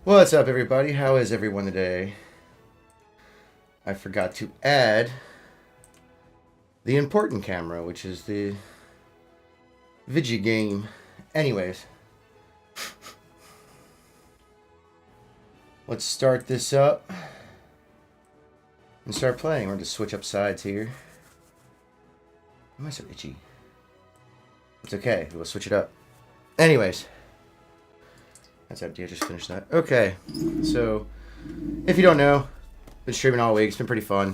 What's up, everybody? How is everyone today? I forgot to add the important camera, which is the Vigi game. Anyways, let's start this up and start playing. We're going to switch up sides here. Why am I so itchy? It's okay. We'll switch it up. Anyways. That's empty. I just finished that. Okay. So, if you don't know, been streaming all week. It's been pretty fun.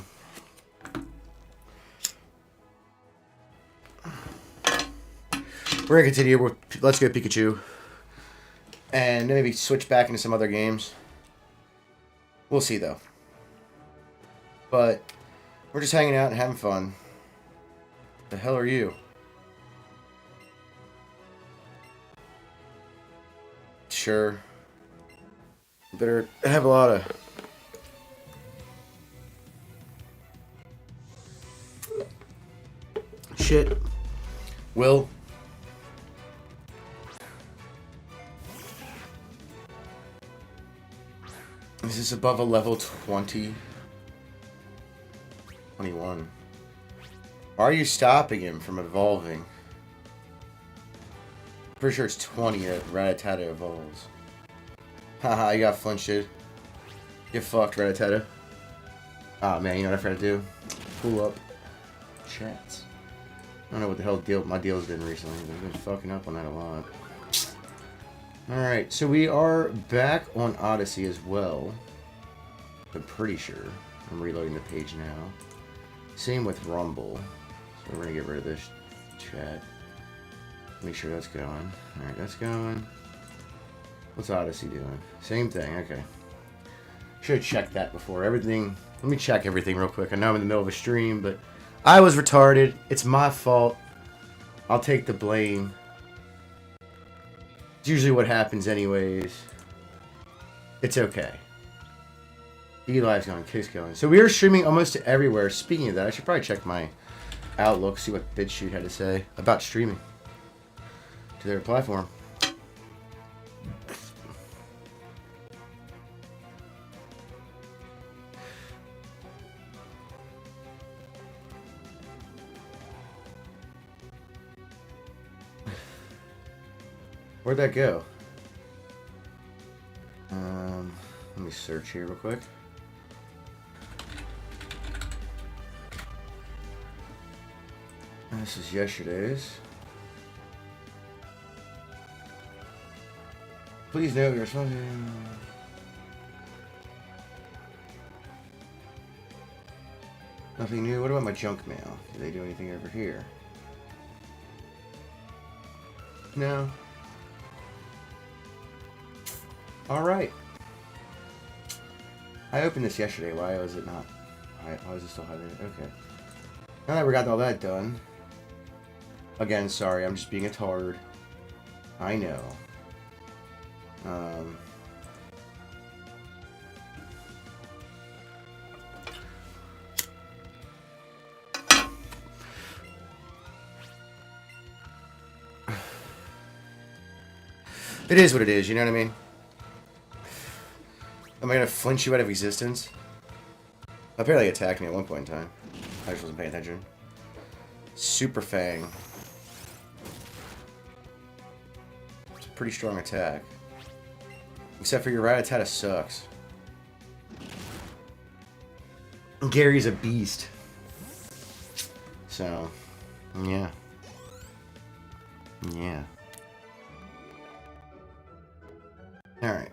We're going to continue with Let's Go Pikachu. And maybe switch back into some other games. We'll see, though. But, we're just hanging out and having fun. The hell are you? Sure. Better have a lot of... shit. Will. Is this above a level 20? 21. Why are you stopping him from evolving? Pretty sure it's 20 that Rattata evolves. Haha, you got flinched, dude. Get fucked, Rattata. Oh man, you know what I forgot to do? Pull up chats. I don't know what the hell my deal's been recently, but I've been fucking up on that a lot. Alright, so we are back on Odyssey as well. I'm pretty sure. I'm reloading the page now. Same with Rumble. So we're gonna get rid of this chat. Make sure that's going. Alright, that's going. What's Odyssey doing? Same thing, okay. Should have checked that before. Everything. Let me check everything real quick. I know I'm in the middle of a stream, but I was retarded. It's my fault. I'll take the blame. It's usually what happens anyways. It's okay. Eli's going, Kick's going. So we are streaming almost to everywhere. Speaking of that, I should probably check my Outlook, see what BitChute had to say about streaming to their platform. Where'd that go? Let me search here real quick. This is yesterday's. Please note your response. Nothing new. What about my junk mail? Do they do anything over here? No. Alright. I opened this yesterday. Why was it not? Why is it still highlighted? Okay. Now that we got all that done. Again, sorry. I'm just being a tard. I know. It is what it is, you know what I mean? Am I gonna flinch you out of existence? Apparently it attacked me at one point in time. I just wasn't paying attention. Super Fang. It's a pretty strong attack. Except for your Rattata sucks. Gary's a beast. So, yeah. Yeah. Alright.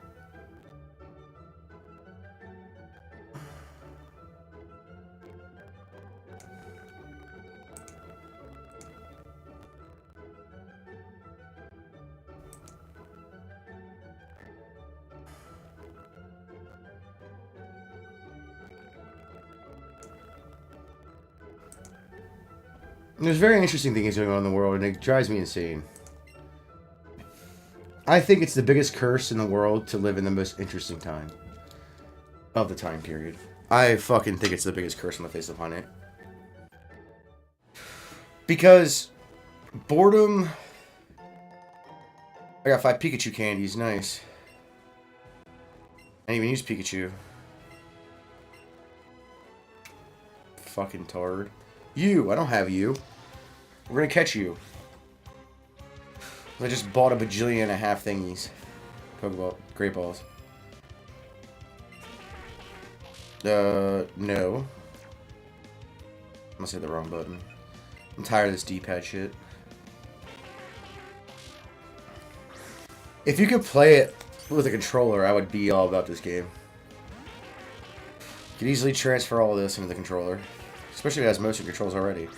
There's very interesting things going on in the world, and it drives me insane. I think it's the biggest curse in the world to live in the most interesting time of the time period. I fucking think it's the biggest curse on the face of the planet. Because boredom... I got 5 Pikachu candies, nice. I didn't even use Pikachu. Fucking tard. You! I don't have you. We're gonna catch you. I just bought a bajillion and a half thingies. Pokeball. Great balls. No. I must hit the wrong button. I'm tired of this D-pad shit. If you could play it with a controller, I would be all about this game. You could easily transfer all of this into the controller. Especially if it has motion controls already.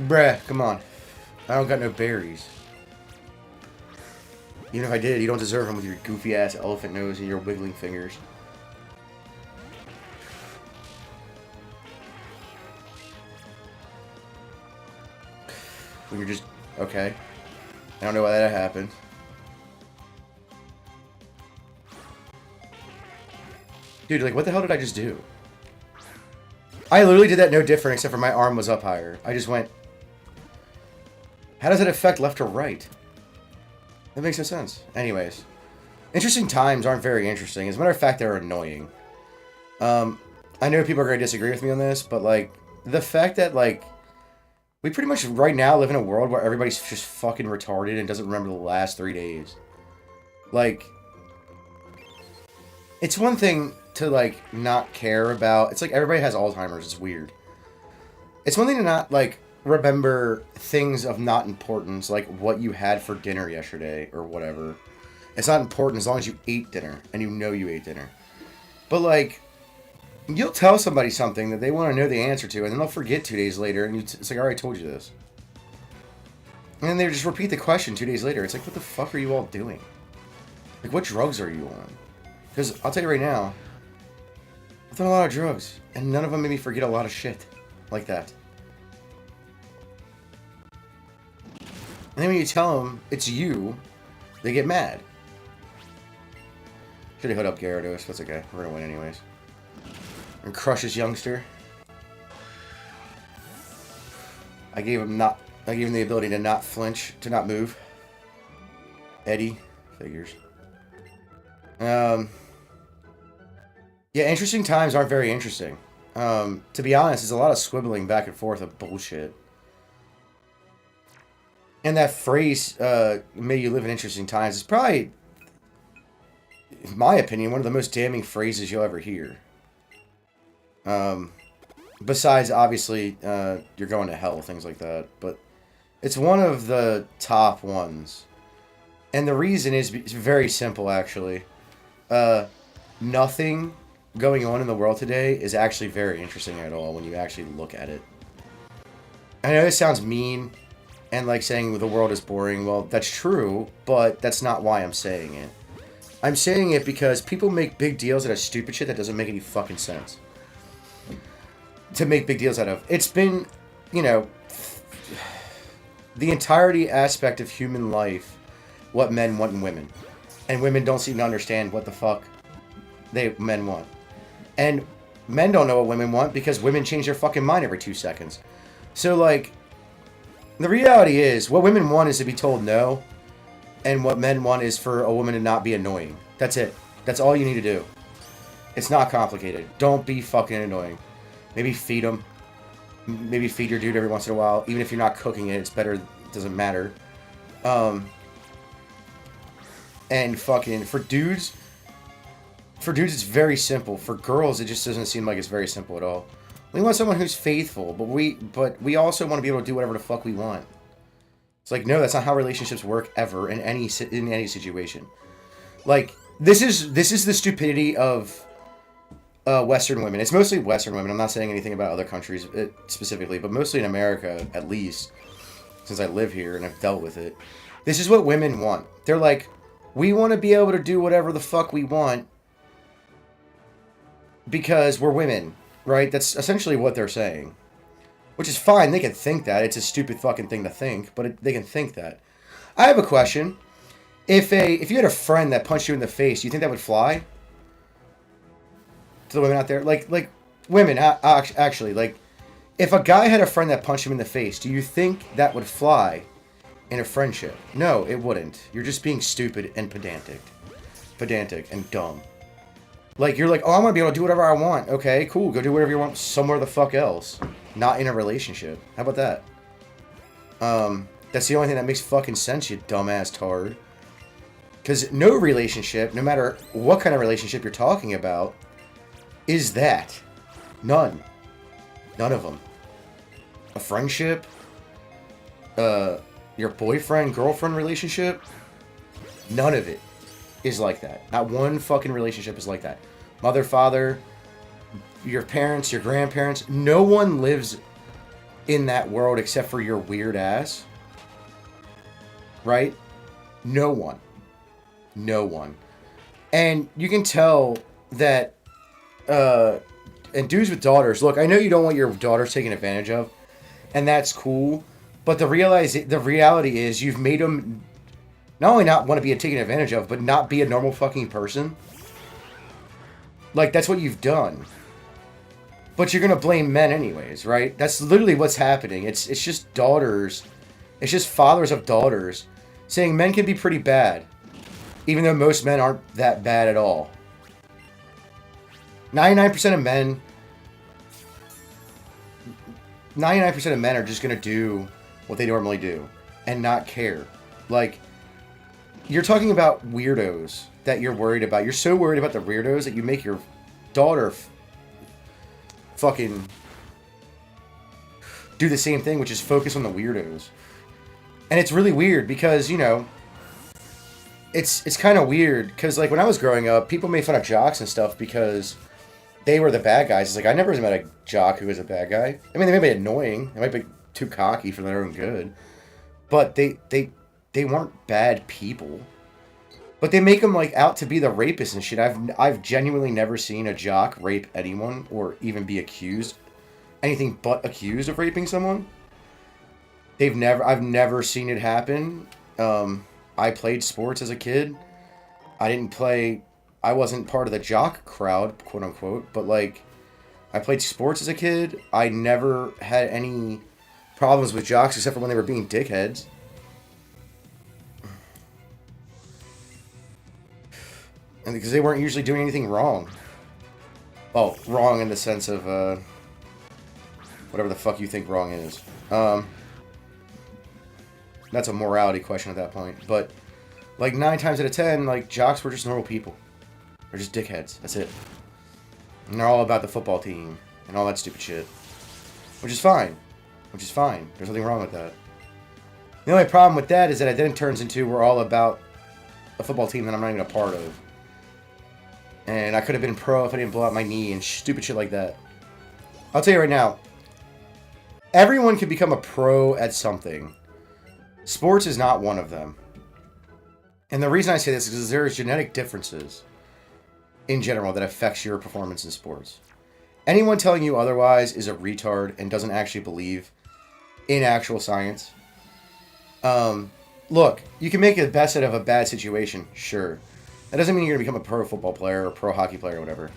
Bruh, come on. I don't got no berries. Even if I did, you don't deserve them with your goofy ass elephant nose and your wiggling fingers. When you're just... okay. I don't know why that happened. Dude, like, what the hell did I just do? I literally did that no different, except for my arm was up higher. I just went... How does it affect left or right? That makes no sense. Anyways. Interesting times aren't very interesting. As a matter of fact, they're annoying. I know people are going to disagree with me on this, but, like, the fact that, like, we pretty much right now live in a world where everybody's just fucking retarded and doesn't remember the last 3 days. Like, it's one thing to, like, not care about... It's like everybody has Alzheimer's. It's weird. It's one thing to not, like, remember things of not importance, like what you had for dinner yesterday or whatever. It's not important as long as you ate dinner and you know you ate dinner. But, like, you'll tell somebody something that they want to know the answer to, and then they'll forget 2 days later, and it's like, I already told you this. And then they just repeat the question 2 days later. It's like, what the fuck are you all doing? Like, what drugs are you on? Because I'll tell you right now, I've done a lot of drugs, and none of them made me forget a lot of shit like that. And then when you tell them it's you, they get mad. Should have hit up Gyarados. That's okay. We're gonna win anyways. And crush this youngster. I gave him the ability to not flinch, to not move. Eddie figures. Yeah, interesting times aren't very interesting. To be honest, it's a lot of squibbling back and forth of bullshit. And that phrase, may you live in interesting times, is probably, in my opinion, one of the most damning phrases you'll ever hear. Besides, obviously, you're going to hell, things like that. But it's one of the top ones. And the reason is it's very simple, actually. Nothing going on in the world today is actually very interesting at all when you actually look at it. I know this sounds mean and like saying the world is boring. Well, that's true, but that's not why I'm saying it. I'm saying it because people make big deals out of stupid shit that doesn't make any fucking sense. To make big deals out of. It's been, you know, the entirety aspect of human life, what men want in women. And women don't seem to understand what the fuck men want. And men don't know what women want because women change their fucking mind every 2 seconds. So, like, the reality is, what women want is to be told no, and what men want is for a woman to not be annoying. That's it. That's all you need to do. It's not complicated. Don't be fucking annoying. Maybe feed them. Maybe feed your dude every once in a while. Even if you're not cooking it, it's better. It doesn't matter. And fucking, for dudes, it's very simple. For girls, it just doesn't seem like it's very simple at all. We want someone who's faithful, but we also want to be able to do whatever the fuck we want. It's like, no, that's not how relationships work ever in any situation. Like, this is the stupidity of Western women. It's mostly Western women. I'm not saying anything about other countries specifically, but mostly in America, at least, since I live here and I've dealt with it. This is what women want. They're like, we want to be able to do whatever the fuck we want because we're women, right? That's essentially what they're saying. Which is fine. They can think that. It's a stupid fucking thing to think, but they can think that. I have a question. If you had a friend that punched you in the face, do you think that would fly? To the women out there? Like women, actually, like, If a guy had a friend that punched him in the face, do you think that would fly in a friendship? No, it wouldn't. You're just being stupid and pedantic. Pedantic and dumb. Like, you're like, oh, I'm going to be able to do whatever I want. Okay, cool. Go do whatever you want somewhere the fuck else. Not in a relationship. How about that? That's the only thing that makes fucking sense, you dumbass tard. Because no relationship, no matter what kind of relationship you're talking about, is that. None. None of them. A friendship, your boyfriend-girlfriend relationship, none of it is like that. Not one fucking relationship is like that. Mother, father, your parents, your grandparents, no one lives in that world except for your weird ass. Right? No one. No one. And you can tell that, and dudes with daughters, look, I know you don't want your daughters taken advantage of, and that's cool, but the reality is you've made them not only not want to be taken advantage of, but not be a normal fucking person. Like, that's what you've done. But you're gonna blame men anyways, right? That's literally what's happening. It's just daughters, it's just fathers of daughters saying men can be pretty bad, even though most men aren't that bad at all. 99% of men are just going to do what they normally do and not care. Like, you're talking about weirdos that you're worried about. You're so worried about the weirdos that you make your daughter fucking do the same thing, which is focus on the weirdos. And it's really weird because, you know, it's kind of weird because, like, when I was growing up, people made fun of jocks and stuff because they were the bad guys. It's like, I never met a jock who was a bad guy. I mean, they might be annoying. They might be too cocky for their own good. But they weren't bad people. But they make them, like, out to be the rapists and shit. I've genuinely never seen a jock rape anyone or even be accused. Anything but accused of raping someone. I've never seen it happen. I played sports as a kid. I wasn't part of the jock crowd, quote unquote, but, like, I played sports as a kid. I never had any problems with jocks except for when they were being dickheads. And because they weren't usually doing anything wrong. Well, wrong in the sense of, whatever the fuck you think wrong is. That's a morality question at that point. But, like, 9 times out of 10, like, jocks were just normal people. They're just dickheads. That's it. And they're all about the football team and all that stupid shit. Which is fine. Which is fine. There's nothing wrong with that. The only problem with that is that it then turns into we're all about a football team that I'm not even a part of. And I could have been pro if I didn't blow out my knee and stupid shit like that. I'll tell you right now. Everyone can become a pro at something. Sports is not one of them. And the reason I say this is because there are genetic differences in general that affects your performance in sports. Anyone telling you otherwise is a retard and doesn't actually believe in actual science. Look, you can make the best out of a bad situation, sure. That doesn't mean you're going to become a pro football player or pro hockey player or whatever.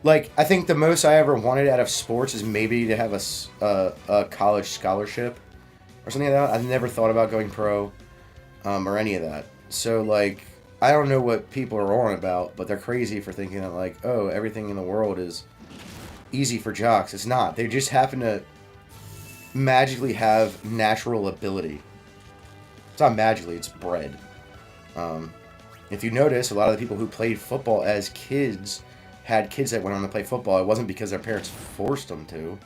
Like, I think the most I ever wanted out of sports is maybe to have a college scholarship or something like that. I've never thought about going pro or any of that. So, like, I don't know what people are on about, but they're crazy for thinking that, like, oh, everything in the world is easy for jocks. It's not. They just happen to magically have natural ability. It's not magically, it's bred. If you notice, a lot of the people who played football as kids had kids that went on to play football. It wasn't because their parents forced them to.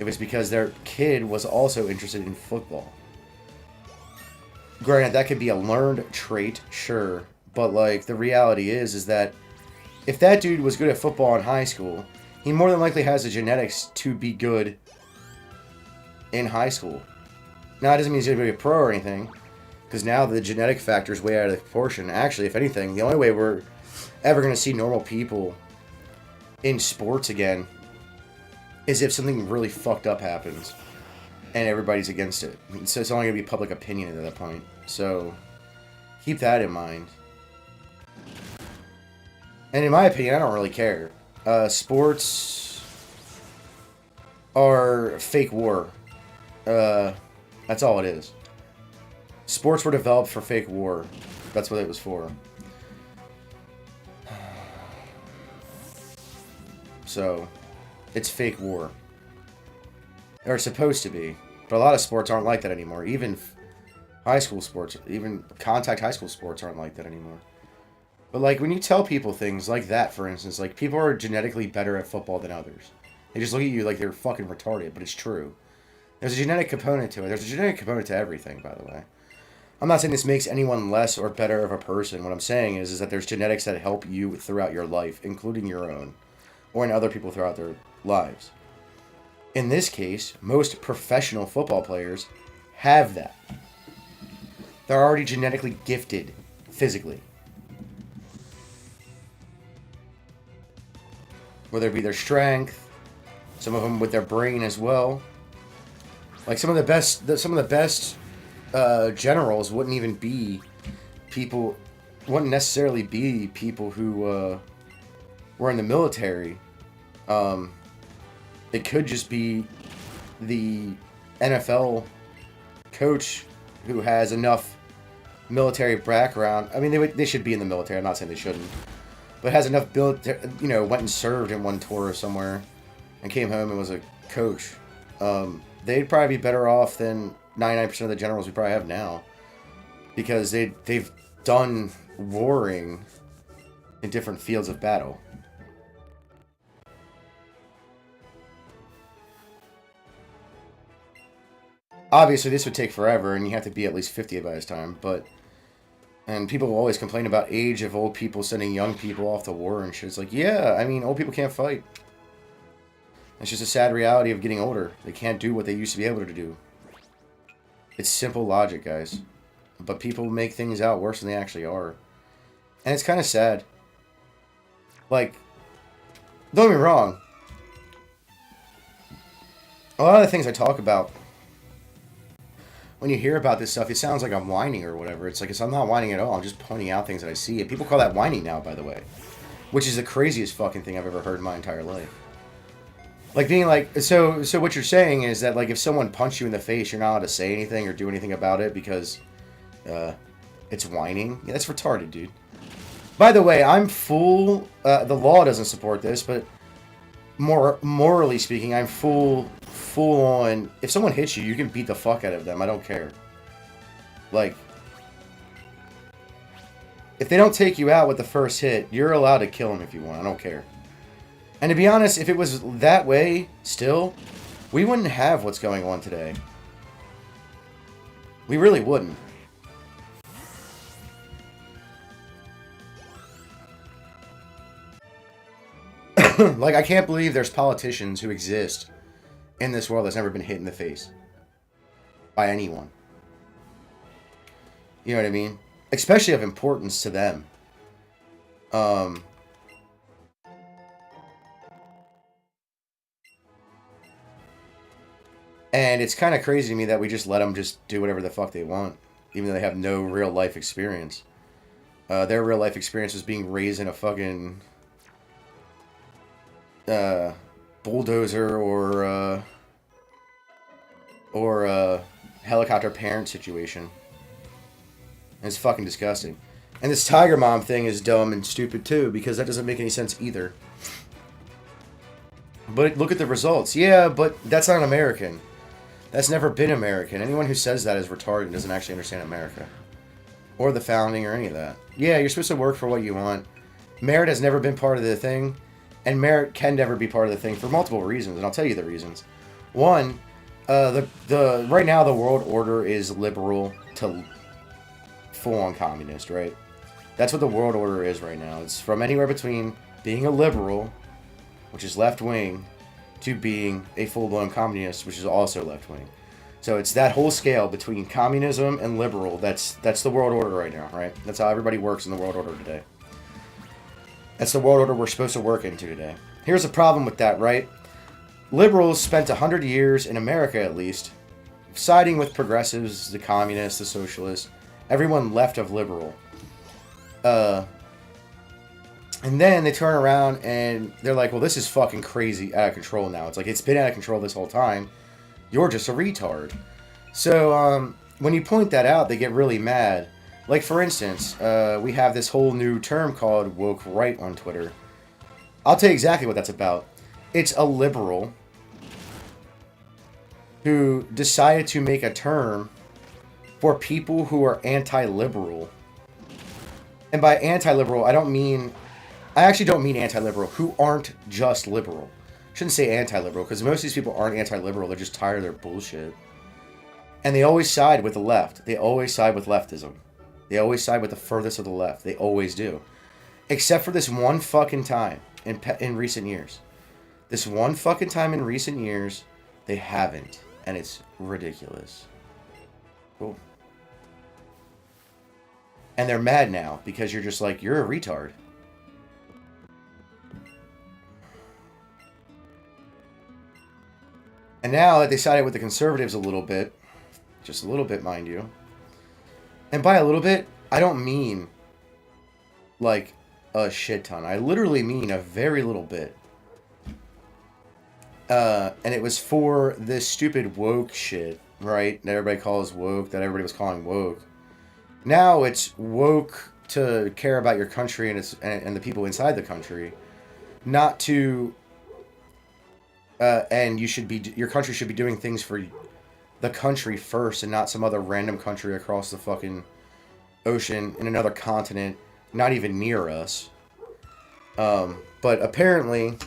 It was because their kid was also interested in football. Granted, that could be a learned trait, sure. But, like, the reality is that if that dude was good at football in high school, he more than likely has the genetics to be good in high school. Now, that doesn't mean he's going to be a pro or anything, because now the genetic factor is way out of proportion. Actually, if anything, the only way we're ever going to see normal people in sports again is if something really fucked up happens and everybody's against it. So it's only going to be public opinion at that point. So keep that in mind. And in my opinion, I don't really care. Sports are fake war. That's all it is. Sports were developed for fake war. That's what it was for. So, it's fake war. Or it's supposed to be. But a lot of sports aren't like that anymore. Even high school sports, even contact high school sports aren't like that anymore. But like when you tell people things like that, for instance, like people are genetically better at football than others. They just look at you like they're fucking retarded, but it's true. There's a genetic component to it. There's a genetic component to everything, by the way. I'm not saying this makes anyone less or better of a person. What I'm saying is that there's genetics that help you throughout your life, including your own, or in other people throughout their lives. In this case, most professional football players have that. They're already genetically gifted physically. Whether it be their strength, some of them with their brain as well. Like some of the best generals wouldn't even be people, wouldn't necessarily be people who were in the military. It could just be the NFL coach who has enough military background. I mean, they should be in the military. I'm not saying they shouldn't, but has enough went and served in one tour somewhere, and came home and was a coach. They'd probably be better off than 99% of the generals we probably have now, because they've done warring in different fields of battle. Obviously, this would take forever, and you have to be at least 50 by this time, and people always complain about age of old people sending young people off to war and shit. It's like, yeah, I mean, old people can't fight. It's just a sad reality of getting older. They can't do what they used to be able to do. It's simple logic, guys. But people make things out worse than they actually are. And it's kind of sad. Like, don't get me wrong. A lot of the things I talk about, when you hear about this stuff, it sounds like I'm whining or whatever. It's like, I'm not whining at all. I'm just pointing out things that I see. And people call that whining now, by the way. Which is the craziest fucking thing I've ever heard in my entire life. Like, being like, so what you're saying is that, like, if someone punched you in the face, you're not allowed to say anything or do anything about it because it's whining? Yeah, that's retarded, dude. By the way, I'm full, the law doesn't support this, but morally speaking, I'm full on, if someone hits you, you can beat the fuck out of them. I don't care. Like, if they don't take you out with the first hit, you're allowed to kill them if you want. I don't care. And to be honest, if it was that way, still, we wouldn't have what's going on today. We really wouldn't. Like, I can't believe there's politicians who exist in this world that's never been hit in the face by anyone. You know what I mean? Especially of importance to them. And it's kind of crazy to me that we just let them just do whatever the fuck they want, even though they have no real life experience. Their real life experience was being raised in a fucking bulldozer or helicopter parent situation. And it's fucking disgusting. And this Tiger Mom thing is dumb and stupid too, because that doesn't make any sense either. But look at the results. Yeah, but that's not American. That's never been American. Anyone who says that is retarded and doesn't actually understand America. Or the founding or any of that. Yeah, you're supposed to work for what you want. Merit has never been part of the thing. And merit can never be part of the thing for multiple reasons. And I'll tell you the reasons. One, right now the world order is liberal to full-on communist, right? That's what the world order is right now. It's from anywhere between being a liberal, which is left-wing, to being a full-blown communist, which is also left-wing. So it's that whole scale between communism and liberal. That's the world order right now, right? That's how everybody works in the world order today. That's the world order we're supposed to work into today. Here's the problem with that, right? Liberals spent 100 years, in America at least, siding with progressives, the communists, the socialists, everyone left of liberal. And then they turn around and they're like, well, this is fucking crazy, out of control now. It's like, it's been out of control this whole time. You're just a retard. So, when you point that out, they get really mad. Like, for instance, we have this whole new term called woke right on Twitter. I'll tell you exactly what that's about. It's a liberal who decided to make a term for people who are anti-liberal. And by anti-liberal, I actually don't mean anti-liberal, who aren't just liberal. I shouldn't say anti-liberal, because most of these people aren't anti-liberal, they're just tired of their bullshit. And they always side with the left. They always side with leftism. They always side with the furthest of the left. They always do. Except for this one fucking time in recent years. This one fucking time in recent years, they haven't. And it's ridiculous. Cool. And they're mad now because you're just like, you're a retard. And now that they sided with the conservatives a little bit, just a little bit, mind you. And by a little bit, I don't mean like a shit ton. I literally mean a very little bit. And it was for this stupid woke shit, right? That everybody calls woke, that everybody was calling woke. Now it's woke to care about your country and the people inside the country, not to. And your country should be doing things for the country first, and not some other random country across the fucking ocean in another continent, not even near us. But apparently,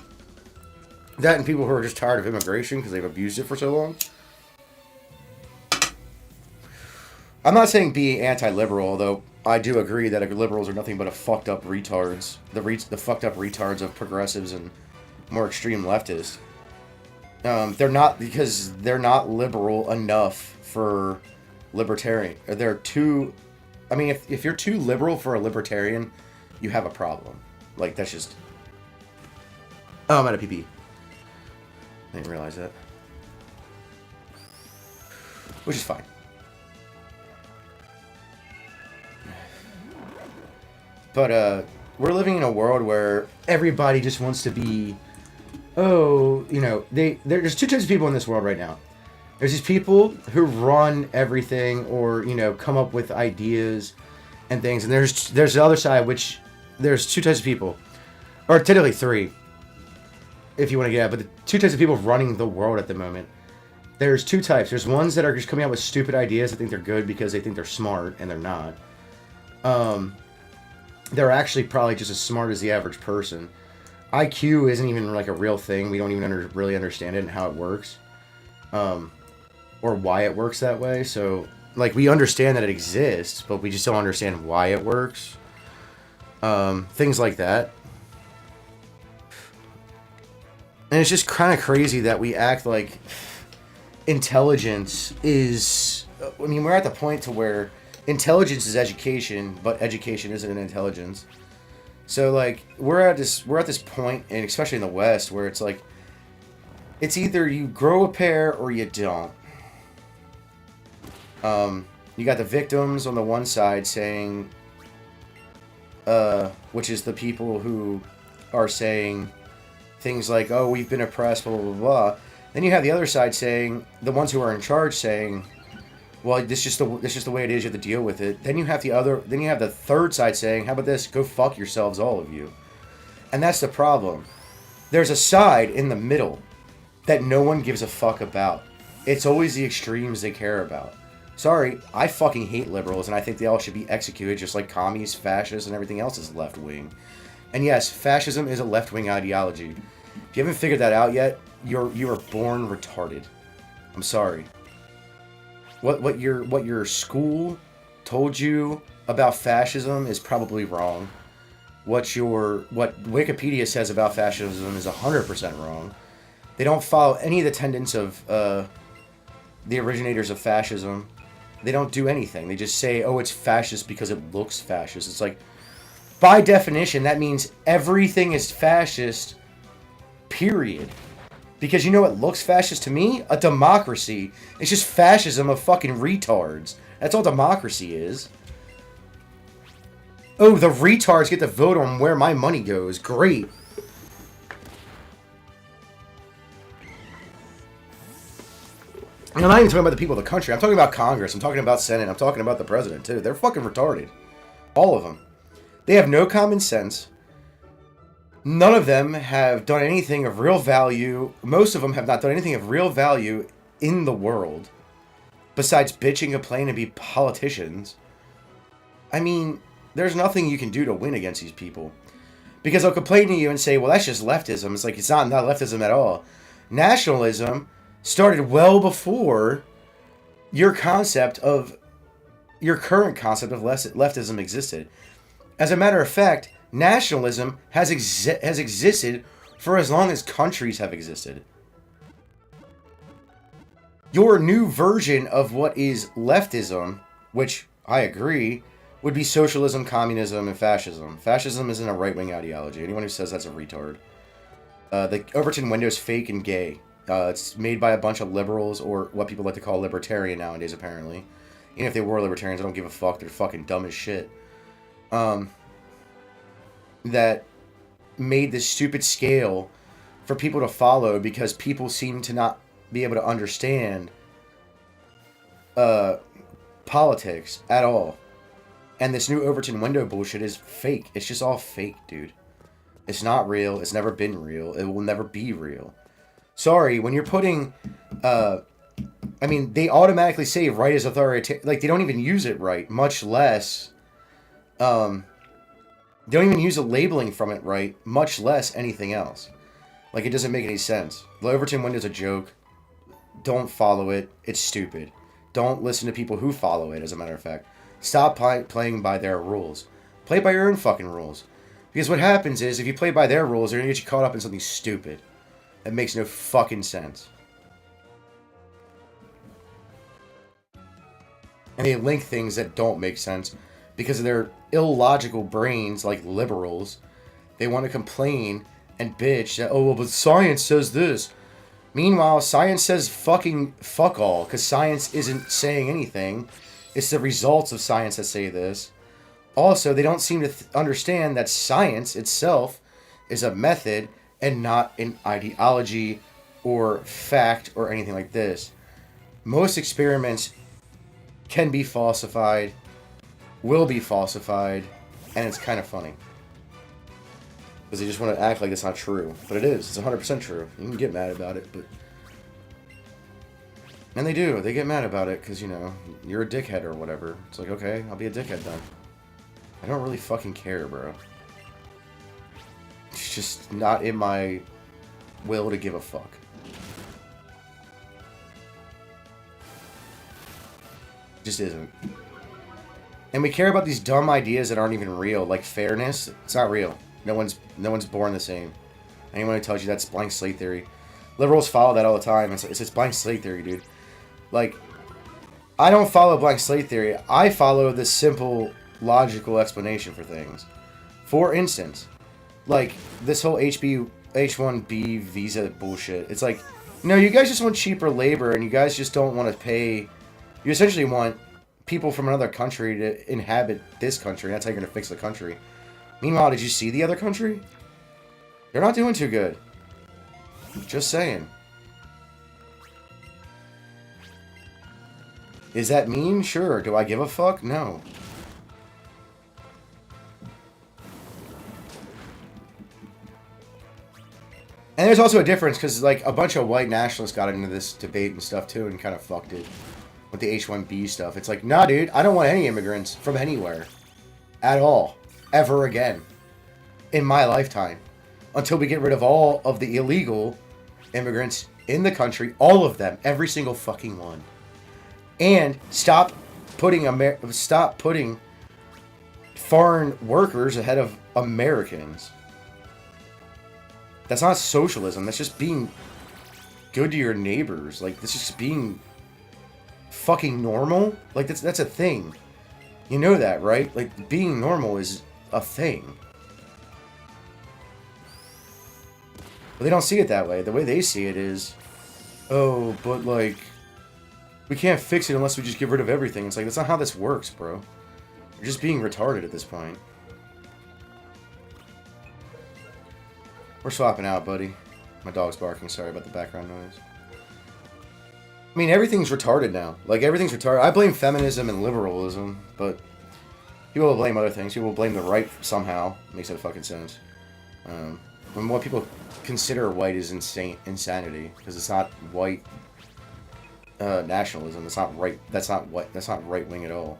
that and people who are just tired of immigration because they've abused it for so long. I'm not saying be anti-liberal, although I do agree that liberals are nothing but a fucked up retards. The fucked up retards of progressives and more extreme leftists. They're not, because they're not liberal enough for libertarian. They're too. I mean, if you're too liberal for a libertarian, you have a problem. Like, that's just. Oh, I'm at a PP. I didn't realize that. Which is fine. But, we're living in a world where everybody just wants to be, there's two types of people in this world right now. There's these people who run everything or, come up with ideas and things. And there's the other side, which there's two types of people. Or technically three, if you want to get at it. But the two types of people running the world at the moment. There's two types. There's ones that are just coming out with stupid ideas that think they're good because they think they're smart, and they're not. They're actually probably just as smart as the average person. IQ isn't even like a real thing. We don't even really understand it and how it works. Or why it works that way. So, like, we understand that it exists, but we just don't understand why it works. Things like that. And it's just kind of crazy that we act like intelligence is... I mean, we're at the point to where intelligence is education, but education isn't an intelligence. So, like, we're at this point, and especially in the West, where it's like, it's either you grow a pair or you don't. You got the victims on the one side saying, which is the people who are saying things like, oh, we've been oppressed, blah, blah, blah, blah. Then you have the other side saying, the ones who are in charge saying, well, this is just the way it is, you have to deal with it. Then you have the third side saying, how about this? Go fuck yourselves, all of you. And that's the problem. There's a side in the middle that no one gives a fuck about. It's always the extremes they care about. Sorry, I fucking hate liberals, and I think they all should be executed just like commies, fascists, and everything else is left-wing. And yes, fascism is a left-wing ideology. If you haven't figured that out yet, you are born retarded. I'm sorry. What your school told you about fascism is probably wrong. What Wikipedia says about fascism is 100% wrong. They don't follow any of the tenets of the originators of fascism. They don't do anything. They just say, oh, it's fascist because it looks fascist. It's like, by definition, that means everything is fascist, period. Because you know what looks fascist to me? A democracy. It's just fascism of fucking retards. That's all democracy is. Oh, the retards get to vote on where my money goes. Great. And I'm not even talking about the people of the country. I'm talking about Congress. I'm talking about Senate. I'm talking about the president, too. They're fucking retarded. All of them. They have no common sense. None of them have done anything of real value. Most of them have not done anything of real value in the world. Besides bitching, complain, and be politicians. I mean, there's nothing you can do to win against these people. Because they'll complain to you and say, well, that's just leftism. It's like, it's not leftism at all. Nationalism started well before your concept of, your current concept of leftism existed. As a matter of fact, nationalism has existed for as long as countries have existed. Your new version of what is leftism, which I agree, would be socialism, communism, and fascism. Fascism isn't a right-wing ideology. Anyone who says that's a retard. The Overton window is fake and gay. It's made by a bunch of liberals, or what people like to call libertarian nowadays, apparently. Even if they were libertarians, I don't give a fuck. They're fucking dumb as shit. That made this stupid scale for people to follow because people seem to not be able to understand politics at all. And this new Overton window bullshit is fake. It's just all fake, dude. It's not real. It's never been real. It will never be real. Sorry, when you're putting... I mean, they automatically say right is authoritarian. Like, they don't even use it right, much less... they don't even use the labeling from it right, much less anything else. Like, it doesn't make any sense. The Overton window's a joke. Don't follow it. It's stupid. Don't listen to people who follow it, as a matter of fact. Stop playing by their rules. Play by your own fucking rules. Because what happens is, if you play by their rules, they're going to get you caught up in something stupid. That makes no fucking sense. And they link things that don't make sense because of their illogical brains, like liberals. They want to complain and bitch that, oh, well, but science says this. Meanwhile, science says fucking fuck all, because science isn't saying anything. It's the results of science that say this. Also, they don't seem to understand that science itself is a method and not an ideology or fact or anything like this. Most experiments can be falsified, will be falsified, and it's kind of funny. Because they just want to act like it's not true. But it is. It's 100% true. You can get mad about it, but... And they do. They get mad about it because, you know, you're a dickhead or whatever. It's like, okay, I'll be a dickhead then. I don't really fucking care, bro. It's just not in my will to give a fuck. It just isn't. And we care about these dumb ideas that aren't even real, like fairness. It's not real. No one's born the same. Anyone who tells you that's blank slate theory. Liberals follow that all the time. It's just blank slate theory, dude. Like, I don't follow blank slate theory. I follow the simple, logical explanation for things. For instance, like, this whole H-1B visa bullshit. It's like, no, you guys just want cheaper labor, and you guys just don't want to pay... You essentially want people from another country to inhabit this country. That's how you're going to fix the country. Meanwhile, did you see the other country? They're not doing too good. Just saying. Is that mean? Sure. Do I give a fuck? No. And there's also a difference because, like, a bunch of white nationalists got into this debate and stuff too and kind of fucked it with the H-1B stuff. It's like, nah, dude, I don't want any immigrants from anywhere. At all. Ever again. In my lifetime. Until we get rid of all of the illegal immigrants in the country. All of them. Every single fucking one. And stop putting foreign workers ahead of Americans. That's not socialism. That's just being good to your neighbors. Like, that's just being fucking normal. Like, that's a thing. You know that, right? Like, being normal is a thing. But they don't see it that way. The way they see it is, oh, but, like, we can't fix it unless we just get rid of everything. It's like, that's not how this works, bro. You're just being retarded at this point. We're swapping out, buddy. My dog's barking. Sorry about the background noise. I mean, everything's retarded now. Like, everything's retarded. I blame feminism and liberalism, but people will blame other things. People will blame the right somehow. Makes no fucking sense. When what people consider white is insanity, because it's not white nationalism. It's not right. That's not what. That's not right wing at all.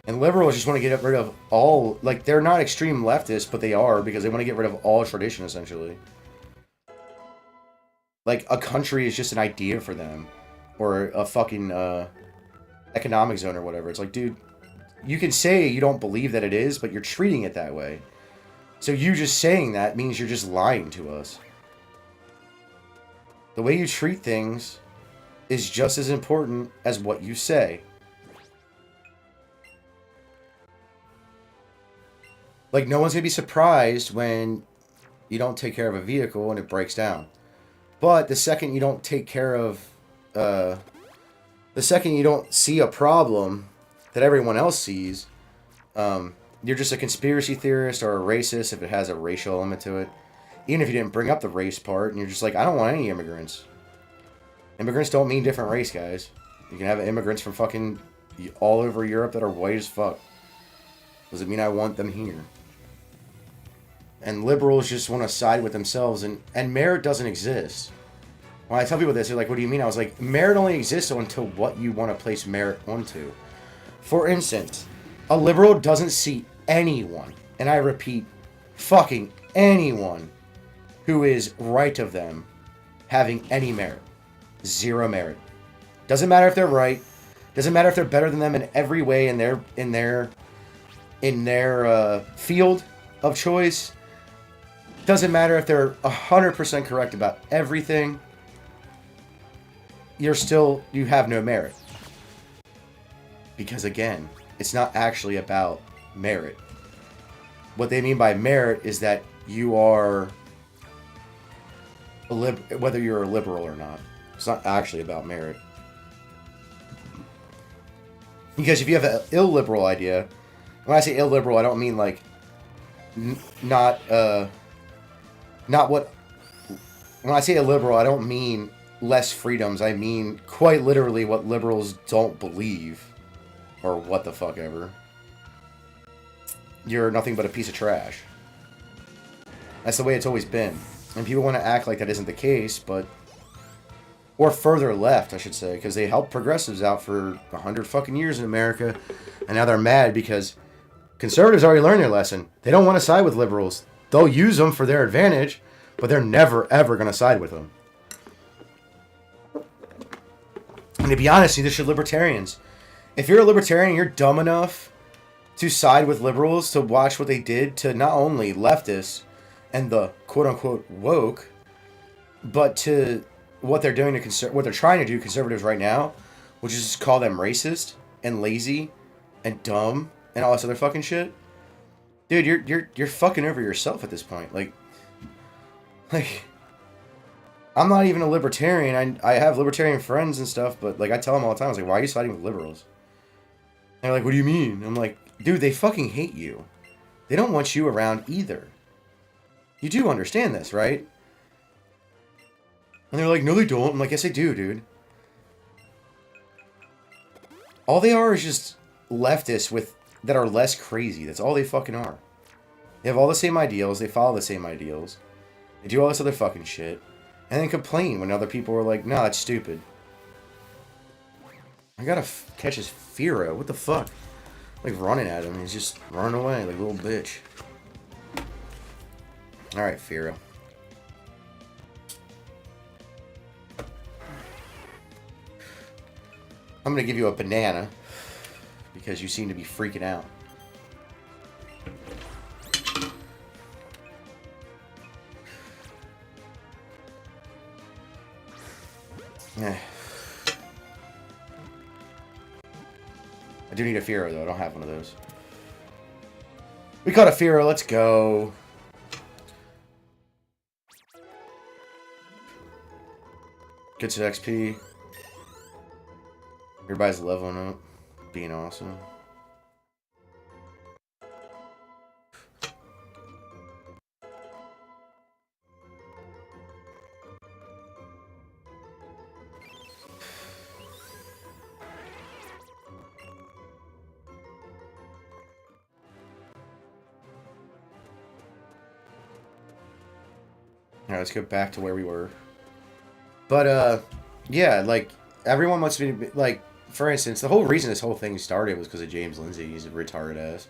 And liberals just want to get rid of all. Like, they're not extreme leftists, but they are, because they want to get rid of all tradition essentially. Like, a country is just an idea for them, or a fucking economic zone or whatever. It's like, dude, you can say you don't believe that it is, but you're treating it that way. So you just saying that means you're just lying to us. The way you treat things is just as important as what you say. Like, no one's going to be surprised when you don't take care of a vehicle and it breaks down. But the second you don't take care of... the second you don't see a problem that everyone else sees, you're just a conspiracy theorist or a racist if it has a racial element to it. Even if you didn't bring up the race part, and you're just like, I don't want any immigrants. Immigrants don't mean different race, guys. You can have immigrants from fucking all over Europe that are white as fuck. Doesn't mean I want them here. And liberals just want to side with themselves, and merit doesn't exist. When I tell people this, they're like, what do you mean? I was like, merit only exists until what you want to place merit onto. For instance, a liberal doesn't see anyone, and I repeat, fucking anyone, who is right of them having any merit. Zero merit. Doesn't matter if they're right. Doesn't matter if they're better than them in every way in their field of choice. Doesn't matter if they're 100% correct about everything. You have no merit. Because again, it's not actually about merit. What they mean by merit is that you are whether you're a liberal or not. It's not actually about merit. Because if you have an illiberal idea, when I say illiberal, I don't mean like not what. When I say illiberal, I don't mean less freedoms. I mean quite literally what liberals don't believe, or what the fuck ever. You're nothing but a piece of trash. That's the way it's always been. And people want to act like that isn't the case, but... Or further left, I should say, because they helped progressives out for 100 fucking years in America, and now they're mad because conservatives already learned their lesson. They don't want to side with liberals. They'll use them for their advantage, but they're never, ever going to side with them. And to be honest, neither should libertarians. If you're a libertarian, you're dumb enough to side with liberals, to watch what they did to not only leftists and the quote-unquote woke, but to what they're doing to what they're trying to do, conservatives right now, which is just call them racist and lazy and dumb and all this other fucking shit. Dude, you're fucking over yourself at this point. Like, I'm not even a libertarian. I have libertarian friends and stuff, but like I tell them all the time, I was like, why are you siding with liberals? And they're like, what do you mean? I'm like, dude, they fucking hate you. They don't want you around either. You do understand this, right? And they're like, no, they don't. I'm like, yes, they do, dude. All they are is just leftists that are less crazy. That's all they fucking are. They have all the same ideals. They follow the same ideals. They do all this other fucking shit. And then complain when other people are like, no, that's stupid. I gotta catch his Firo. What the fuck? Like running at him. He's just running away like a little bitch. Alright, Firo. I'm gonna give you a banana because you seem to be freaking out. Eh. I do need a Firo though. I don't have one of those. We caught a Firo. Let's go. Gets an XP. Everybody's leveling up. Being awesome. Alright, let's go back to where we were. But, yeah, like, everyone must be, like, for instance, the whole reason this whole thing started was because of James Lindsay. He's a retarded ass.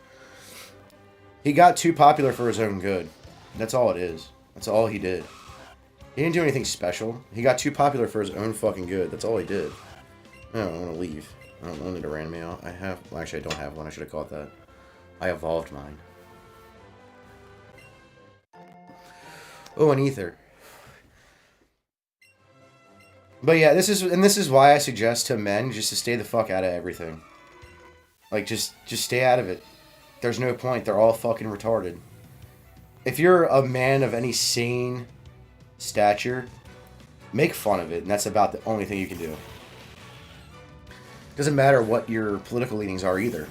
He got too popular for his own good. That's all it is. That's all he did. He didn't do anything special. He got too popular for his own fucking good. That's all he did. No, I want to leave. I don't need a random mail. I have... Well, actually, I don't have one. I should have called that. I evolved mine. Oh, an ether. But yeah, this is why I suggest to men just to stay the fuck out of everything. Like, just stay out of it. There's no point. They're all fucking retarded. If you're a man of any sane stature, make fun of it, and that's about the only thing you can do. Doesn't matter what your political leanings are either.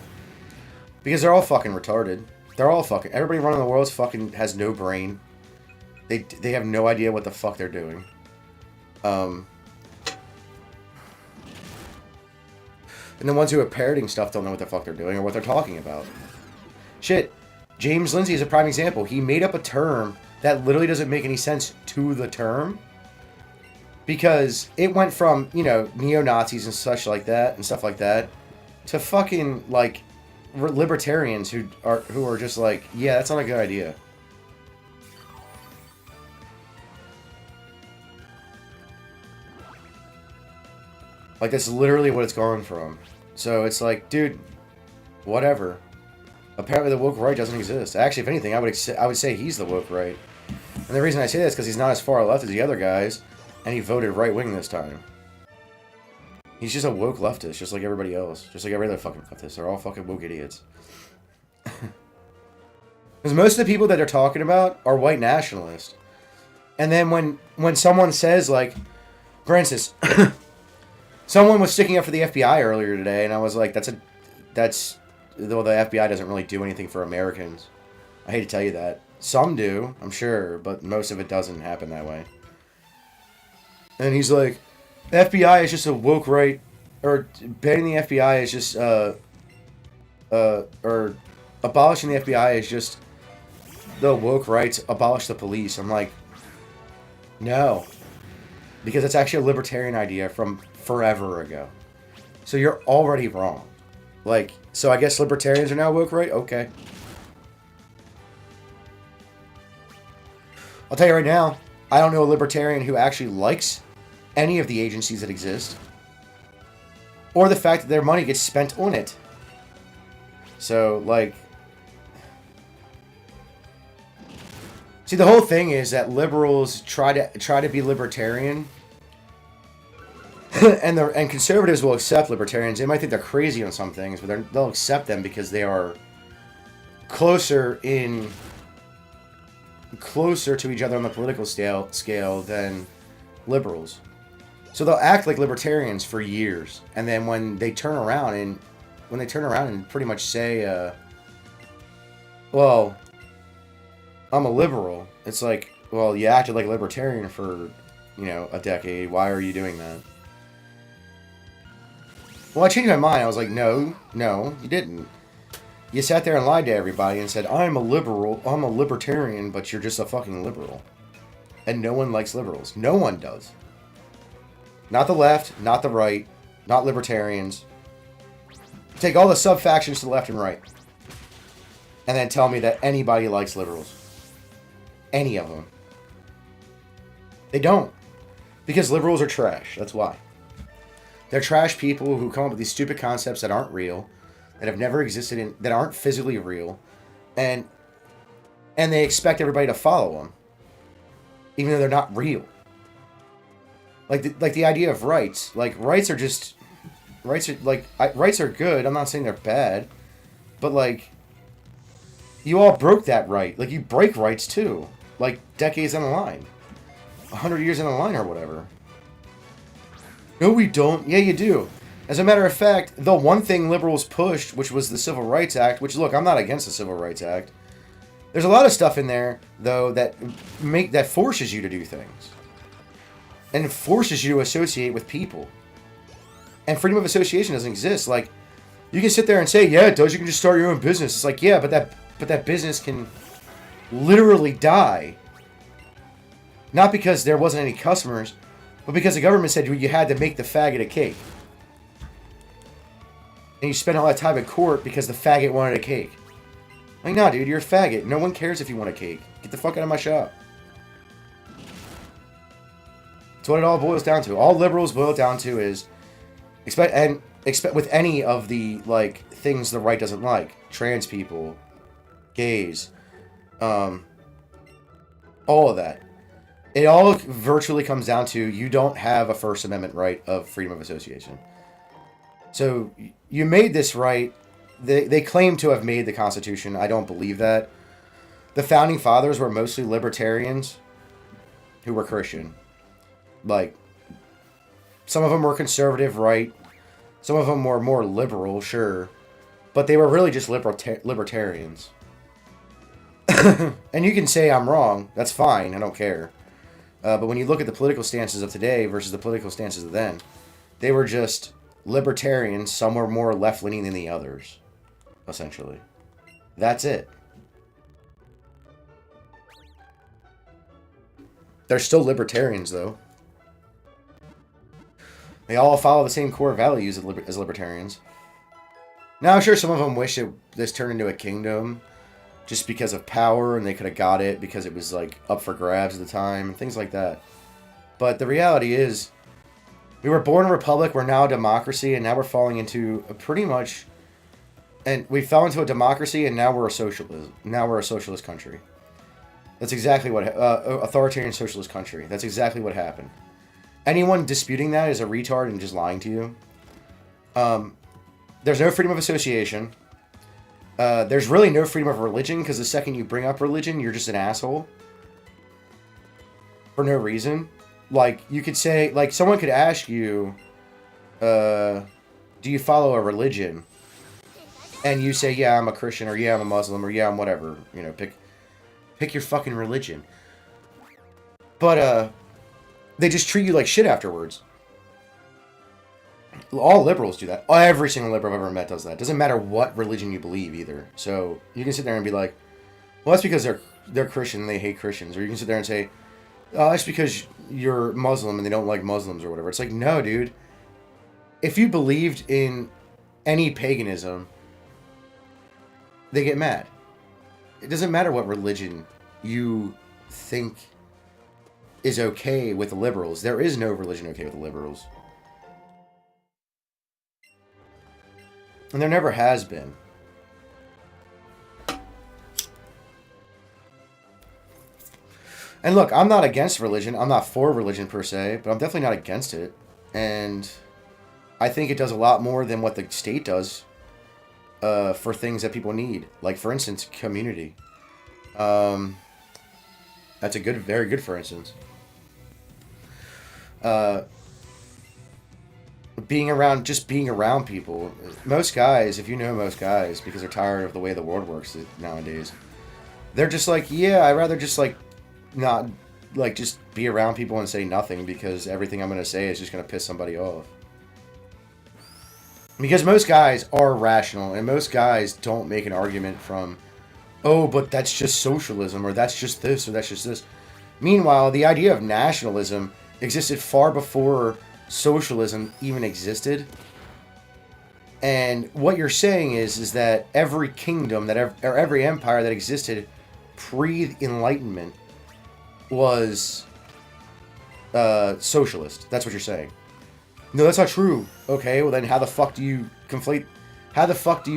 Because they're all fucking retarded. They're all fucking... Everybody running the world fucking has no brain. They have no idea what the fuck they're doing. And the ones who are parroting stuff don't know what the fuck they're doing or what they're talking about. Shit. James Lindsay is a prime example. He made up a term that literally doesn't make any sense to the term. Because it went from, you know, neo-Nazis and such like that, and stuff like that, to fucking, like, libertarians who are just like, yeah, that's not a good idea. Like, that's literally what it's gone from. So it's like, dude, whatever. Apparently the woke right doesn't exist. Actually, if anything, I would say he's the woke right. And the reason I say that is because he's not as far left as the other guys, and he voted right-wing this time. He's just a woke leftist, just like everybody else. Just like every other fucking leftist. They're all fucking woke idiots. Because most of the people that they're talking about are white nationalists. And then when someone says, like, for instance... Someone was sticking up for the FBI earlier today, and I was like, though the FBI doesn't really do anything for Americans. I hate to tell you that. Some do, I'm sure, but most of it doesn't happen that way. And he's like, the FBI is just a woke right, or banning the FBI is just, or abolishing the FBI is just the woke rights, abolish the police. I'm like, no. Because it's actually a libertarian idea from forever ago. So you're already wrong. Like, so I guess libertarians are now woke, right? Okay. I'll tell you right now, I don't know a libertarian who actually likes any of the agencies that exist. Or the fact that their money gets spent on it. So, like... See, the whole thing is that liberals try to be libertarian, and conservatives will accept libertarians. They might think they're crazy on some things, but they'll accept them because they are closer to each other on the political scale than liberals. So they'll act like libertarians for years, and then when they turn around and pretty much say, well, I'm a liberal. It's like, well, you acted like a libertarian for, you know, a decade. Why are you doing that? Well, I changed my mind. I was like, no, you didn't. You sat there and lied to everybody and said, I'm a libertarian, but you're just a fucking liberal. And no one likes liberals. No one does. Not the left, not the right, not libertarians. Take all the sub-factions to the left and right. And then tell me that anybody likes liberals. Any of them. They don't. Because liberals are trash. That's why. They're trash people who come up with these stupid concepts that aren't real, that have never existed, that aren't physically real, and they expect everybody to follow them, even though they're not real. Like the idea of rights. Like, rights are good. I'm not saying they're bad, but like, you all broke that right. Like, you break rights too. Like, decades down the line. 100 years down the line or whatever. No, we don't. Yeah, you do. As a matter of fact, the one thing liberals pushed, which was the Civil Rights Act, which, look, I'm not against the Civil Rights Act. There's a lot of stuff in there, though, that forces you to do things. And forces you to associate with people. And freedom of association doesn't exist. Like, you can sit there and say, yeah, it does. You can just start your own business. It's like, yeah, but that business can literally die Not because there wasn't any customers, but because the government said you had to make the faggot a cake. And you spent all that time in court because the faggot wanted a cake. Like, nah, dude, you're a faggot. No one cares if you want a cake. Get the fuck out of my shop. That's what it all boils down to. All liberals boil down to is expect with any of the like things the right doesn't like. Trans people, gays, all of that. It all virtually comes down to you don't have a First Amendment right of freedom of association. So you made this right. They claim to have made the Constitution. I don't believe that. The Founding Fathers were mostly libertarians who were Christian. Like, some of them were conservative, right? Some of them were more liberal, sure. But they were really just libertarians. And you can say I'm wrong. That's fine. I don't care. But when you look at the political stances of today versus the political stances of then, they were just libertarians. Some were more left-leaning than the others, essentially. That's it. They're still libertarians, though. They all follow the same core values as libertarians. Now, I'm sure some of them wish this turned into a kingdom just because of power, and they could have got it because it was like up for grabs at the time, and things like that. But the reality is, we were born a republic, we're now a democracy, and now we're falling into a pretty much... And we fell into a democracy, and now we're a socialism. Now we're a socialist country. That's exactly what... authoritarian socialist country. That's exactly what happened. Anyone disputing that is a retard and just lying to you. There's no freedom of association. There's really no freedom of religion, because the second you bring up religion, you're just an asshole. For no reason. Like, you could say... Like, someone could ask you... do you follow a religion? And you say, yeah, I'm a Christian, or yeah, I'm a Muslim, or yeah, I'm whatever. You know, pick your fucking religion. But, they just treat you like shit afterwards. All liberals do that. Every single liberal I've ever met does that. Doesn't matter what religion you believe either. So you can sit there and be like, well, that's because they're Christian and they hate Christians. Or you can sit there and say, oh, that's because you're Muslim and they don't like Muslims or whatever. It's like, no, dude. If you believed in any paganism, they get mad. It doesn't matter what religion you think is okay with the liberals. There is no religion okay with the liberals. And there never has been. And look, I'm not against religion. I'm not for religion per se, but I'm definitely not against it. And I think it does a lot more than what the state does for things that people need. Like, for instance, community. That's a good, very good for instance. Being around people. Most guys, if you know most guys, because they're tired of the way the world works nowadays, they're just like, yeah, I'd rather just like not like just be around people and say nothing, because everything I'm going to say is just going to piss somebody off. Because most guys are rational, and most guys don't make an argument from, oh, but that's just socialism, or that's just this, or that's just this. Meanwhile, the idea of nationalism existed far before socialism even existed. And what you're saying is that every kingdom or every empire that existed pre-Enlightenment was socialist. That's what you're saying. No, that's not true. Okay, well then how the fuck do you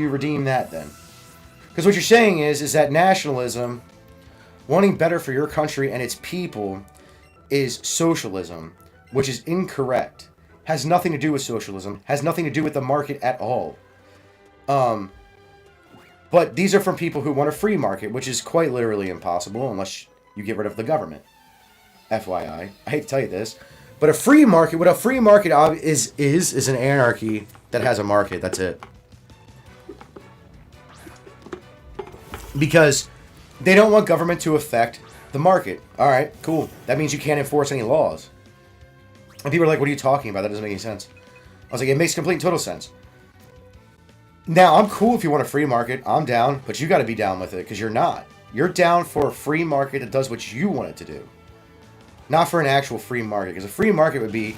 redeem that then? Because what you're saying is that nationalism, wanting better for your country and its people, is socialism, which is incorrect. Has nothing to do with socialism. Has nothing to do with the market at all. But these are from people who want a free market, which is quite literally impossible unless you get rid of the government. FYI. I hate to tell you this. But a free market, what a free market is an anarchy that has a market. That's it. Because they don't want government to affect the market. Alright, cool. That means you can't enforce any laws. And people are like, what are you talking about? That doesn't make any sense. I was like, it makes complete and total sense. Now, I'm cool if you want a free market. I'm down, but you got to be down with it, because you're not. You're down for a free market that does what you want it to do. Not for an actual free market, because a free market would be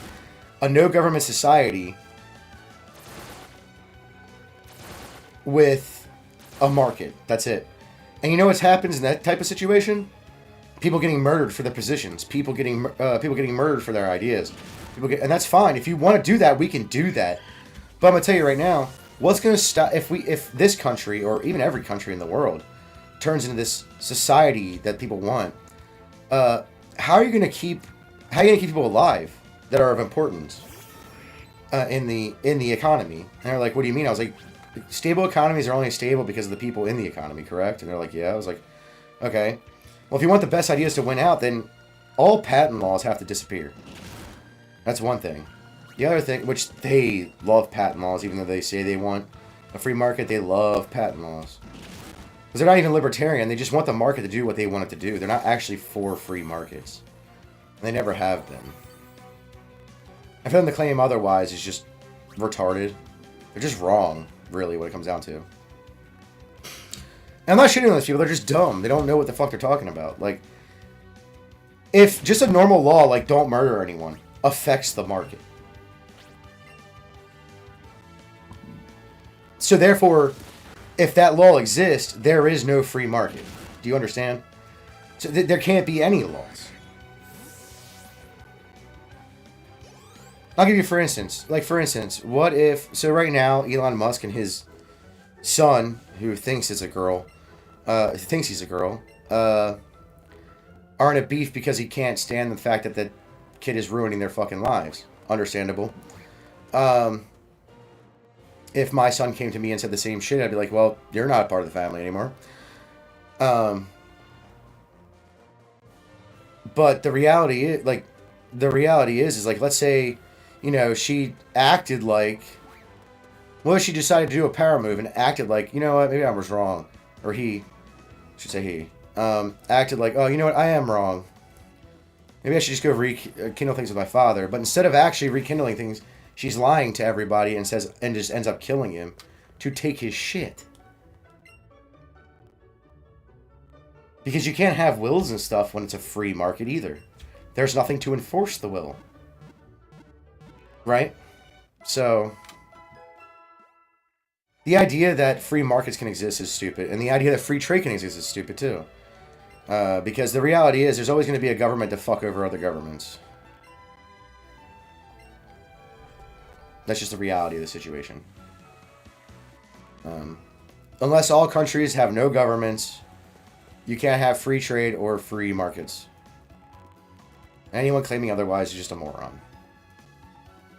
a no-government society with a market. That's it. And you know what happens in that type of situation? People getting murdered for their positions. People getting murdered for their ideas. And that's fine. If you want to do that, we can do that. But I'm gonna tell you right now, what's gonna stop if this country or even every country in the world turns into this society that people want? How are you gonna keep people alive that are of importance in the economy? And they're like, what do you mean? I was like, stable economies are only stable because of the people in the economy, correct? And they're like, yeah. I was like, okay. Well, if you want the best ideas to win out, then all patent laws have to disappear. That's one thing. The other thing, which they love patent laws, even though they say they want a free market, they love patent laws. Because they're not even libertarian. They just want the market to do what they want it to do. They're not actually for free markets. And they never have been. And for them to claim otherwise is just retarded. They're just wrong, really, what it comes down to. And I'm not shitting on those people. They're just dumb. They don't know what the fuck they're talking about. Like, if just a normal law, like don't murder anyone, affects the market. So therefore, if that law exists, there is no free market. Do you understand? So there can't be any laws. I'll give you for instance. What if... So right now, Elon Musk and his son, who thinks it's a girl... thinks he's a girl... are in a beef because he can't stand the fact that the kid is ruining their fucking lives. Understandable. If my son came to me and said the same shit, I'd be like, well, you're not a part of the family anymore. But the reality is, let's say, you know, she acted like, well, she decided to do a power move and acted like, you know what, maybe I was wrong. Or he, I should say he, acted like, oh, you know what, I am wrong. Maybe I should just go rekindle things with my father. But instead of actually rekindling things, she's lying to everybody and just ends up killing him to take his shit. Because you can't have wills and stuff when it's a free market either. There's nothing to enforce the will. Right? So, the idea that free markets can exist is stupid. And the idea that free trade can exist is stupid too. Because the reality is there's always going to be a government to fuck over other governments. That's just the reality of the situation. Unless all countries have no governments, you can't have free trade or free markets. Anyone claiming otherwise is just a moron.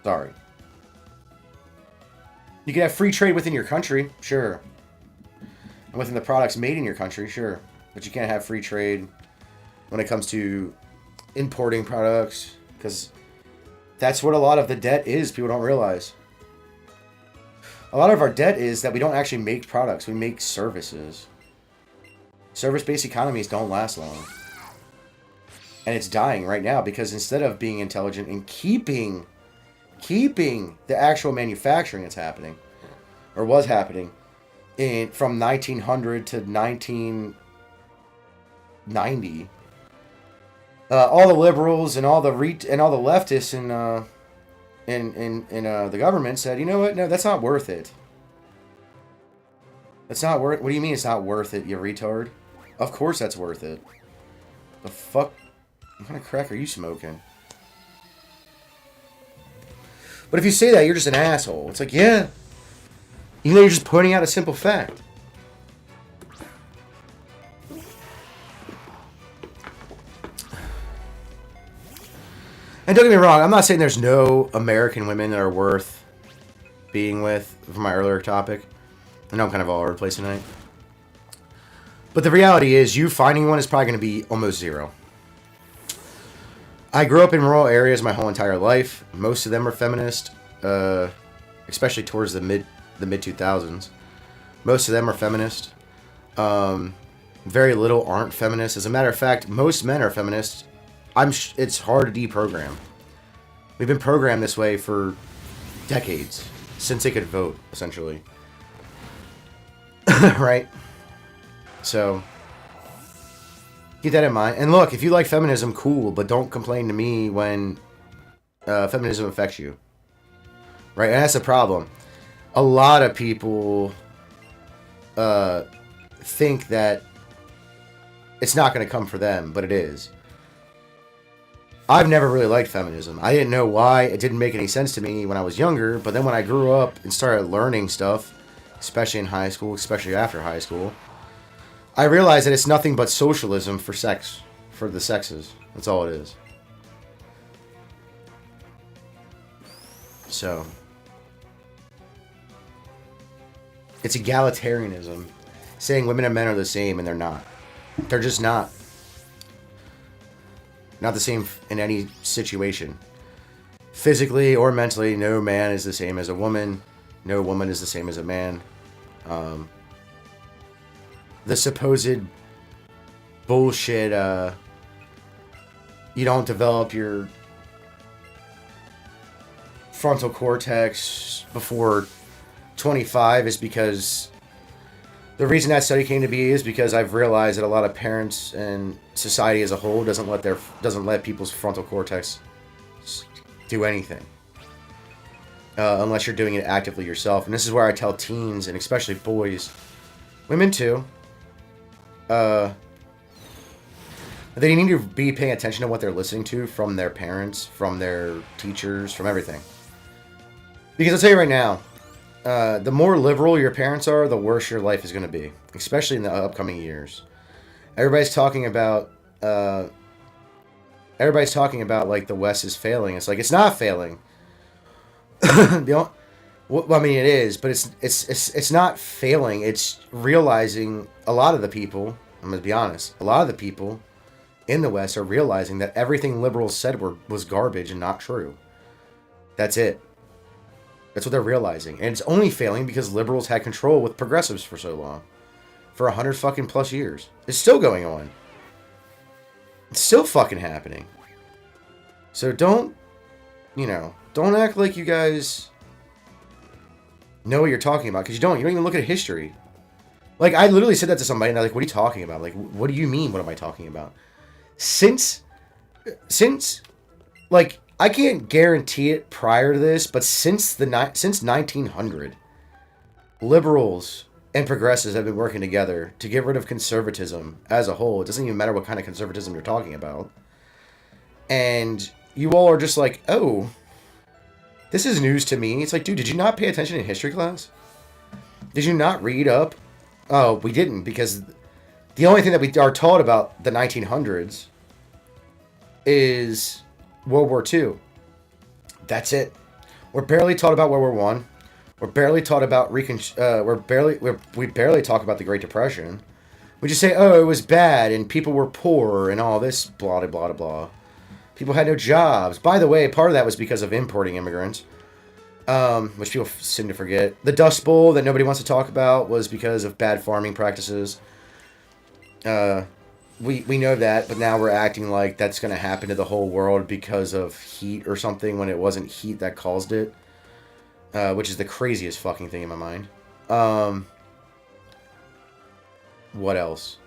Sorry. You can have free trade within your country, sure. And within the products made in your country, sure. But you can't have free trade when it comes to importing products, because that's what a lot of the debt is. People don't realize. A lot of our debt is that we don't actually make products. We make services. Service-based economies don't last long. And it's dying right now because instead of being intelligent and keeping the actual manufacturing that's happening, or was happening, from 1900 to 1990, all the liberals and all the leftists in the government said, you know what? No, that's not worth it. That's not worth. What do you mean it's not worth it, you retard? Of course that's worth it. The fuck? What kind of crack are you smoking? But if you say that, you're just an asshole. It's like, yeah. You know, you're just pointing out a simple fact. And don't get me wrong, I'm not saying there's no American women that are worth being with, from my earlier topic. I know I'm kind of all over the place tonight. But the reality is, you finding one is probably going to be almost zero. I grew up in rural areas my whole entire life. Most of them are feminist, especially towards the mid 2000s. Most of them are feminist. Very little aren't feminist. As a matter of fact, most men are feminists. It's hard to deprogram. We've been programmed this way for decades, since they could vote, essentially. Right? So, Keep that in mind. And look, if you like feminism, cool, but don't complain to me when feminism affects you. Right? And that's the problem. A lot of people think that it's not going to come for them, but it is. I've never really liked feminism. I didn't know why. It didn't make any sense to me when I was younger, but then when I grew up and started learning stuff, especially in high school, especially after high school, I realized that it's nothing but socialism for sex, for the sexes. That's all it is. So, it's egalitarianism, saying women and men are the same, and they're not. They're just not. Not the same in any situation. Physically or mentally, no man is the same as a woman. No woman is the same as a man. The supposed bullshit, you don't develop your frontal cortex before 25 is because the reason that study came to be is because I've realized that a lot of parents and society as a whole doesn't let people's frontal cortex do anything unless you're doing it actively yourself. And this is where I tell teens, and especially boys, women too, they need to be paying attention to what they're listening to from their parents, from their teachers, from everything. Because I'll tell you right now, the more liberal your parents are, the worse your life is going to be, especially in the upcoming years. Everybody's talking about like the West is failing. It's like, it's not failing. Well, I mean, it is, but it's not failing. It's realizing a lot of the people, I'm going to be honest, a lot of the people in the West are realizing that everything liberals said was garbage and not true. That's it. That's what they're realizing. And it's only failing because liberals had control with progressives for so long. For 100 fucking plus years. It's still going on. It's still fucking happening. So don't act like you guys know what you're talking about, because you don't. You don't even look at history. Like, I literally said that to somebody, and they're like, what are you talking about? Like, what do you mean, what am I talking about? Since, like, I can't guarantee it prior to this, but since 1900, liberals and progressives have been working together to get rid of conservatism as a whole. It doesn't even matter what kind of conservatism you're talking about. And you all are just like, oh, this is news to me. It's like, dude, did you not pay attention in history class? Did you not read up? Oh, we didn't, because the only thing that we are taught about the 1900s is World War II. That's it. We're barely taught about World War One. We're barely taught about we barely talk about the Great Depression. We just say, oh, it was bad and people were poor and all this blah blah blah blah. People had no jobs. By the way, part of that was because of importing immigrants, which people seem to forget. The Dust Bowl that nobody wants to talk about was because of bad farming practices. We know that, but now we're acting like that's going to happen to the whole world because of heat or something, when it wasn't heat that caused it, which is the craziest fucking thing in my mind. What else?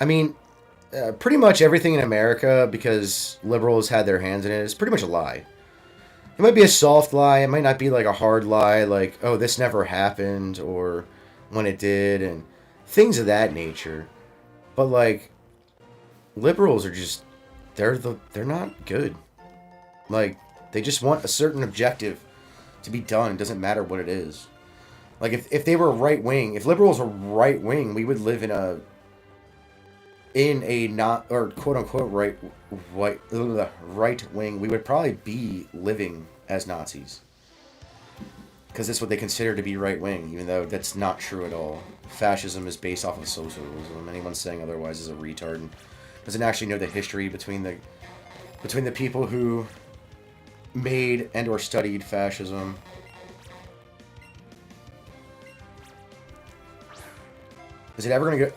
I mean, pretty much everything in America, because liberals had their hands in it, is pretty much a lie. It might be a soft lie. It might not be like a hard lie, like, oh, this never happened, or when it did, and things of that nature. But like, liberals are just, they're not good. Like, they just want a certain objective to be done. It doesn't matter what it is. Like, if they were right wing, if liberals were right wing, we would live in a not, or quote unquote right wing. We would probably be living as Nazis, because that's what they consider to be right wing, even though that's not true at all. Fascism is based off of socialism. Anyone saying otherwise is a retard and doesn't actually know the history between the people who made and or studied fascism. Is it ever gonna go?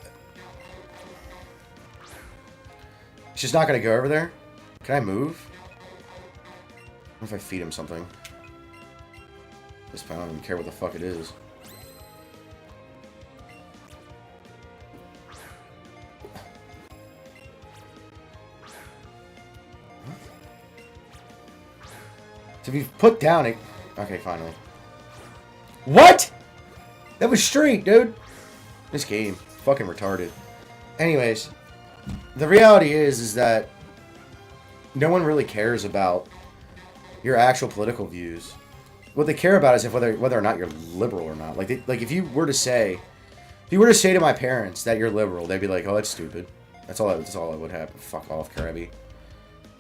It's just not gonna go over there? Can I move? What if I feed him something? I don't even care what the fuck it is. So if you put down it... Okay, finally. What? That was straight, dude. This game. Fucking retarded. Anyways. The reality is that no one really cares about your actual political views. What they care about is if whether or not you're liberal or not. Like if you were to say to my parents that you're liberal, they'd be like, "Oh, that's stupid." That's all that would happen. Fuck off, Krabby.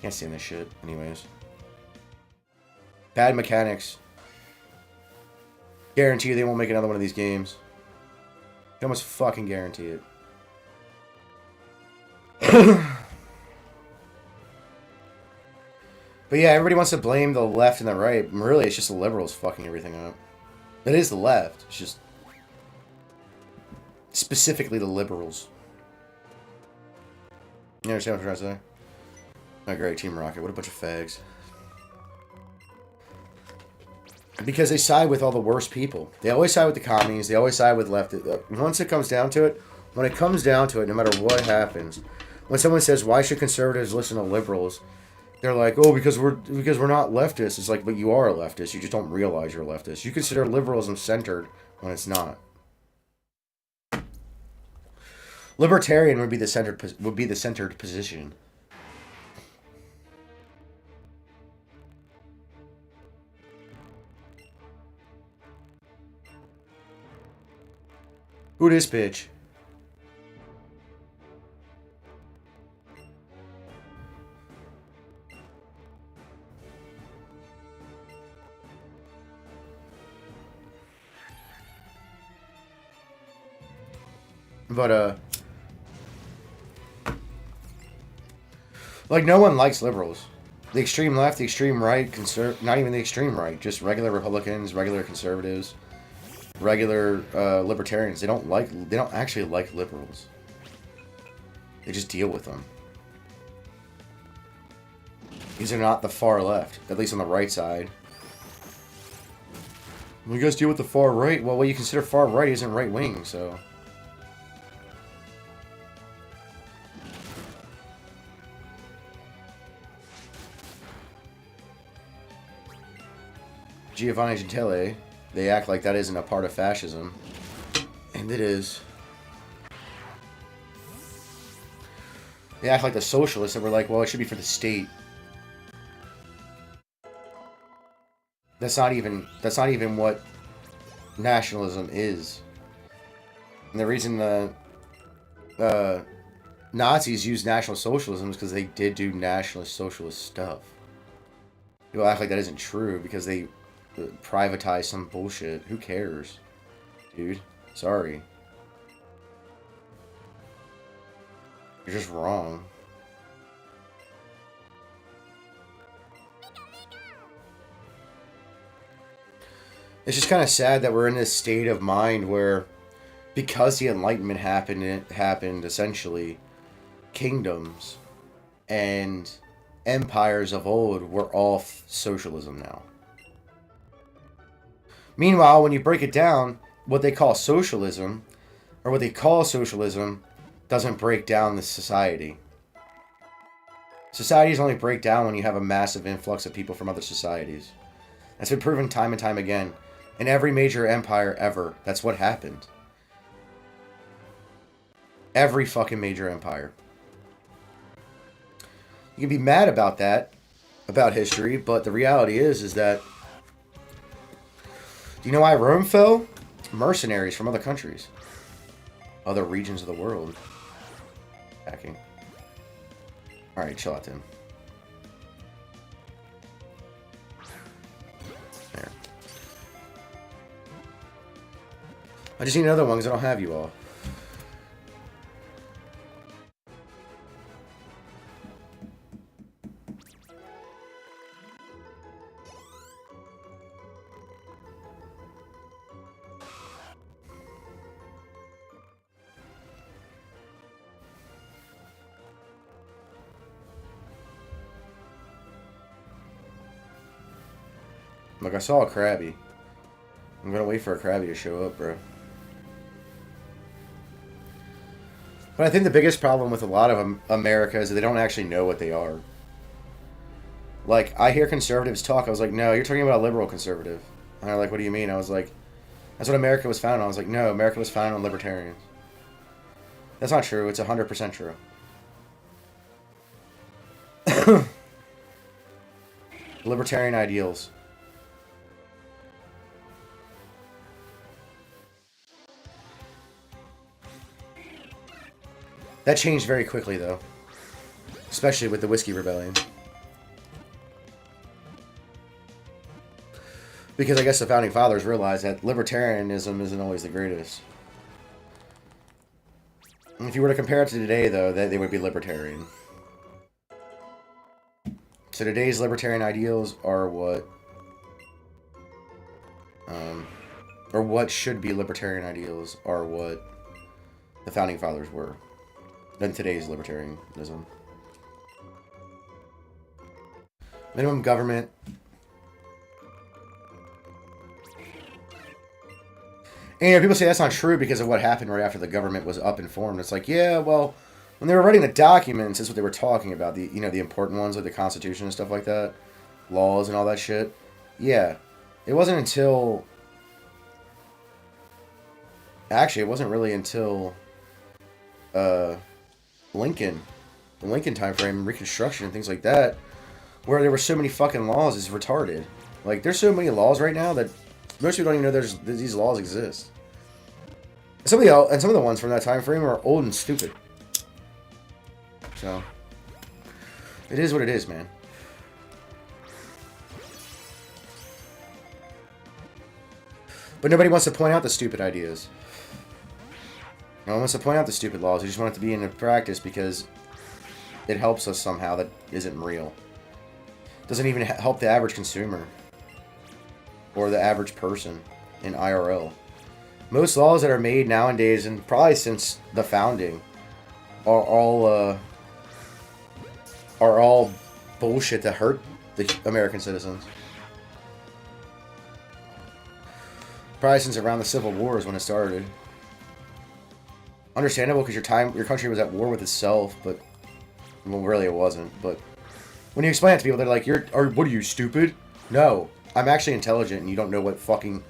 Can't stand this shit. Anyways. Bad mechanics. Guarantee you they won't make another one of these games. I almost fucking guarantee it. But yeah, everybody wants to blame the left and the right. Really, it's just the liberals fucking everything up. It is the left. It's just... specifically the liberals. You understand what I'm trying to say? Oh, great. Team Rocket. What a bunch of fags. Because they side with all the worst people. They always side with the commies. They always side with left. Once it comes down to it, no matter what happens, when someone says, why should conservatives listen to liberals? They're like, oh, because we're not leftists. It's like, but you are a leftist. You just don't realize you're a leftist. You consider liberalism centered when it's not. Libertarian would be the centered position. Who this bitch? But, like, no one likes liberals. The extreme left, the extreme right, not even the extreme right, just regular Republicans, regular conservatives, regular libertarians. They don't actually like liberals. They just deal with them. These are not the far left, at least on the right side. Well, you guys deal with the far right. Well, what you consider far right isn't right wing, so... Giovanni Gentile, they act like that isn't a part of fascism. And it is. They act like the socialists and we're like, well, it should be for the state. That's not even what nationalism is. And the reason the Nazis used National Socialism is because they did do nationalist socialist stuff. People act like that isn't true because they privatize some bullshit. Who cares? Dude. Sorry. You're just wrong. It's just kind of sad that we're in this state of mind where, because the Enlightenment happened essentially, kingdoms and empires of old were all socialism now. Meanwhile, when you break it down, what they call socialism doesn't break down the society. Societies only break down when you have a massive influx of people from other societies. That's been proven time and time again. In every major empire ever, that's what happened. Every fucking major empire. You can be mad about that, about history, but the reality is that... Do you know why Rome fell? Mercenaries from other countries. Other regions of the world. Hacking. Alright, chill out, Tim. There. I just need another one because I don't have you all. Look, I saw a Krabby. I'm gonna wait for a Krabby to show up, bro. But I think the biggest problem with a lot of America is that they don't actually know what they are. Like, I hear conservatives talk. I was like, no, you're talking about a liberal conservative. And they're like, what do you mean? I was like, that's what America was founded on. I was like, no, America was founded on libertarians. That's not true. It's 100% true. Libertarian ideals. That changed very quickly, though. Especially with the Whiskey Rebellion. Because I guess the Founding Fathers realized that libertarianism isn't always the greatest. And if you were to compare it to today, though, they would be libertarian. So today's libertarian ideals are what... or what should be libertarian ideals are what the Founding Fathers were. Than today's libertarianism. Minimum government. And you know, people say that's not true because of what happened right after the government was up and formed. It's like, yeah, well, when they were writing the documents, that's what they were talking about. The the important ones like the Constitution and stuff like that, laws and all that shit. Yeah, it wasn't until. Actually, it wasn't really until. Lincoln, the Lincoln time frame, Reconstruction, and things like that, where there were so many fucking laws, is retarded. Like, there's so many laws right now that most people don't even know these laws exist. Some of the ones from that time frame are old and stupid. So, it is what it is, man. But nobody wants to point out the stupid ideas. No one wants to point out the stupid laws. We just want it to be in practice because it helps us somehow that isn't real. Doesn't even help the average consumer or the average person in IRL. Most laws that are made nowadays, and probably since the founding, are all bullshit that hurt the American citizens. Probably since around the Civil War is when it started. Understandable because your country was at war with itself, but well, really it wasn't. But when you explain it to people, they're like, what are you, stupid? No, I'm actually intelligent, and you don't know what fucking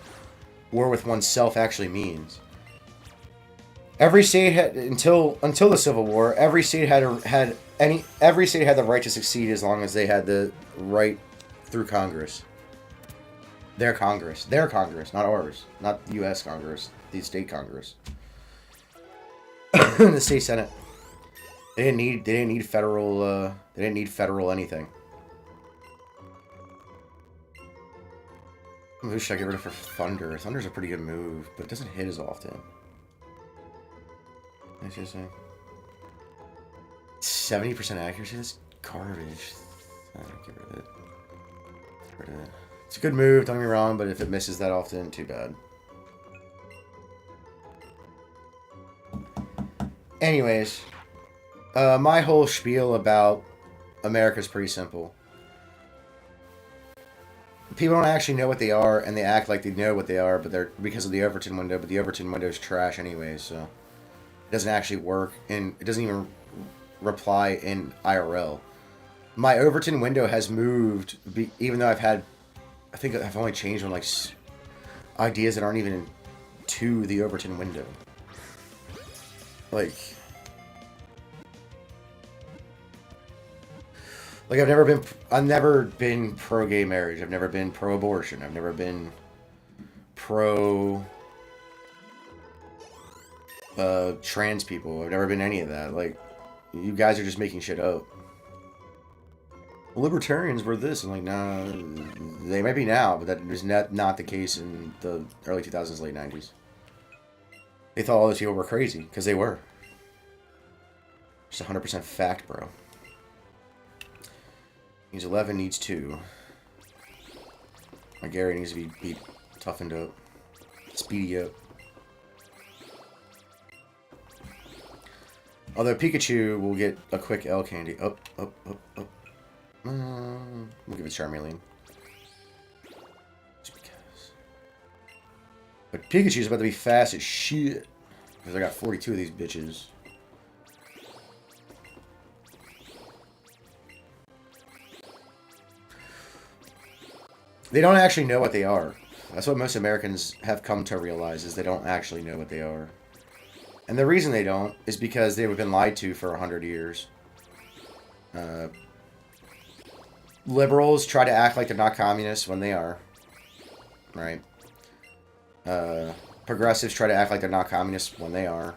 war with oneself actually means. Every state had until the Civil War, every state had the right to succeed as long as they had the right through Congress. Their Congress, not ours, not the U.S. Congress, the state Congress. The state Senate. They didn't need federal anything. Who should I get rid of for Thunder? Thunder's a pretty good move, but it doesn't hit as often. That's just 70% accuracy. That's garbage. Get rid of it. Get rid of it. It's a good move, don't get me wrong, but if it misses that often, too bad. Anyways, my whole spiel about America is pretty simple. People don't actually know what they are, and they act like they know what they are, but they're because of the Overton window. But the Overton window is trash anyway, so it doesn't actually work, and it doesn't even reply in IRL. My Overton window has moved, even though I think I've only changed on like ideas that aren't even to the Overton window. Like I've never been pro-gay marriage. I've never been pro-abortion. I've never been pro trans people. I've never been any of that. Like, you guys are just making shit up. Libertarians were this. I'm like, nah, they might be now, but that was not the case in the early 2000s, late 90s. They thought all those people were crazy, because they were. Just 100% fact, bro. Needs 11, needs 2. My Gary needs to be toughened up. Speedy up. Although Pikachu will get a quick L candy. Up. We'll give it Charmeleon. Just because. But Pikachu's about to be fast as shit. Because I got 42 of these bitches. They don't actually know what they are. That's what most Americans have come to realize, is they don't actually know what they are. And the reason they don't is because they've been lied to for 100 years. Liberals try to act like they're not communists when they are. Right? Progressives try to act like they're not communists when they are.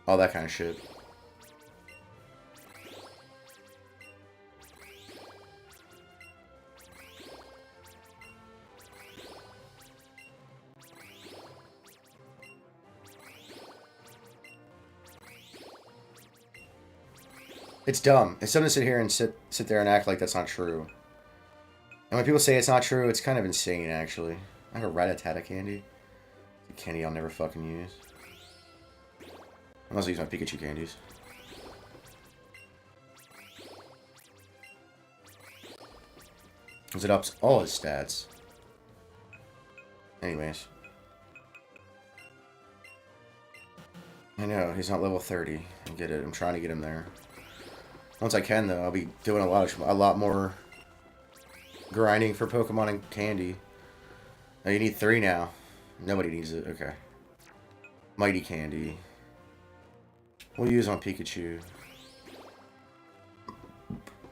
All that kind of shit. It's dumb. It's dumb to sit here and sit there and act like that's not true. And when people say it's not true, it's kind of insane, actually. I have a Rattata candy. A candy I'll never fucking use. Unless I use my Pikachu candies. Because it ups all his stats. Anyways. I know, he's not level 30. I get it. I'm trying to get him there. Once I can, though, I'll be doing a lot more grinding for Pokemon and candy. Oh, you need 3 now. Nobody needs it. Okay. Mighty candy. We'll use on Pikachu.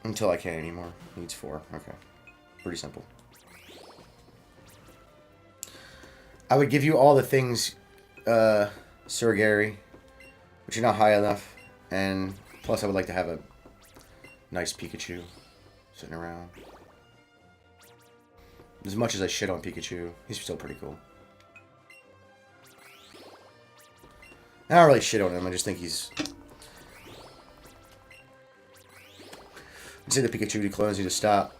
Until I can't anymore. Needs 4. Okay. Pretty simple. I would give you all the things, Sir Gary, but you're not high enough. And plus, I would like to have a nice Pikachu sitting around. As much as I shit on Pikachu, he's still pretty cool. I don't really shit on him, I just think he's... I'd say the Pikachu clones need to stop.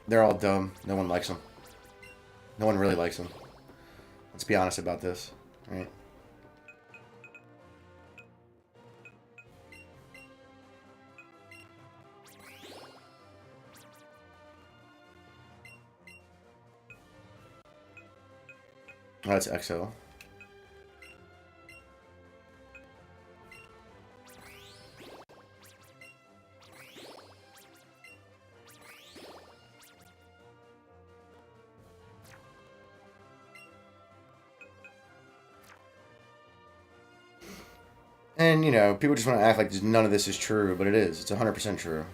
They're all dumb. No one likes them. No one really likes them. Let's be honest about this, right? Oh, that's XO. And, you know, people just want to act like none of this is true, but it is. It's 100% true.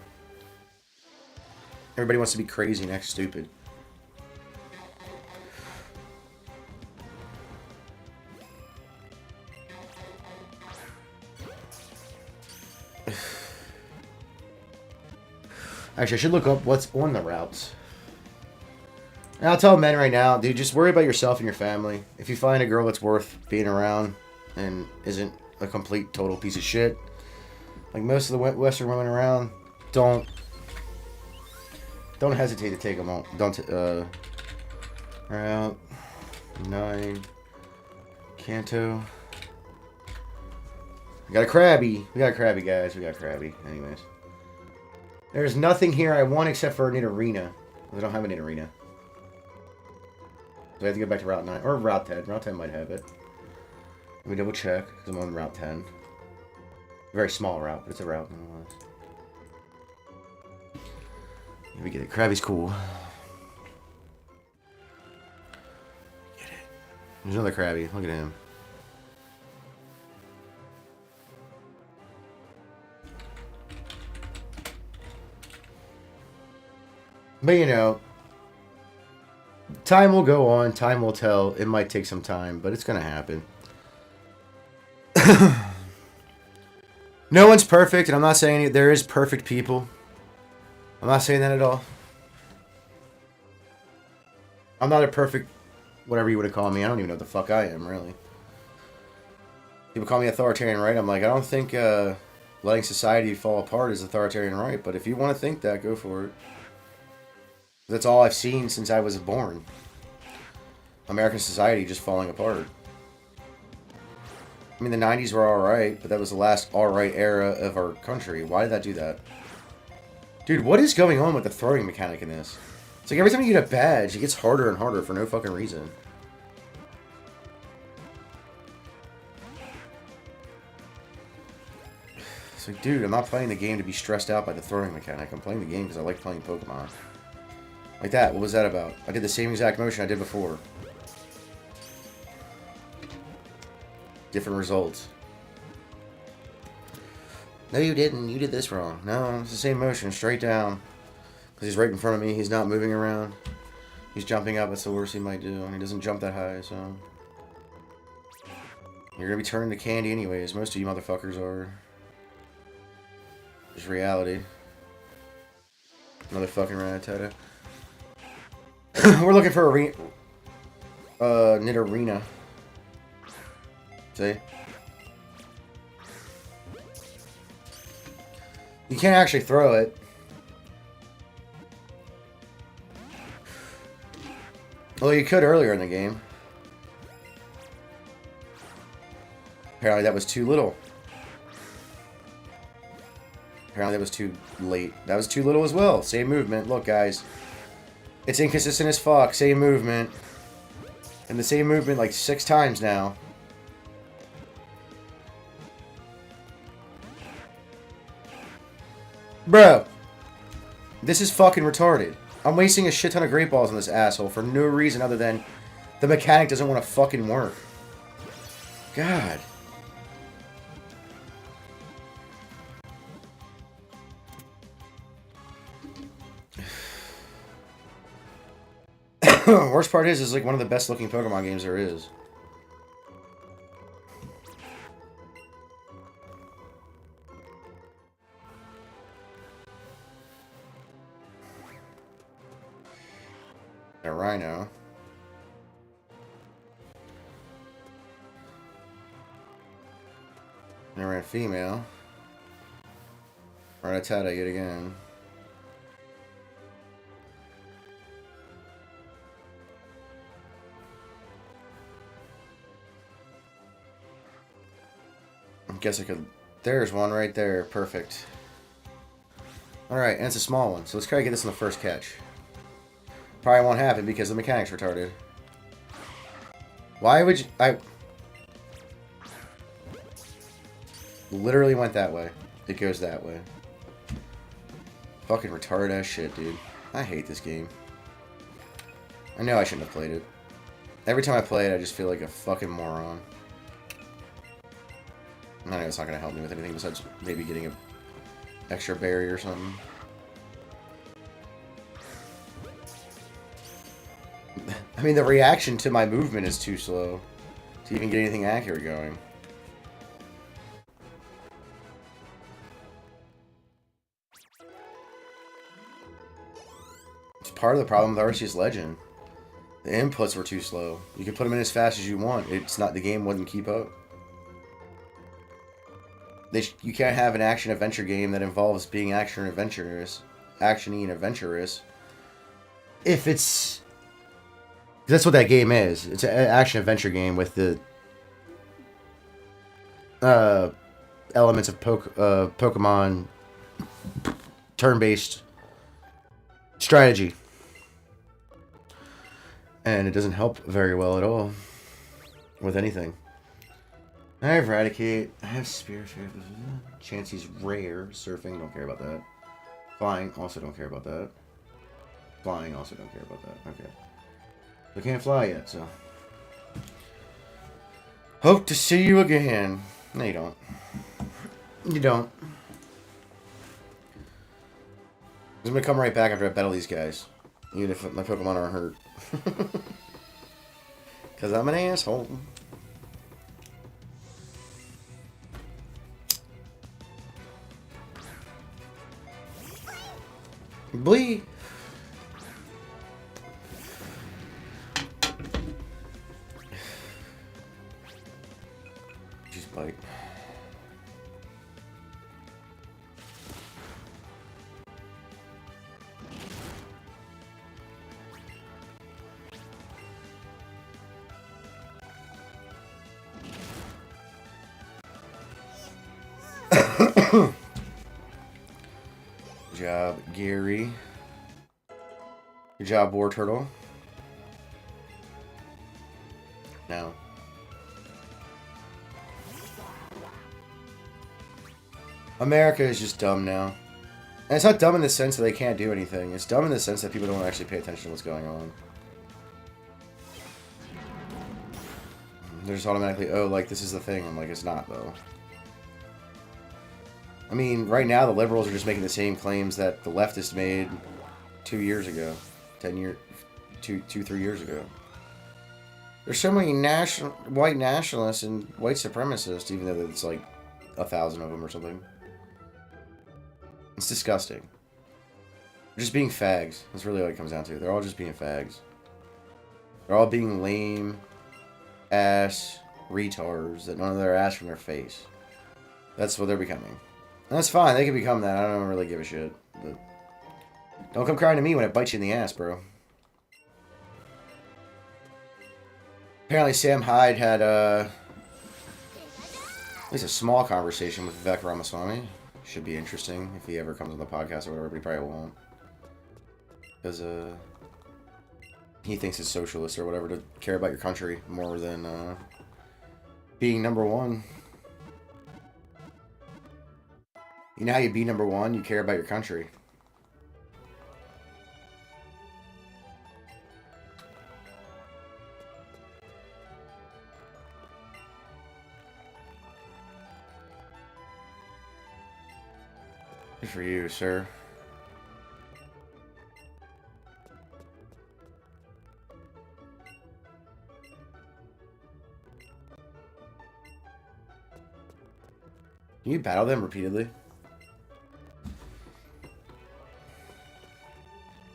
Everybody wants to be crazy and act stupid. Actually, I should look up what's on the routes. And I'll tell men right now, dude, just worry about yourself and your family. If you find a girl that's worth being around and isn't a complete, total piece of shit, like most of the Western women around, don't hesitate to take them on. Route 9, Kanto. We got a Krabby. We got a Krabby, guys. We got a Krabby. Anyways. There's nothing here I want except for an arena. I don't have an arena. So I have to go back to Route 9. Or Route 10. Route 10 might have it. Let me double check, because I'm on Route 10. Very small route, but it's a route nonetheless. Here we get it. Krabby's cool. Get it. There's another Krabby. Look at him. But, you know, time will go on. Time will tell. It might take some time, but it's going to happen. No one's perfect, and I'm not saying there is perfect people. I'm not saying that at all. I'm not a perfect, whatever you would call me. I don't even know what the fuck I am, really. People call me authoritarian, right? I'm like, I don't think letting society fall apart is authoritarian, right? But if you want to think that, go for it. That's all I've seen since I was born. American society just falling apart. I mean, the 90s were alright, but that was the last alright era of our country. Why did that do that? Dude, what is going on with the throwing mechanic in this? It's like every time you get a badge, it gets harder and harder for no fucking reason. It's like, dude, I'm not playing the game to be stressed out by the throwing mechanic. I'm playing the game because I like playing Pokemon. Like that. What was that about? I did the same exact motion I did before. Different results. No, you didn't. You did this wrong. No, it's the same motion. Straight down. Because he's right in front of me. He's not moving around. He's jumping up. That's the worst he might do. And he doesn't jump that high, so... You're going to be turning to candy anyways. Most of you motherfuckers are. Just reality. Motherfucking Rattata. We're looking for a Nidorina. See? You can't actually throw it. Well, you could earlier in the game. Apparently that was too little. Apparently that was too late. That was too little as well. Same movement. Look, guys. It's inconsistent as fuck. Same movement. And the same movement like 6 times now. Bro. This is fucking retarded. I'm wasting a shit ton of great balls on this asshole for no reason other than the mechanic doesn't want to fucking work. God. Worst part is like one of the best looking Pokemon games there is. A Rhino. And I ran female. Rattata yet again. Guess I could... There's one right there. Perfect. Alright, and it's a small one. So let's try to get this in the first catch. Probably won't happen because the mechanic's retarded. Why would you... I... Literally went that way. It goes that way. Fucking retarded ass shit, dude. I hate this game. I know I shouldn't have played it. Every time I play it, I just feel like a fucking moron. I know it's not going to help me with anything besides maybe getting an extra berry or something. I mean, the reaction to my movement is too slow to even get anything accurate going. It's part of the problem with Arceus Legend. The inputs were too slow. You could put them in as fast as you want. It's not, the game wouldn't keep up. You can't have an action-adventure game that involves being action-adventurous, action-y and adventurous. If it's... That's what that game is. It's an action-adventure game with the elements of Pokemon turn-based strategy. And it doesn't help very well at all with anything. I have Eradicate. I have Spirit. Chansey's rare. Surfing, don't care about that. Flying, also don't care about that. Flying, also don't care about that. Okay. I can't fly yet, so. Hope to see you again. No, you don't. You don't. I'm gonna come right back after I battle these guys. Even if my Pokemon are hurt. Because I'm an asshole. Bleed. Just bite. Good job, Gary. Good job, War Turtle. Now. America is just dumb now. And it's not dumb in the sense that they can't do anything. It's dumb in the sense that people don't actually pay attention to what's going on. They're just automatically, oh, like, this is the thing. I'm like, it's not, though. I mean, right now, the liberals are just making the same claims that the leftists made 2 years ago. 3 years ago. There's so many white nationalists and white supremacists, even though it's like 1,000 of them or something. It's disgusting. They're just being fags. That's really what it comes down to. They're all just being fags. They're all being lame ass retards that none of their ass from their face. That's what they're becoming. And that's fine. They can become that. I don't really give a shit. But don't come crying to me when it bites you in the ass, bro. Apparently Sam Hyde had at least a small conversation with Vivek Ramaswamy. Should be interesting if he ever comes on the podcast or whatever, but he probably won't. Because he thinks it's socialist or whatever to care about your country more than being number one. You know how you be number one? You care about your country. Good for you, sir. Can you battle them repeatedly?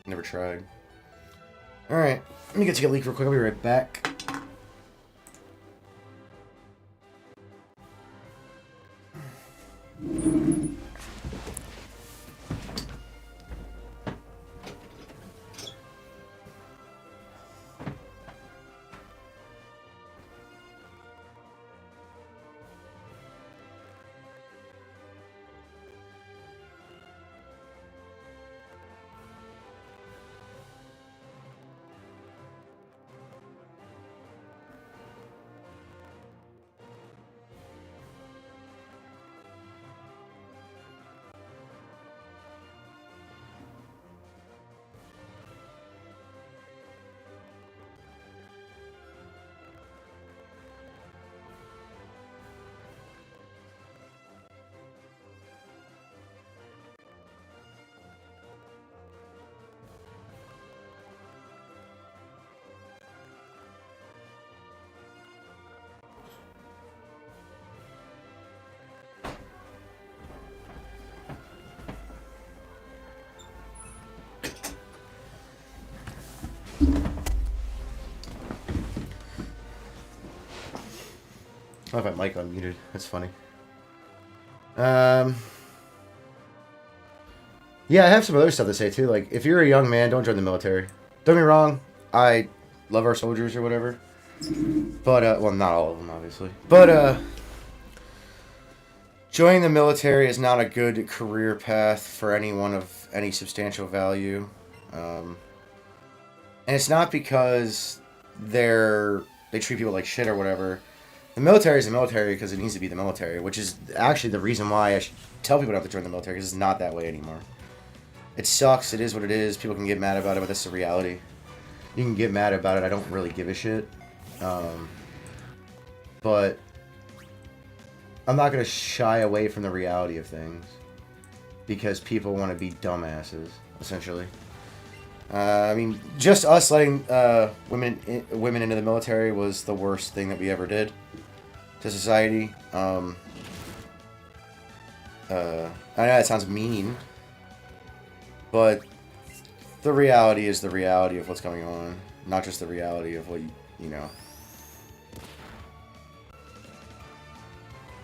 Never tried. Alright, let me get to a leak real quick. I'll be right back. I have my mic unmuted. That's funny. Yeah, I have some other stuff to say too. Like, if you're a young man, don't join the military. Don't get me wrong. I love our soldiers or whatever. But, well, not all of them, obviously. But, joining the military is not a good career path for anyone of any substantial value. And it's not because they treat people like shit or whatever. The military is the military because it needs to be the military, which is actually the reason why I should tell people not to join the military, because it's not that way anymore. It sucks. It is what it is. People can get mad about it, but that's the reality. You can get mad about it. I don't really give a shit. But I'm not going to shy away from the reality of things because people want to be dumbasses, essentially. I mean, just us letting women into the military was the worst thing that we ever did to society. I know that sounds mean, but the reality is the reality of what's going on, not just the reality of what you know.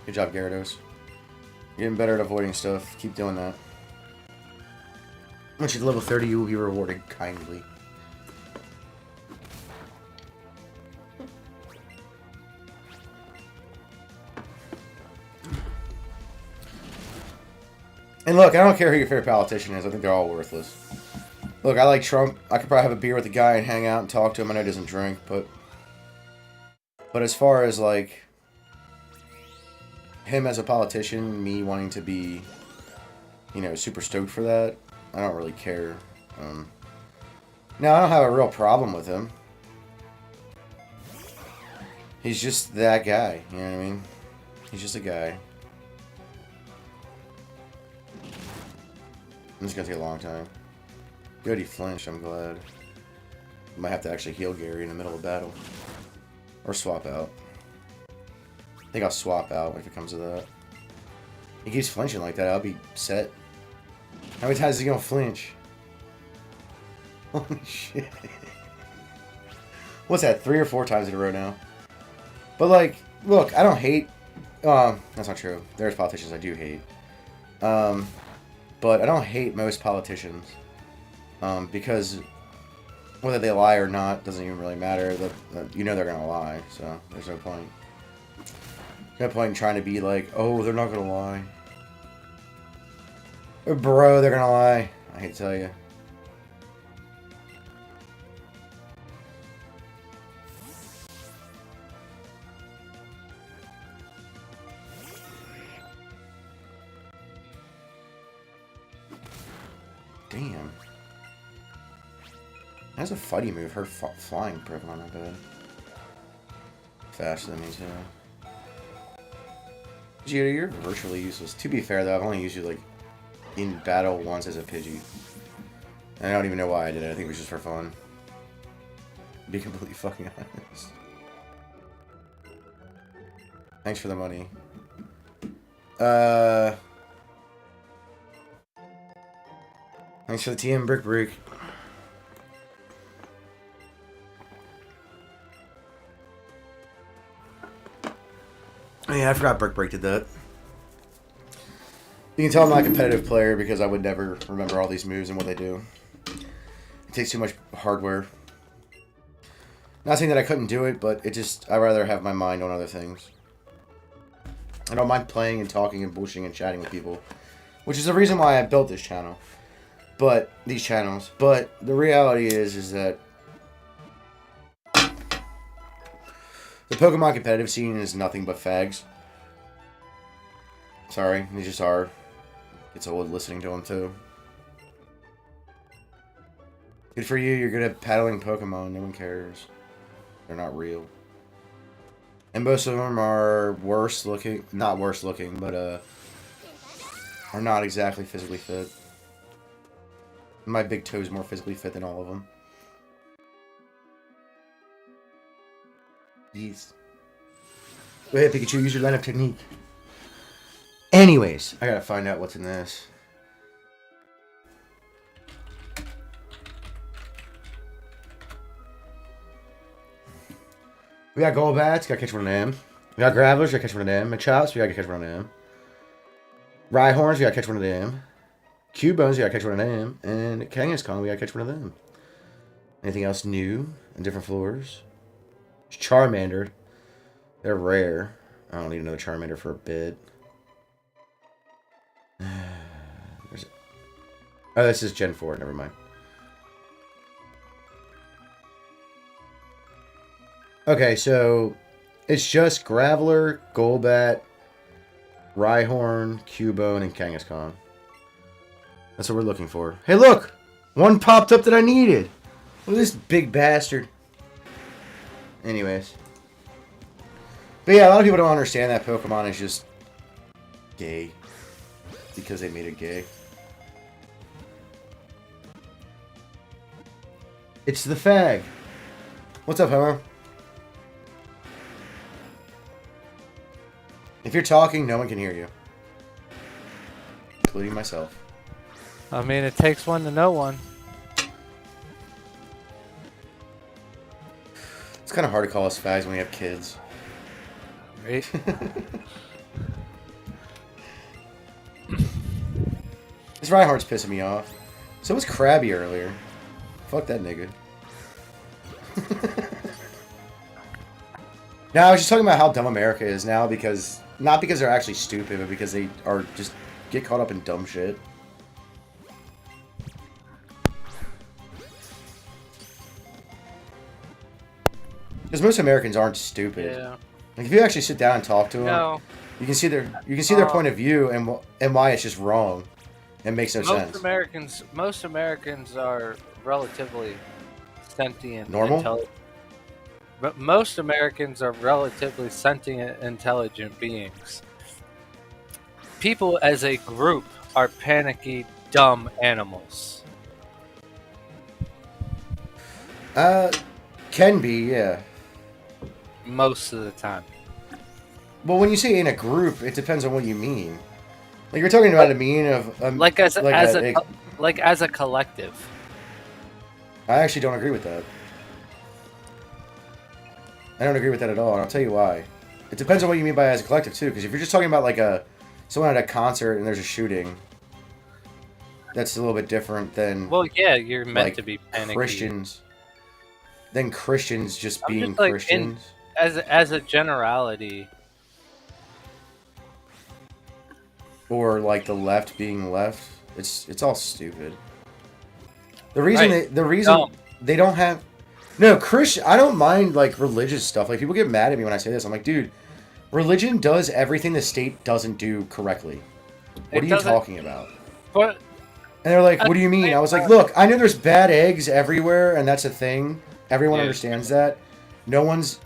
Good job, Gyarados. You're getting better at avoiding stuff. Keep doing that. Once you level 30, you will be rewarded kindly. And look, I don't care who your favorite politician is. I think they're all worthless. Look, I like Trump. I could probably have a beer with the guy and hang out and talk to him. I know he doesn't drink, but as far as, like, him as a politician, me wanting to be you know, super stoked for that. I don't really care. Now, I don't have a real problem with him. He's just that guy, you know what I mean? He's just a guy. This is gonna take a long time. Good, he flinched, I'm glad. Might have to actually heal Gary in the middle of battle. Or swap out. I think I'll swap out if it comes to that. He keeps flinching like that, I'll be set. How many times is he gonna flinch? Holy shit. What's that, 3 or 4 times in a row now? But like, look, I don't hate... that's not true. There's politicians I do hate. But I don't hate most politicians. Because whether they lie or not doesn't even really matter. You know they're gonna lie, so there's no point. No point in trying to be like, oh, they're not gonna lie. Or, bro, they're gonna lie. I hate to tell you. Damn. That's a fighting move. Her flying Pokemon, I bet. Faster than me, too. You're virtually useless. To be fair, though, I've only used you, like, in battle once as a Pidgey. And I don't even know why I did it. I think it was just for fun. To be completely fucking honest. Thanks for the money. Thanks for the TM Brick Break. Oh yeah, I forgot Brick Break did that. You can tell I'm not a competitive player because I would never remember all these moves and what they do. It takes too much hardware. Not saying that I couldn't do it, but it just... I'd rather have my mind on other things. I don't mind playing and talking and bullshitting and chatting with people. Which is the reason why I built this channel. But... these channels. But the reality is that... the Pokemon competitive scene is nothing but fags. Sorry, they just are. It's old listening to them too. Good for you, you're good at paddling Pokemon, no one cares. They're not real. And most of them are worse looking, not worse looking, but are not exactly physically fit. My big toe's more physically fit than all of them. Yes. Go ahead, Pikachu, use your lineup technique. Anyways, I gotta find out what's in this. We got Golbats, gotta catch one of them. We got Gravelers, gotta catch one of them. Machops, we gotta catch one of them. Rhyhorns, we gotta catch one of them. Cubebones, we gotta catch one of them. And Kangaskhan, we gotta catch one of them. Anything else new on different floors? Charmander. They're rare. I don't need another Charmander for a bit. Oh, this is Gen 4. Never mind. Okay, so it's just Graveler, Golbat, Rhyhorn, Cubone, and Kangaskhan. That's what we're looking for. Hey, look! One popped up that I needed! Look at this big bastard. Anyways. But yeah, a lot of people don't understand that Pokemon is just gay. Because they made it gay. It's the fag. What's up, Homer? If you're talking, no one can hear you. Including myself. I mean, it takes one to know one. It's kind of hard to call us fags when we have kids. Right? This Rhyhorn's pissing me off. So was Krabby earlier. Fuck that nigga. No, I was just talking about how dumb America is now because... not because they're actually stupid, but because they are just... get caught up in dumb shit. Because most Americans aren't stupid. Yeah. Like if you actually sit down and talk to them, No. you can see their point of view and why it's just wrong. It makes no most sense. most Americans are relatively sentient, Normal? intelligent. But most Americans are relatively sentient, intelligent beings. People as a group are panicky, dumb animals. Uh, can be, yeah. Most of the time. Well, when you say in a group, it depends on what you mean. Like you're talking about Like, a mean of like as a, like as a a. co- like as a collective. I actually don't agree with that. I don't agree with that at all, and I'll tell you why. It depends on what you mean by as a collective too. Because if you're just talking about like someone at a concert and there's a shooting, that's a little bit different than Well, yeah, you're meant to like be panicky. Christians. Than Christians just I'm being just like in Christians, as a generality. or like the left being left. It's all stupid. Right. The reason Dumb. they don't have no Christian. I don't mind like religious stuff. Like people get mad at me when I say this. I'm like, dude, religion does everything the state doesn't do correctly. What are It you doesn't. talking about? But And they're like, at what do you the mean? same I was like, time, look, I know there's bad eggs everywhere, and that's a thing. Everyone yeah. understands that. No one's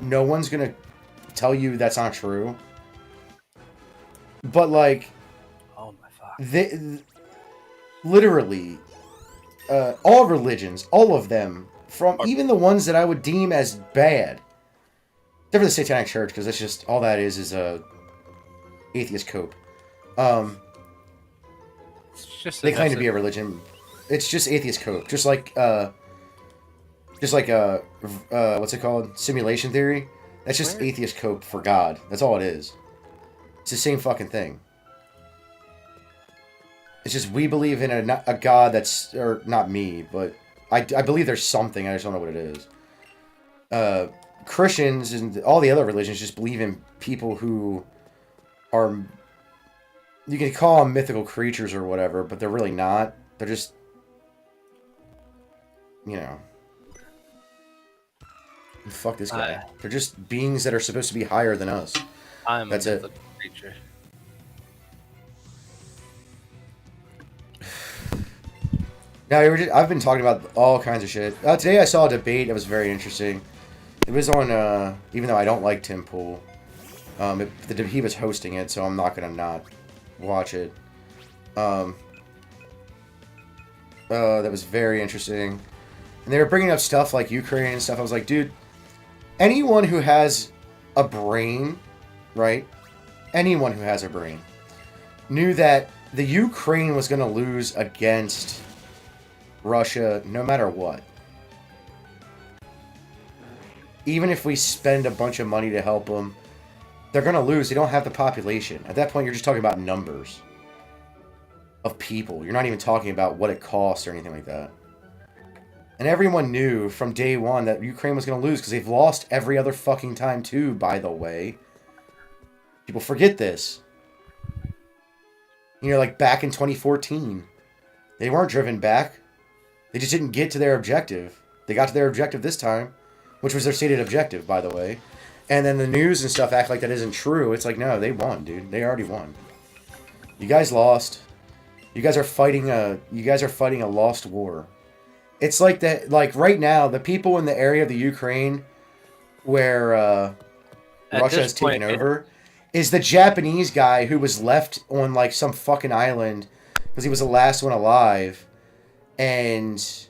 gonna tell you that's not true. But like, Oh my fuck. they literally all religions, all of them, from Or- even the ones that I would deem as bad, except for the Satanic Church, because that's just all that is a atheist cope. It's just They claim to be a religion. It's just atheist cope, just like what's it called? Simulation theory. That's just Where? atheist cope for God. That's all it is. It's the same fucking thing. It's just we believe in a God that's, or not me, but I believe there's something. I just don't know what it is. Christians and all the other religions just believe in people who are, you can call them mythical creatures or whatever, but they're really not. They're just, you know, fuck this guy. They're just beings that are supposed to be higher than us. I'm That's a it. mythical creature. Now, I've been talking about all kinds of shit. Today I saw a debate that was very interesting. It was on, even though I don't like Tim Pool, he was hosting it, so I'm not going to not watch it. That was very interesting. And they were bringing up stuff like Ukraine and stuff. I was like, dude, anyone who has a brain, right? Anyone who has a brain knew that the Ukraine was going to lose against Russia no matter what. Even if we spend a bunch of money to help them, they're going to lose. They don't have the population. At that point, you're just talking about numbers of people. You're not even talking about what it costs or anything like that. And everyone knew from day one that Ukraine was going to lose because they've lost every other fucking time too, by the way. People forget this. You know, like back in 2014, they weren't driven back. They just didn't get to their objective. They got to their objective this time, which was their stated objective, by the way. And then the news and stuff act like that isn't true. It's like, no, they won, dude. They already won. You guys lost. You guys are fighting a lost war. It's like that. Like right now, the people in the area of the Ukraine where Russia has taken over is the Japanese guy who was left on like some fucking island because he was the last one alive, and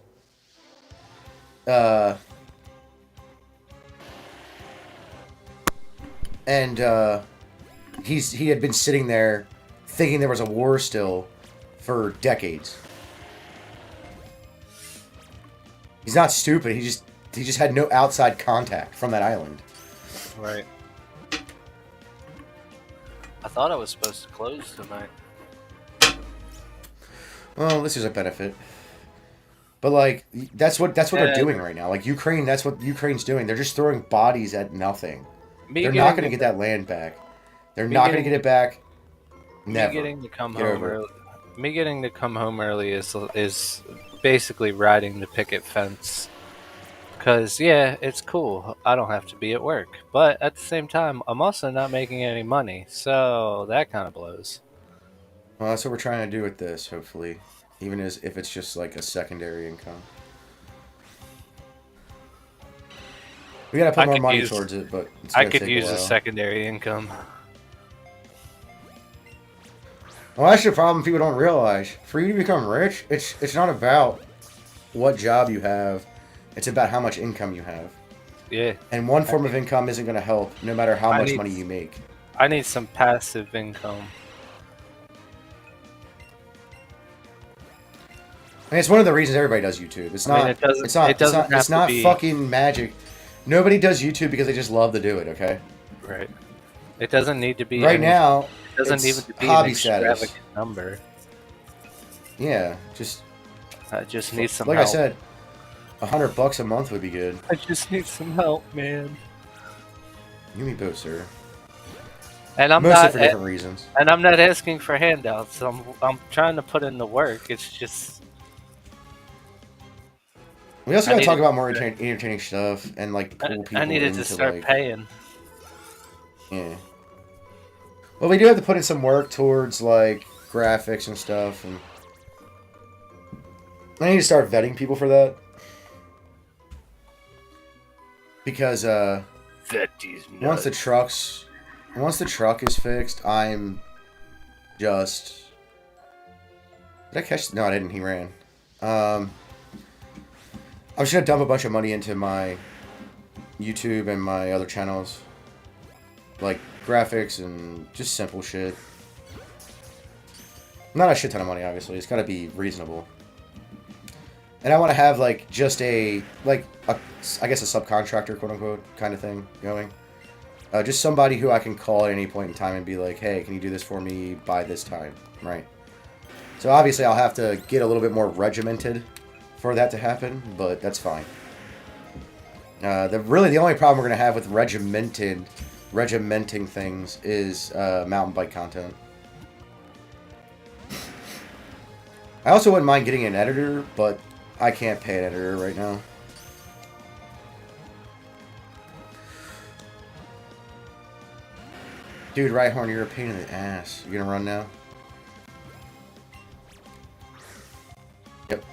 he had been sitting there thinking there was a war still for decades. He's not stupid. He just had no outside contact from that island. Right. I thought I was supposed to close tonight. Well, this is a benefit. But like that's what they're doing right now. Like Ukraine, that's what Ukraine's doing. They're just throwing bodies at nothing. They're not going to get that land back. They're not going to get it back. Never. Me getting to come home early. Me getting to come home early is basically riding the picket fence. Because, yeah, it's cool. I don't have to be at work. But at the same time, I'm also not making any money. So that kind of blows. Well, that's what we're trying to do with this, hopefully. Even as if it's just like a secondary income. We gotta put more money towards it, but it's I gonna could take use a while. secondary income. Well, that's the problem people don't realize. For you to become rich, it's not about what job you have. It's about how much income you have. Yeah. And one form of income isn't going to help, no matter how much money you make. I need some passive income. I mean, it's one of the reasons everybody does YouTube. It's not. It's not fucking magic. Nobody does YouTube because they just love to do it. Okay. Right. It doesn't need to be. Right now, it doesn't even be hobby an status. extravagant number. Yeah, just. I just need some. Like help. I said, $100 a month would be good. I just need some help, man. You and me both, sir. And I'm Mostly not for different reasons. And I'm not asking for handouts. I'm trying to put in the work. It's just. We also gotta talk about more entertaining stuff and like cool people. I needed to start paying. Yeah. Well, we do have to put in some work towards like graphics and stuff, and I need to start vetting people for that because once the truck is fixed, I'm just. Did I catch? No, I didn't. He ran. I'm just gonna dump a bunch of money into my YouTube and my other channels. Like graphics and just simple shit. Not a shit ton of money, obviously. It's gotta be reasonable. And I want to have like just I guess a subcontractor, quote unquote, kind of thing going. Just somebody who I can call at any point in time and be like, hey, can you do this for me by this time, right? So obviously I'll have to get a little bit more regimented for that to happen, but that's fine. The only problem we're gonna have with regimenting things is mountain bike content. I also wouldn't mind getting an editor, but I can't pay an editor right now. Dude, Rhyhorn, you're a pain in the ass. You gonna run now? Yep.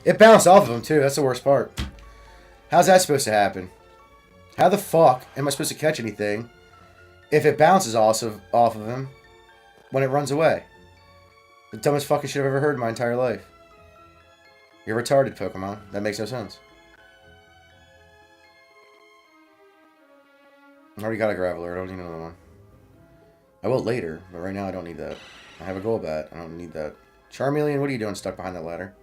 It bounced off of him, too. That's the worst part. How's that supposed to happen? How the fuck am I supposed to catch anything if it bounces off of him when it runs away? The dumbest fucking shit I've ever heard in my entire life. You're retarded, Pokemon. That makes no sense. I already got a Graveler. I don't need another one. I will later, but right now I don't need that. I have a Golbat. I don't need that. Charmeleon, what are you doing stuck behind that ladder?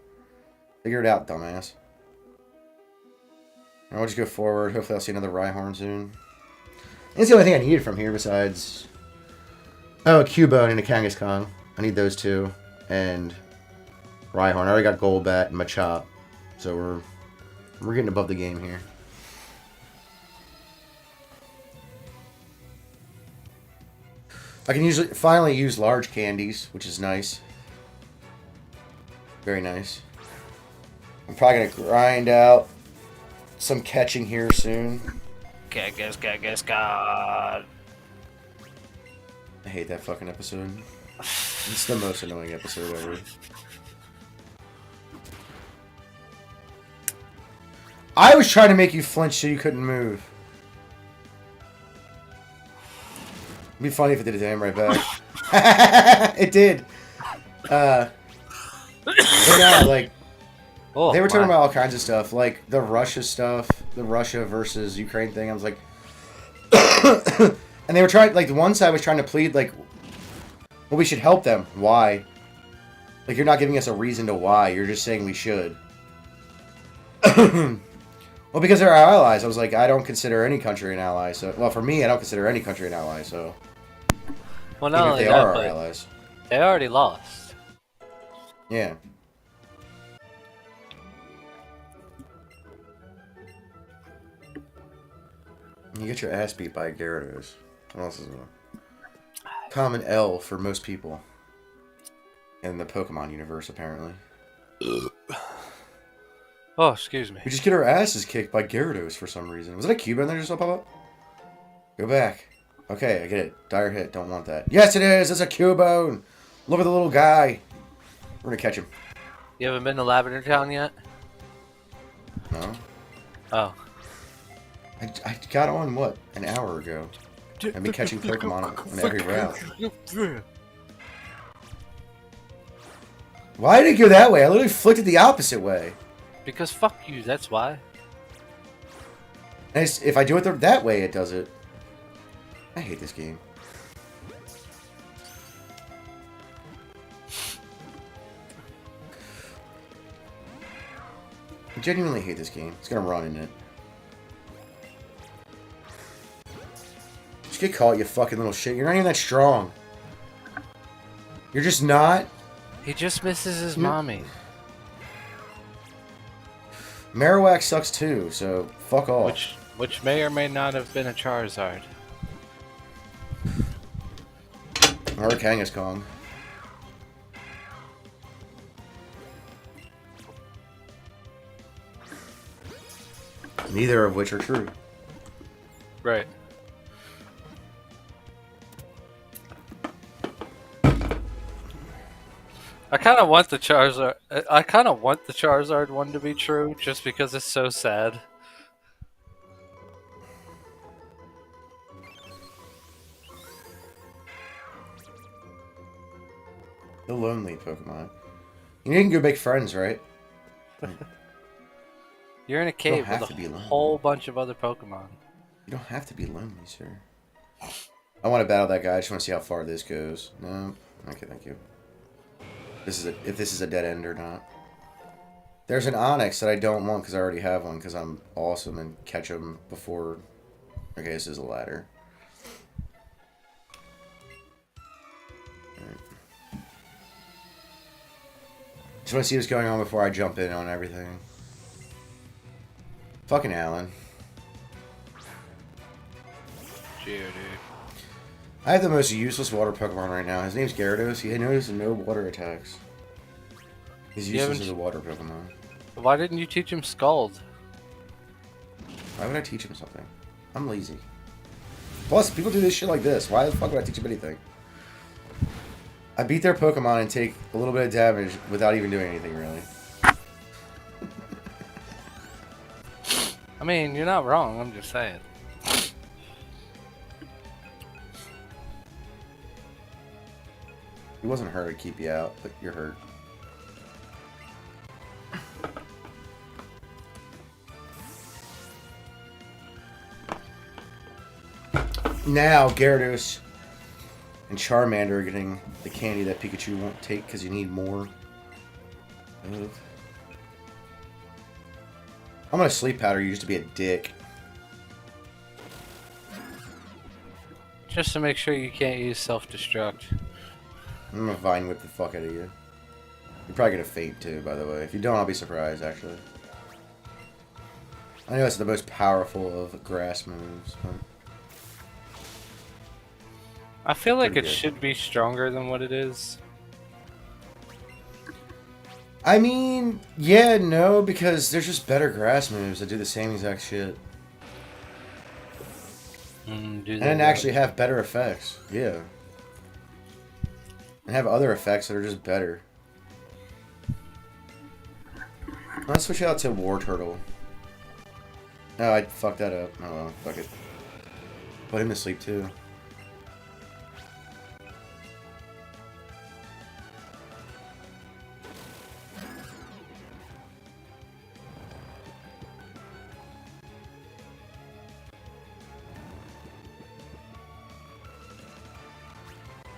Figure it out, dumbass. I'll just go forward. Hopefully I'll see another Rhyhorn soon. That's the only thing I needed from here besides... Oh, a Cubone and a Kangaskhan. I need those two. And Rhyhorn. I already got Golbat and Machop. So we're getting above the game here. I can finally use large candies, which is nice. Very nice. I'm probably going to grind out some catching here soon. God. I hate that fucking episode. It's the most annoying episode ever. I was trying to make you flinch so you couldn't move. It'd be funny if it did it to him right back. It did. But yeah, like, they were talking about all kinds of stuff, like the Russia stuff, the Russia versus Ukraine thing. I was like, and they were trying, like, the one side was trying to plead, like, well, we should help them. Why? Like, you're not giving us a reason to why. You're just saying we should. Well, because they're our allies. I was like, I don't consider any country an ally. So, well, for me, I don't consider any country an ally. So, well, not only they that, are our but allies. they already lost. Yeah. You get your ass beat by a Gyarados. What else is a common L for most people in the Pokemon universe, apparently. Oh, excuse me. We just get our asses kicked by Gyarados for some reason. Was it a Cubone that just pop up? Go back. Okay, I get it. Dire hit. Don't want that. Yes, it is. It's a Cubone. Look at the little guy. We're gonna catch him. You haven't been to Lavender Town yet? No. Oh. I got on, what, an hour ago. I've been catching Pokemon on every route. Why did it go that way? I literally flicked it the opposite way. Because fuck you, that's why. And if I do it that way, it does it. I hate this game. I genuinely hate this game. It's gonna run in it. Just get caught, you fucking little shit. You're not even that strong. You're just not. He just misses his mommy. Marowak sucks too, so fuck off. Which may or may not have been a Charizard. Or a Kangaskong. Neither of which are true. Right. I kind of want the Charizard. I kind of want the Charizard one to be true, just because it's so sad. The lonely Pokemon. You need to go make friends, right? You're in a cave with a whole bunch of other Pokemon. You don't have to be lonely, sir. I want to battle that guy. I just want to see how far this goes. No? Okay, thank you. If this is a dead end or not. There's an Onix that I don't want because I already have one because I'm awesome and catch them before... Okay, this is a ladder. Right. Just want to see what's going on before I jump in on everything. Fucking Alan. Geo, dude. I have the most useless water Pokemon right now. His name's Gyarados. He knows no water attacks. He's useless as a water Pokemon. Why didn't you teach him Scald? Why would I teach him something? I'm lazy. Plus, people do this shit like this. Why the fuck would I teach him anything? I beat their Pokemon and take a little bit of damage without even doing anything, really. I mean, you're not wrong. I'm just saying. He wasn't hurt to keep you out, but you're hurt. Now, Gyarados and Charmander are getting the candy that Pikachu won't take because you need more of. I'm gonna sleep powder you just to be a dick. Just to make sure you can't use self-destruct. I'm gonna vine whip the fuck out of you. You're probably gonna faint too, by the way. If you don't, I'll be surprised, actually. I know it's the most powerful of grass moves, but... I feel like Pretty it good. should be stronger than what it is. I mean, yeah, no, because there's just better grass moves that do the same exact shit. And actually have better effects. Yeah. And have other effects that are just better. Let's switch out to War Turtle. No, I fucked that up. Oh well, fuck it. Put him to sleep too.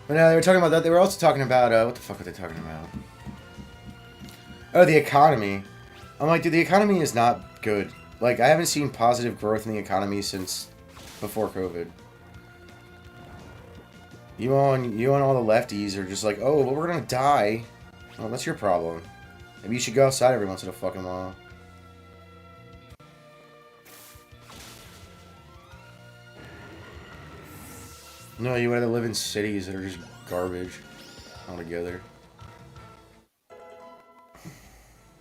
But now they were talking about that. They were also talking about what the fuck were they talking about? Oh, the economy. I'm like, dude, the economy is not good. Like, I haven't seen positive growth in the economy since before COVID. You and all the lefties are just like, oh, well, we're gonna die. Well, that's your problem. Maybe you should go outside every once in a fucking while. No, you rather live in cities that are just garbage altogether.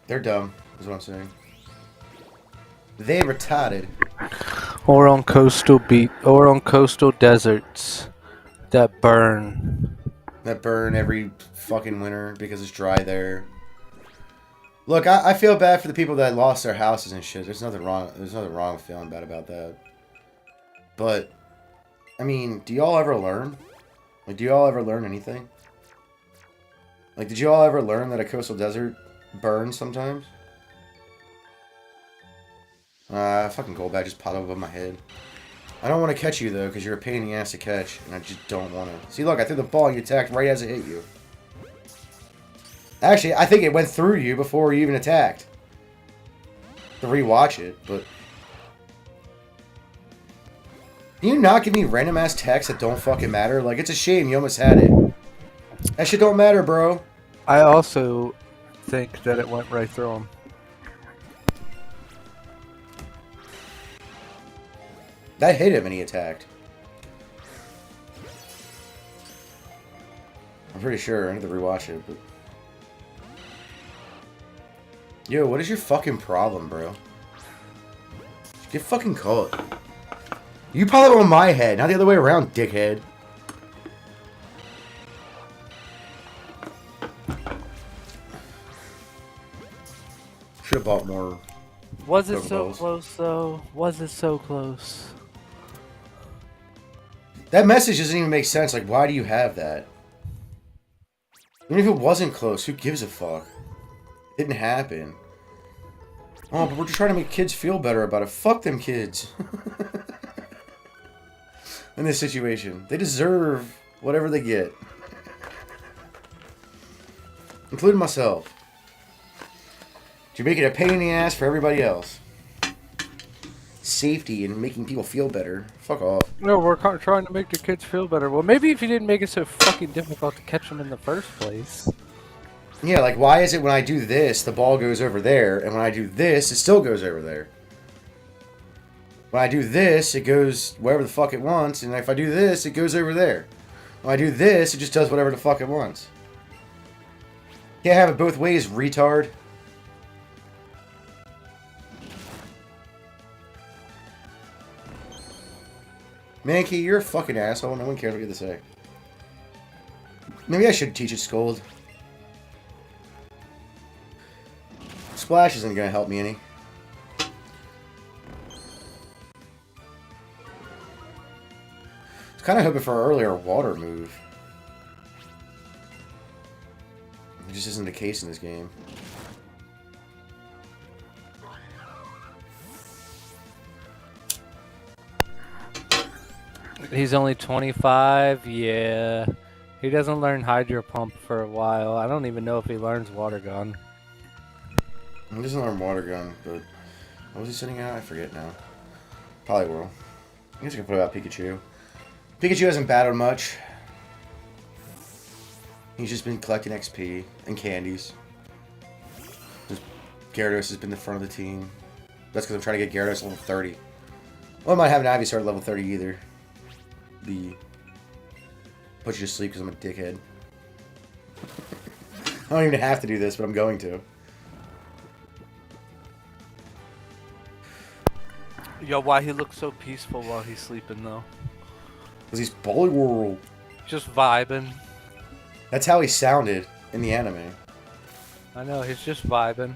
They're dumb, is what I'm saying. They retarded. Or on coastal deserts that burn. That burn every fucking winter because it's dry there. Look, I feel bad for the people that lost their houses and shit. There's nothing wrong. There's nothing wrong with feeling bad about that. But, I mean, do y'all ever learn? Like, do y'all ever learn anything? Like, did y'all ever learn that a coastal desert burns sometimes? Fucking goldback just popped up above my head. I don't want to catch you, though, because you're a pain in the ass to catch, and I just don't want to. See, look, I threw the ball, and you attacked right as it hit you. Actually, I think it went through you before you even attacked. To rewatch it, but... Can you not give me random-ass texts that don't fucking matter? Like, it's a shame you almost had it. That shit don't matter, bro. I also think that it went right through him. That hit him and he attacked. I'm pretty sure. I need to rewatch it, but... Yo, what is your fucking problem, bro? Get fucking caught. You pop up on my head, not the other way around, dickhead. Should have bought more. Was it so Pokeballs. close, though? Was it so close? That message doesn't even make sense. Like, why do you have that? Even if it wasn't close, who gives a fuck? It didn't happen. Oh, but we're just trying to make kids feel better about it. Fuck them kids. In this situation. They deserve whatever they get. Including myself. You're making a pain in the ass for everybody else. Safety and making people feel better. Fuck off. No, we're trying to make the kids feel better. Well, maybe if you didn't make it so fucking difficult to catch them in the first place. Yeah, like, why is it when I do this, the ball goes over there, and when I do this, it still goes over there? When I do this, it goes wherever the fuck it wants, and if I do this, it goes over there. When I do this, it just does whatever the fuck it wants. Can't have it both ways, retard. Mankey, you're a fucking asshole. No one cares what you have to say. Maybe I should teach it Scold. Splash isn't gonna help me any. I was kind of hoping for an earlier water move. It just isn't the case in this game. He's only 25, yeah. He doesn't learn Hydro Pump for a while. I don't even know if he learns Water Gun. He doesn't learn Water Gun, but... What was he sitting at? I forget now. Probably will. I guess I can put about Pikachu. Pikachu hasn't battled much. He's just been collecting XP and candies. Gyarados has been the front of the team. That's because I'm trying to get Gyarados level 30. Well, I might have an Ivysaur level 30 either. Put you to sleep because I'm a dickhead. I don't even have to do this, but I'm going to. Yo, why he looks so peaceful while he's sleeping, though? Because he's Bully Just vibing. That's how he sounded in the anime. I know, he's just vibing.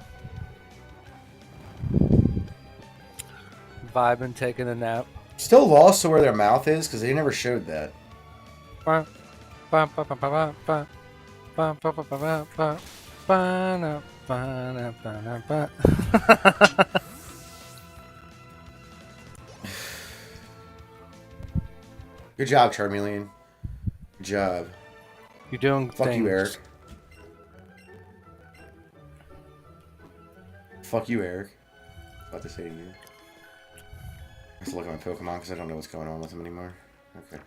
Vibing, taking a nap. Still lost to where their mouth is, because they never showed that. Good job, Charmeleon. Good job. You're doing Fuck things. you, Eric. Fuck you, Eric. About to say to you. I have to look at my Pokemon because I don't know what's going on with them anymore. Okay.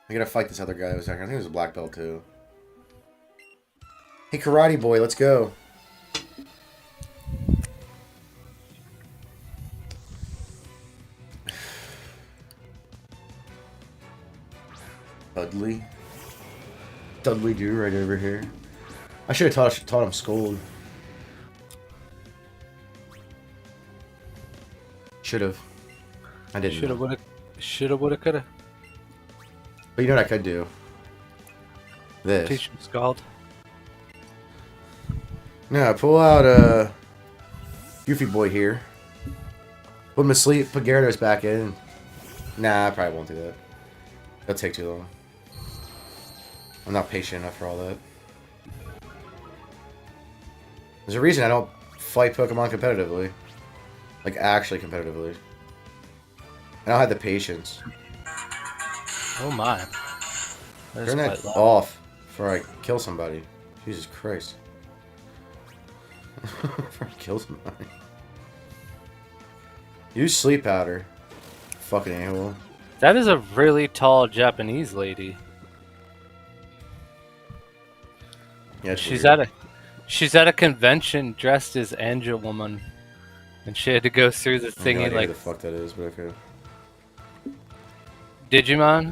I gotta fight this other guy that was down here. I think it was a black belt too. Hey, Karate Boy, let's go. Dudley. Dudley Drew right over here. I should have taught him Scold. Should have. I didn't. Shoulda, woulda, coulda. But you know what I could do? This. Teach him Scald. No, pull out Goofy Boy here. Put him to sleep, put Gyarados back in. Nah, I probably won't do that. That'll take too long. I'm not patient enough for all that. There's a reason I don't fight Pokemon competitively. Like, actually competitively. I don't have the patience. Oh my. That Turn that off before I kill somebody. Jesus Christ. Before I kill somebody. Use sleep powder. Fucking animal. That is a really tall Japanese lady. Yeah, she's at a convention dressed as Angel Woman, and she had to go through the thingy no idea like who the fuck that is, but okay. Digimon.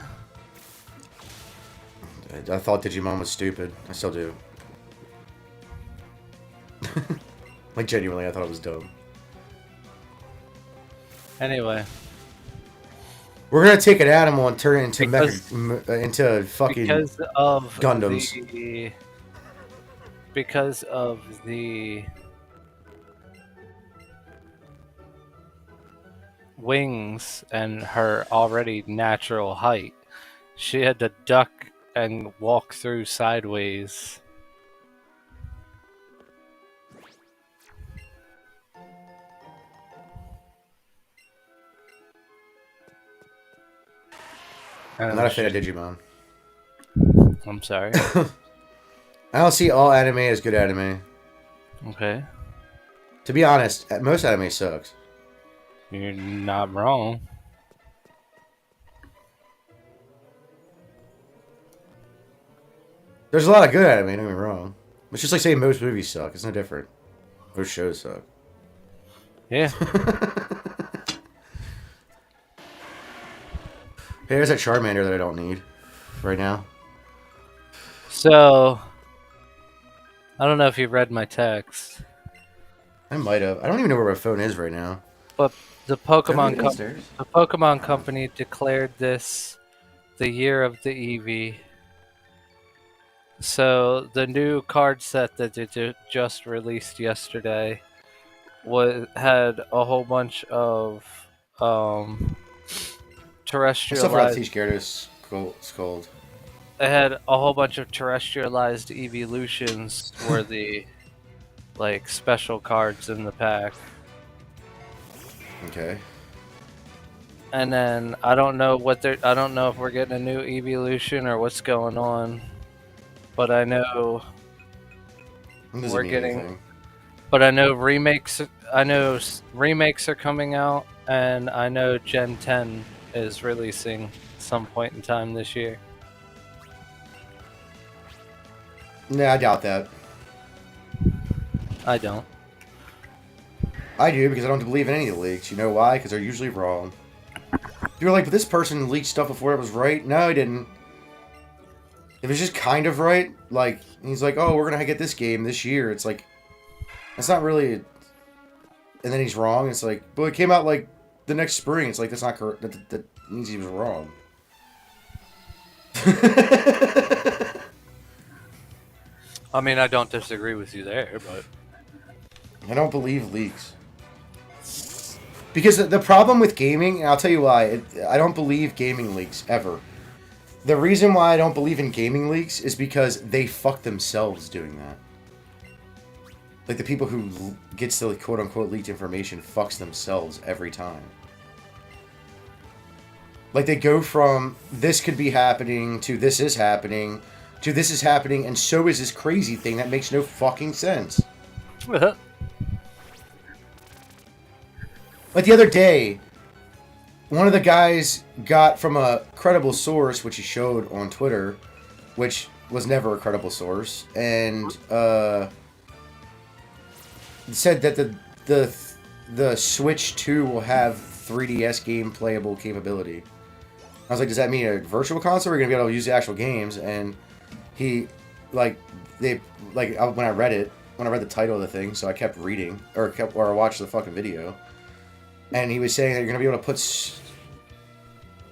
I thought Digimon was stupid. I still do. Like, genuinely, I thought it was dumb. Anyway, we're gonna take an animal and turn it into into fucking because of Gundams. Because of the wings and her already natural height, she had to duck and walk through sideways. I'm not a fan of Digimon. I'm sorry. I don't see all anime as good anime. Okay. To be honest, most anime sucks. You're not wrong. There's a lot of good anime, don't get me wrong. It's just like saying most movies suck. It's no different. Most shows suck. Yeah. Hey, there's that Charmander that I don't need right now. So, I don't know if you read my text. I might have. I don't even know where my phone is right now. But the Pokemon Downstairs? Company declared this the year of the Eevee. So the new card set that they just released yesterday had a whole bunch of terrestrialized. Except for that teach Gyarados Scold. It had a whole bunch of terrestrialized evolutions were the like special cards in the pack. Okay. And then I don't know if we're getting a new evolution or what's going on. But I know we're getting anything. But I know remakes are coming out, and I know Gen 10 is releasing some point in time this year. Nah, I doubt that. I don't. I do, because I don't believe in any of the leaks. You know why? Because they're usually wrong. You're like, but this person leaked stuff before it was right. No, he didn't. If it's just kind of right, like, he's like, oh, we're going to get this game this year. It's like, that's not really... And then he's wrong. It's like, but it came out, like, the next spring. It's like, that's not correct. That means he was wrong. I mean, I don't disagree with you there, but... I don't believe leaks. Because the problem with gaming, and I'll tell you why, I don't believe gaming leaks, ever. The reason why I don't believe in gaming leaks is because they fuck themselves doing that. Like, the people who gets the quote-unquote leaked information fucks themselves every time. Like, they go from, this could be happening, to this is happening, to this is happening, and so is this crazy thing that makes no fucking sense. Like, the other day, one of the guys got from a credible source, which he showed on Twitter, which was never a credible source, and said that the Switch 2 will have 3DS game playable capability. I was like, does that mean a virtual console, or are we gonna be able to use the actual games? And he, when I read the title of the thing, so I kept reading, or I watched the fucking video. And he was saying that you're going to be able to put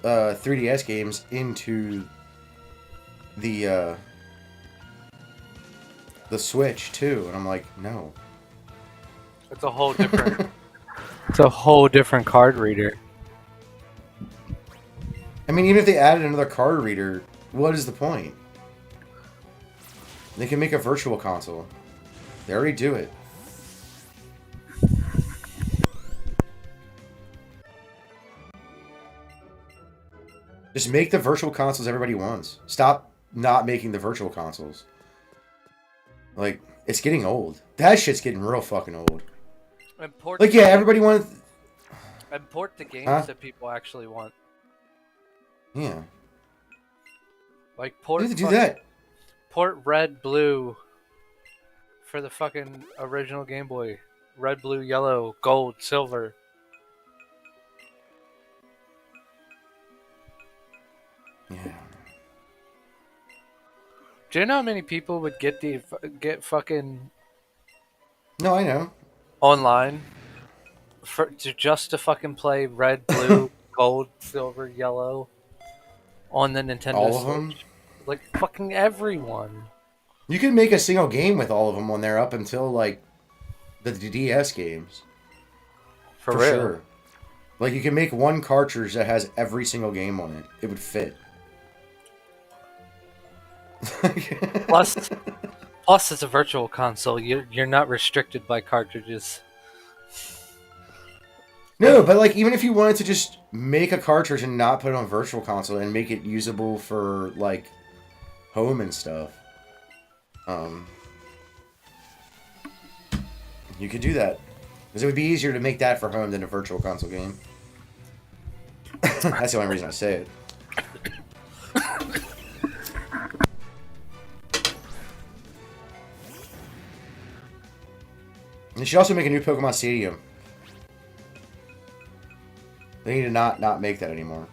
3DS games into the Switch too, and I'm like, no. It's a whole different. It's a whole different card reader. I mean, even if they added another card reader, what is the point? They can make a virtual console. They already do it. Just make the virtual consoles everybody wants. Stop not making the virtual consoles. Like, it's getting old. That shit's getting real fucking old. Like, yeah, everybody wants... Import the games that people actually want. Yeah. Like, port... You have to do that. Port Red, Blue for the fucking original Game Boy. Red, Blue, Yellow, Gold, Silver. Yeah. Do you know how many people would get fucking... No, I know. Online? Just to fucking play Red, Blue, Gold, Silver, Yellow on the Nintendo all of Switch. them? Like, fucking everyone. You can make a single game with all of them when they're up until, like, the DS games. For real. Sure. Like, you can make one cartridge that has every single game on it. It would fit. Plus, it's a virtual console. You're not restricted by cartridges. No, but like even if you wanted to just make a cartridge and not put it on virtual console and make it usable for like home and stuff, you could do that because it would be easier to make that for home than a virtual console game. That's the only reason I say it. They should also make a new Pokemon Stadium. They need to not make that anymore.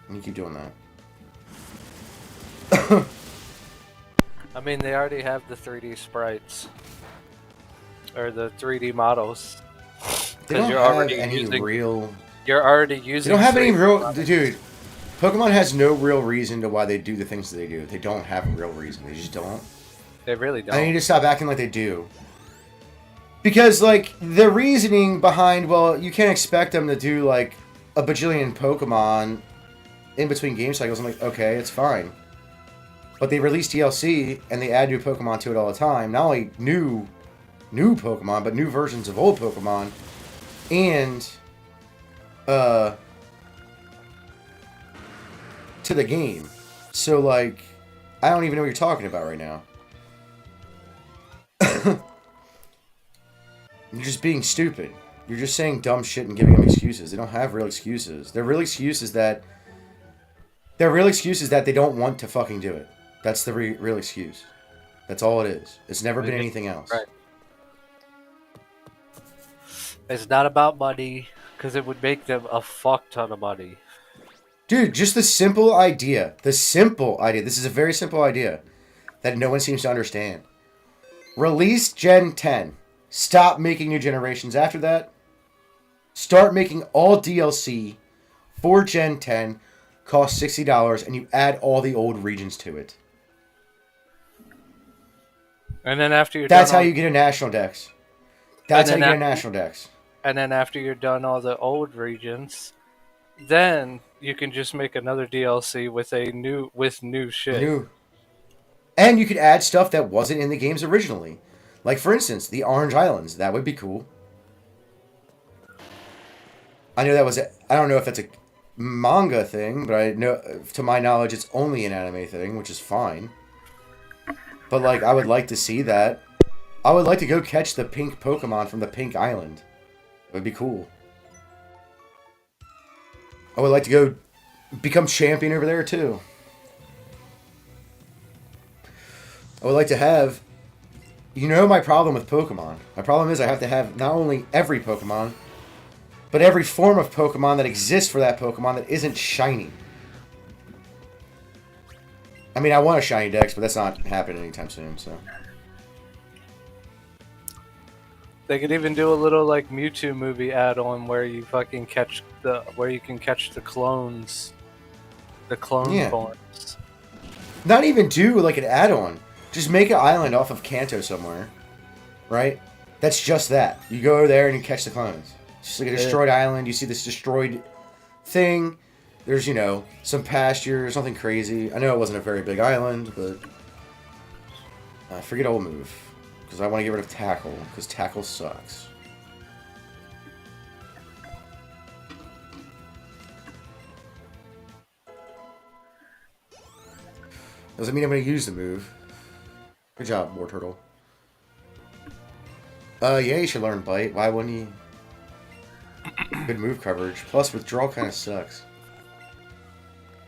And you keep doing that. I mean, they already have the 3D sprites. Or the 3D models. They don't have any real... You're already using... They don't have any real... Dude, Pokemon has no real reason to why they do the things that they do. They don't have a real reason. They just don't. They really don't. I need to stop acting like they do. Because, like, the reasoning behind, well, you can't expect them to do, like, a bajillion Pokemon in between game cycles. I'm like, okay, it's fine. But they release DLC, and they add new Pokemon to it all the time. Not only new Pokemon, but new versions of old Pokemon. And, to the game. So, like, I don't even know what you're talking about right now. You're just being stupid. You're just saying dumb shit and giving them excuses. They don't have real excuses. Their real excuse is that they don't want to fucking do it. That's the real excuse. That's all it is. It's never been anything else. Right. It's not about money, because it would make them a fuck ton of money. Dude, just the simple idea. The simple idea. This is a very simple idea that no one seems to understand. Release Gen 10. Stop making new generations after that. Start making all DLC for Gen 10. Cost $60, and you add all the old regions to it. And then after you're That's done... how you get a national dex. That's how you get a national dex. And then after you're done all the old regions, then you can just make another DLC with new shit. And you could add stuff that wasn't in the games originally. Like, for instance, the Orange Islands. That would be cool. I know that was... I don't know if that's a manga thing, but I know, to my knowledge, it's only an anime thing, which is fine. But, like, I would like to see that. I would like to go catch the pink Pokemon from the Pink Island. It would be cool. I would like to go become champion over there, too. I would like to have... You know my problem with Pokemon. My problem is I have to have not only every Pokemon, but every form of Pokemon that exists for that Pokemon that isn't shiny. I mean, I want a shiny dex, but that's not happening anytime soon, so... They could even do a little like Mewtwo movie add-on where you fucking catch where you can catch the clones, the clone Yeah. forms. Not even do like an add-on. Just make an island off of Kanto somewhere, right? That's just that. You go there and you catch the clones. It's just like a destroyed island. You see this destroyed thing. There's, some pastures, nothing crazy. I know it wasn't a very big island, but forget old move. Because I want to get rid of Tackle, because Tackle sucks. Doesn't mean I'm going to use the move. Good job, War Turtle. Yeah, you should learn Bite. Why wouldn't you? Good move coverage. Plus, Withdrawal kind of sucks.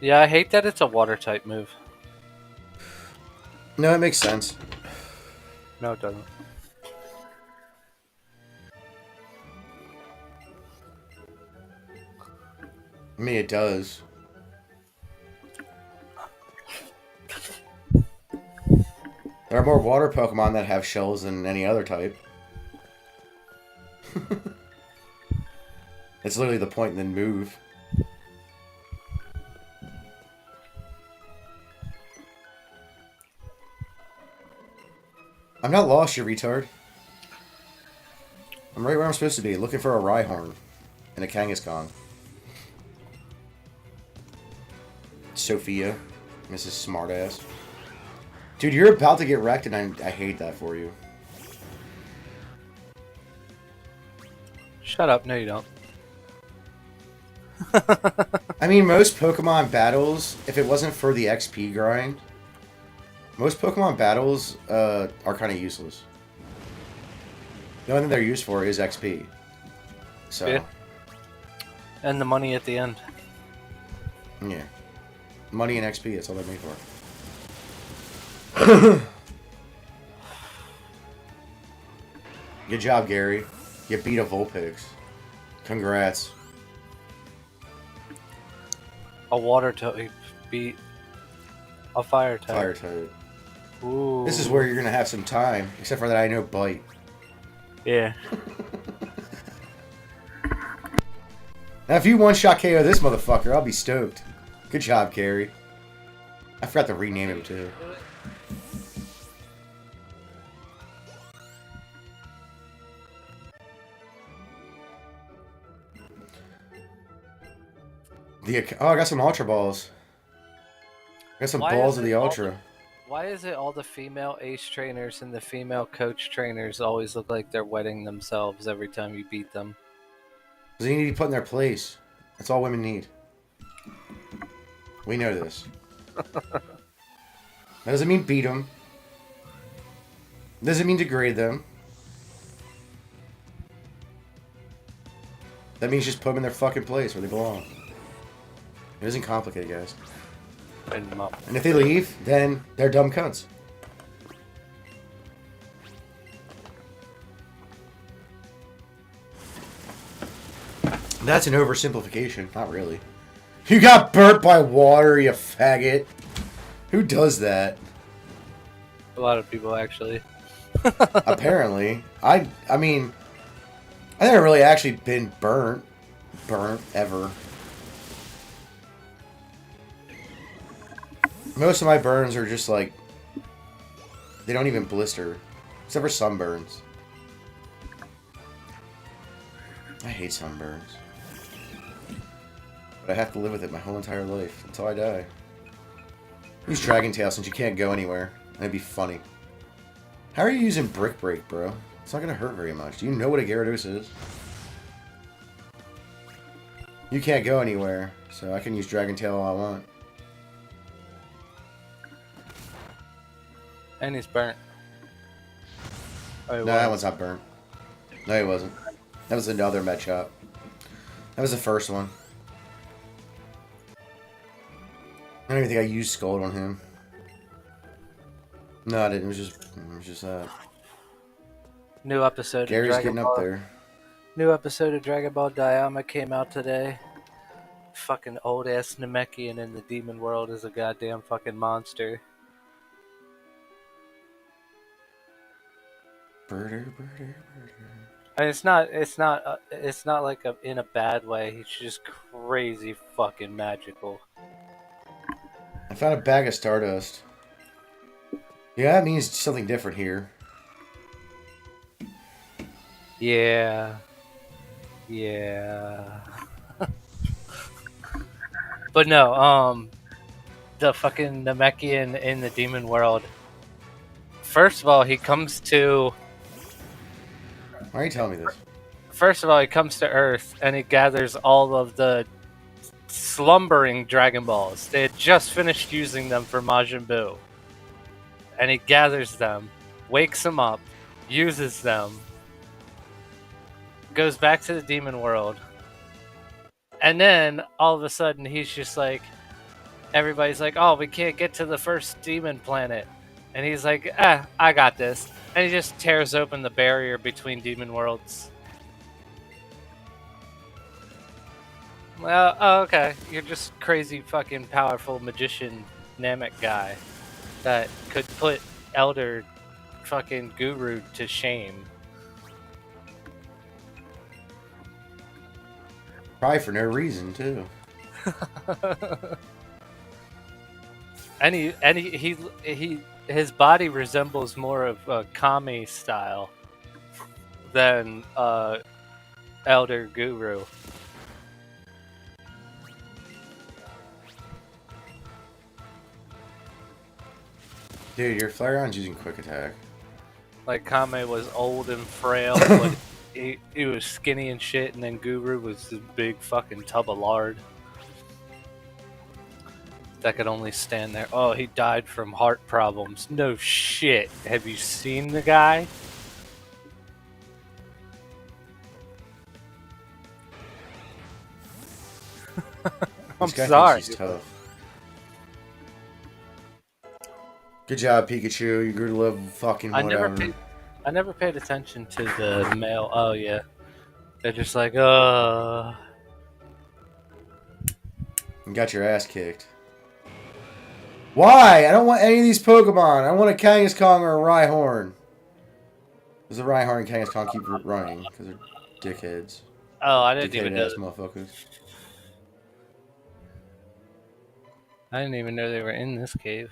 Yeah, I hate that it's a water type move. No, it makes sense. No, it doesn't. I mean, it does. There are more water Pokemon that have shells than any other type. It's literally the point in the move. I'm not lost, you retard. I'm right where I'm supposed to be, looking for a Rhyhorn and a Kangaskhan. Sophia, Mrs. Smartass. Dude, you're about to get wrecked, and I hate that for you. Shut up. No, you don't. I mean, most Pokemon battles, if it wasn't for the XP grind, most Pokemon battles are kind of useless. The only thing they're used for is XP. So. Yeah. And the money at the end. Yeah. Money and XP, that's all they're made for. Good job, Gary. You beat a Vulpix. Congrats. A water type beat a fire type. Fire type. Ooh. This is where you're going to have some time, except for that I know Bite. Yeah. Now, if you one-shot KO this motherfucker, I'll be stoked. Good job, Gary. I forgot to rename him, too. Oh, I got some Ultra Balls. I got some balls of the Ultra. Why is it all the female ace trainers and the female coach trainers always look like they're wetting themselves every time you beat them? Because they need to be put in their place. That's all women need. We know this. That doesn't mean beat them. Doesn't mean degrade them. That means just put them in their fucking place where they belong. It isn't complicated, guys. And if they leave, then they're dumb cunts. That's an oversimplification. Not really. You got burnt by water, you faggot. Who does that? A lot of people, actually. Apparently. I mean, I never really actually been burnt, ever. Most of my burns are just like, they don't even blister. Except for sunburns. I hate sunburns. But I have to live with it my whole entire life until I die. Use Dragon Tail since you can't go anywhere. That'd be funny. How are you using Brick Break, bro? It's not gonna hurt very much. Do you know what a Gyarados is? You can't go anywhere, so I can use Dragon Tail all I want. And he's burnt. Oh, No, that one's not burnt. No, he wasn't. That was another med shop. That was the first one. I don't even think I used Scald on him. No, I didn't. It was just that. New episode. Gary's of Dragon getting Ball. up there. New episode of Dragon Ball Daima came out today. Fucking old ass Namekian in the demon world is a goddamn fucking monster. Birder, birder, birder. And it's not like in a bad way. He's just crazy fucking magical. I found a bag of Stardust. Yeah, that means something different here. Yeah. Yeah. But no, the fucking Namekian in the demon world. First of all, he comes to Why are you telling me this? Earth and he gathers all of the slumbering Dragon Balls. They had just finished using them for Majin Buu. And he gathers them, wakes them up, uses them, goes back to the demon world. And then all of a sudden he's just like, everybody's like, oh, we can't get to the first demon planet. And he's like, I got this. And he just tears open the barrier between demon worlds. Well, oh, okay. You're just crazy fucking powerful magician Namek guy that could put Elder fucking Guru to shame. Probably for no reason, too. His body resembles more of a Kami style than Elder Guru. Dude, your Flareon's using quick attack. Like Kame was old and frail, but he was skinny and shit, and then Guru was this big fucking tub of lard that could only stand there. Oh, he died from heart problems. No shit. Have you seen the guy? I'm This guy sorry. thinks he's tough. Good job, Pikachu. You grew to love fucking whatever. I never paid attention to the male. Oh yeah, they're just like, You got your ass kicked. Why? I don't want any of these Pokemon. I want a Kangaskhan or a Rhyhorn. Because the Rhyhorn and Kangaskhan keep running. Because they're dickheads. Oh, I didn't even know. Motherfuckers. I didn't even know they were in this cave.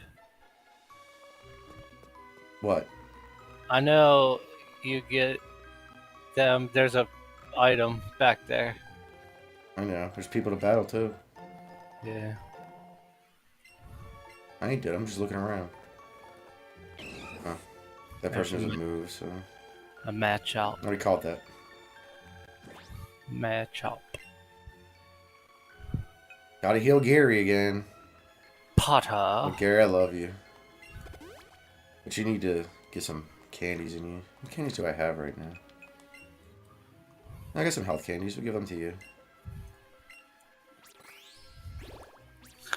What? I know you get them. There's a item back there. I know. There's people to battle too. Yeah. I ain't dead. I'm just looking around. Huh. That person doesn't move, so... A match out. I already called that. Match out. Gotta heal Gary again. Potter. Oh, Gary, I love you. But you need to get some candies in you. What candies do I have right now? I got some health candies. We'll give them to you.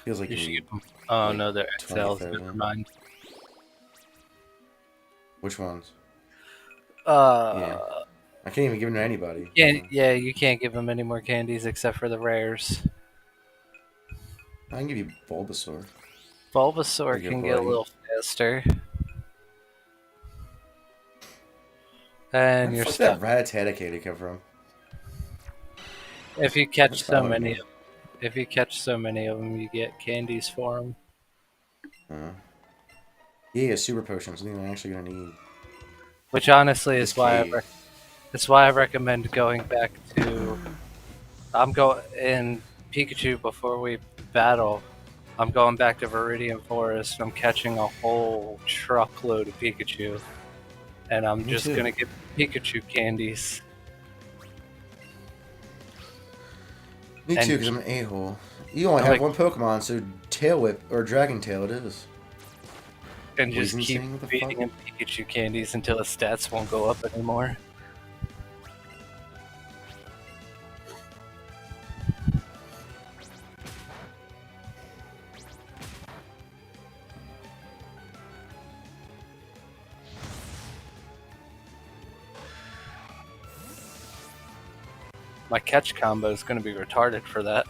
Feels like You should need get them. Oh like no, they're XLs. 20,000. Never mind. Which ones? Uh. Yeah. I can't even give them to anybody. Yeah, you can't give them any more candies except for the rares. I can give you Bulbasaur. Bulbasaur Your can get a buddy. little faster. And Where you're the fuck stuck. that Rattata candy come from? If you catch What's so that many, one? if you catch so many of them, you get candies for them. Yeah, super potions. Something I'm actually gonna need. Which honestly This is why cave. that's why I recommend going back to. I'm going in Pikachu before we battle. I'm going back to Viridian Forest. I'm catching a whole truckload of Pikachu, and I'm Me just too. gonna get Pikachu candies. Me And- too, because I'm an a-hole. You only I'm have like- one Pokemon, so Tail Whip or Dragon Tail it is. And just Poison keep Sting? What the feeding fuck? him Pikachu candies until his stats won't go up anymore. My catch combo is going to be retarded for that.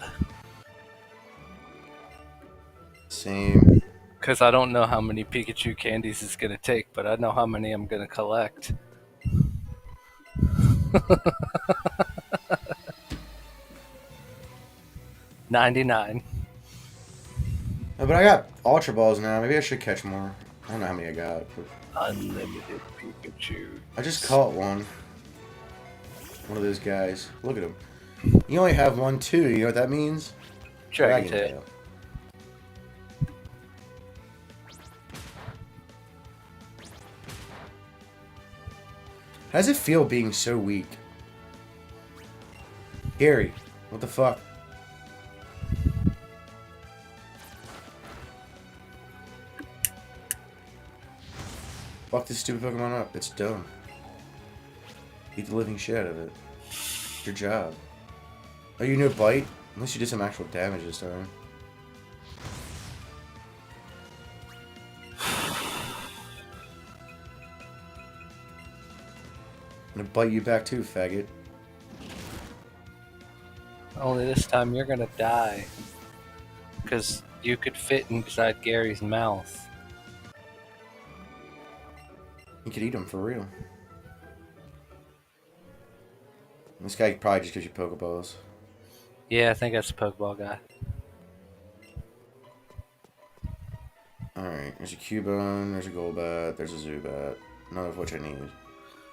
Same. Because I don't know how many Pikachu candies it's going to take, but I know how many I'm going to collect. $99. Oh, but I got Ultra Balls now. Maybe I should catch more. I don't know how many I got. But Unlimited Pikachu. I just caught one. One of those guys. Look at him. You only have one, too. You know what that means? Dragon Tail. How does it feel being so weak? Gary, what the fuck? Fuck this stupid Pokemon up. It's dumb. Eat the living shit out of it. Your job. Oh, you no bite? Unless you did some actual damage this time. I'm gonna bite you back too, faggot. Only this time you're gonna die. Because you could fit inside Gary's mouth. You could eat him for real. This guy probably just gives you Pokeballs. Yeah, I think that's the Pokeball guy. Alright, there's a Cubone, there's a Golbat, there's a Zubat. None of which I need.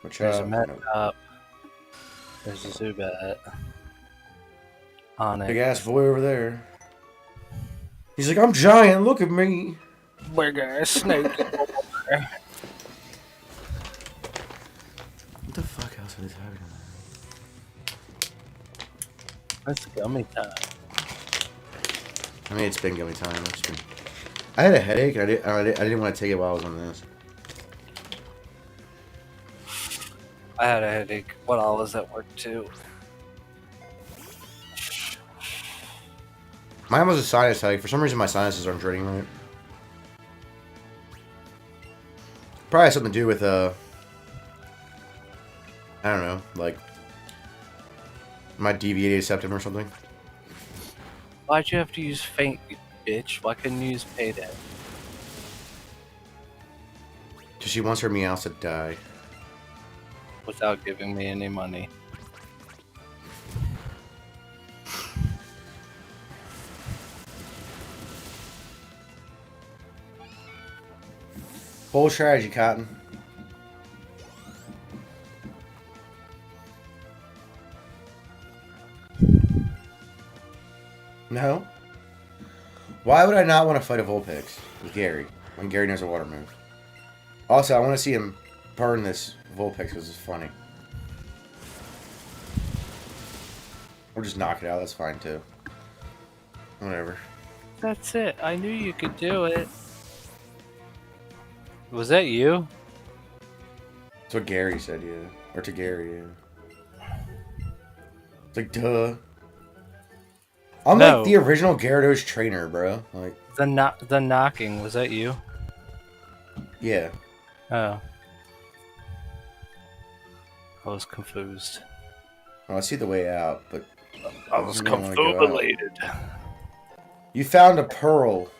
Which There's a Metcalf. There's a Zubat. On it. Big ass boy over there. He's like, I'm giant, look at me. Big ass snake. What the fuck else are they talking about? That's gummy time. I mean, it's been gummy time. I had a headache, and I didn't want to take it while I was on this. I had a headache when I was at work too. Mine was a sinus headache. For some reason, my sinuses aren't draining right. Probably has something to do with, I don't know, like, my deviated septum or something. Why'd you have to use faint, you bitch? Why couldn't you use payday? Because she wants her meows to die. Without giving me any money. Bold strategy, Cotton. No? Why would I not want to fight a Vulpix with Gary when Gary knows a water move? Also, I want to see him burn this Vulpix because it's funny. Or just knock it out, that's fine too. Whatever. That's it. I knew you could do it. Was that you? That's what Gary said, yeah. Or to Gary, yeah. It's like, duh. I'm No. like the original Gyarados trainer, bro. Like, The knocking, was that you? yeah. Oh. I was confused. Well, I see the way out, but I was don't wanna go out. confubulated. You found a pearl.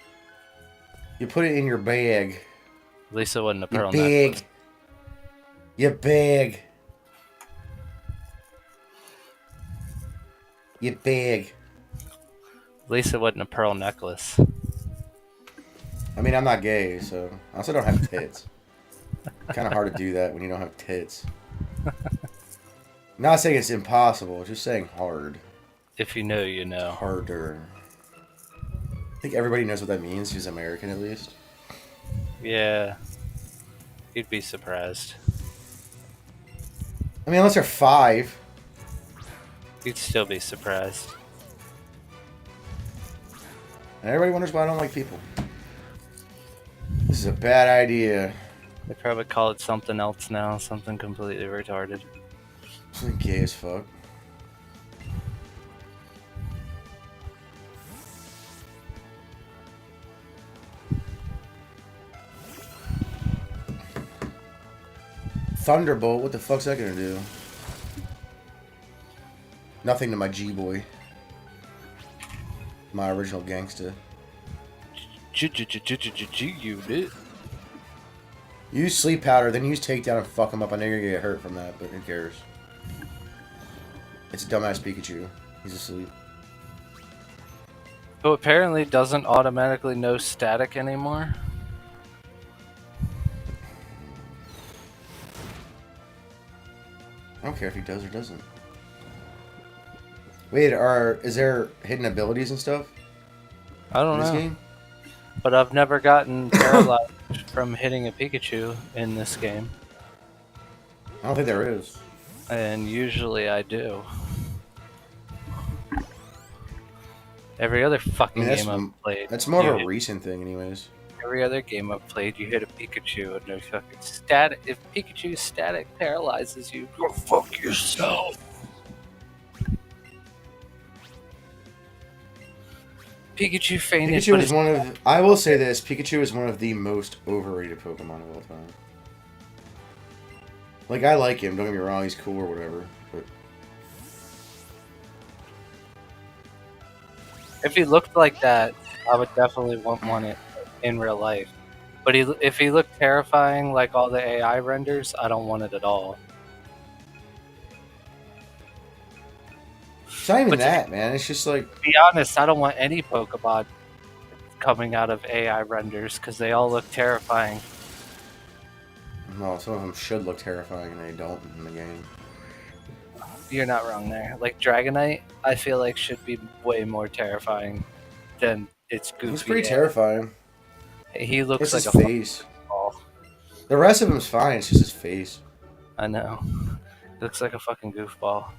You put it in your bag. At least it wasn't a You pearl big. necklace. You big. You big. At least it wasn't a pearl necklace. I mean, I'm not gay, so I also don't have tits. Kind of hard to do that when you don't have tits. Not saying it's impossible, just saying hard. If you know, you know. Harder. I think everybody knows what that means, who's American at least. Yeah. You'd be surprised. I mean, unless they're 5. You'd still be surprised. And everybody wonders why I don't like people. This is a bad idea. They probably call it something else now, something completely retarded. Something gay as fuck. Thunderbolt, what the fuck's that gonna do? Nothing to my G-boy. My original gangsta. Unit. Use sleep powder, then use takedown and fuck him up. I know you're gonna get hurt from that, but who cares? It's a dumbass Pikachu. He's asleep. Who apparently doesn't automatically know static anymore. I don't care if he does or doesn't. Wait, is there hidden abilities and stuff I don't in this know. game? But I've never gotten paralyzed from hitting a Pikachu in this game. I don't think there is. And usually I do. Every other fucking game I've played. That's more of a recent thing, anyways. Every other game I've played, you hit a Pikachu and there's fucking static. If Pikachu's static paralyzes you, go fuck yourself. Pikachu fainted. Pikachu is one of. I will say this: Pikachu is one of the most overrated Pokemon of all time. Like, I like him. Don't get me wrong; he's cool or whatever. But if he looked like that, I would definitely want it in real life. But if he looked terrifying like all the AI renders, I don't want it at all. it's not even that, man. It's just like. To be honest, I don't want any Pokemon coming out of AI renders because they all look terrifying. Well, some of them should look terrifying, and they don't in the game. You're not wrong there. Like Dragonite, I feel like should be way more terrifying than its goofy. He's pretty terrifying. He looks it's like his a face. Ball. The rest of him's fine. It's just his face. I know. He looks like a fucking goofball.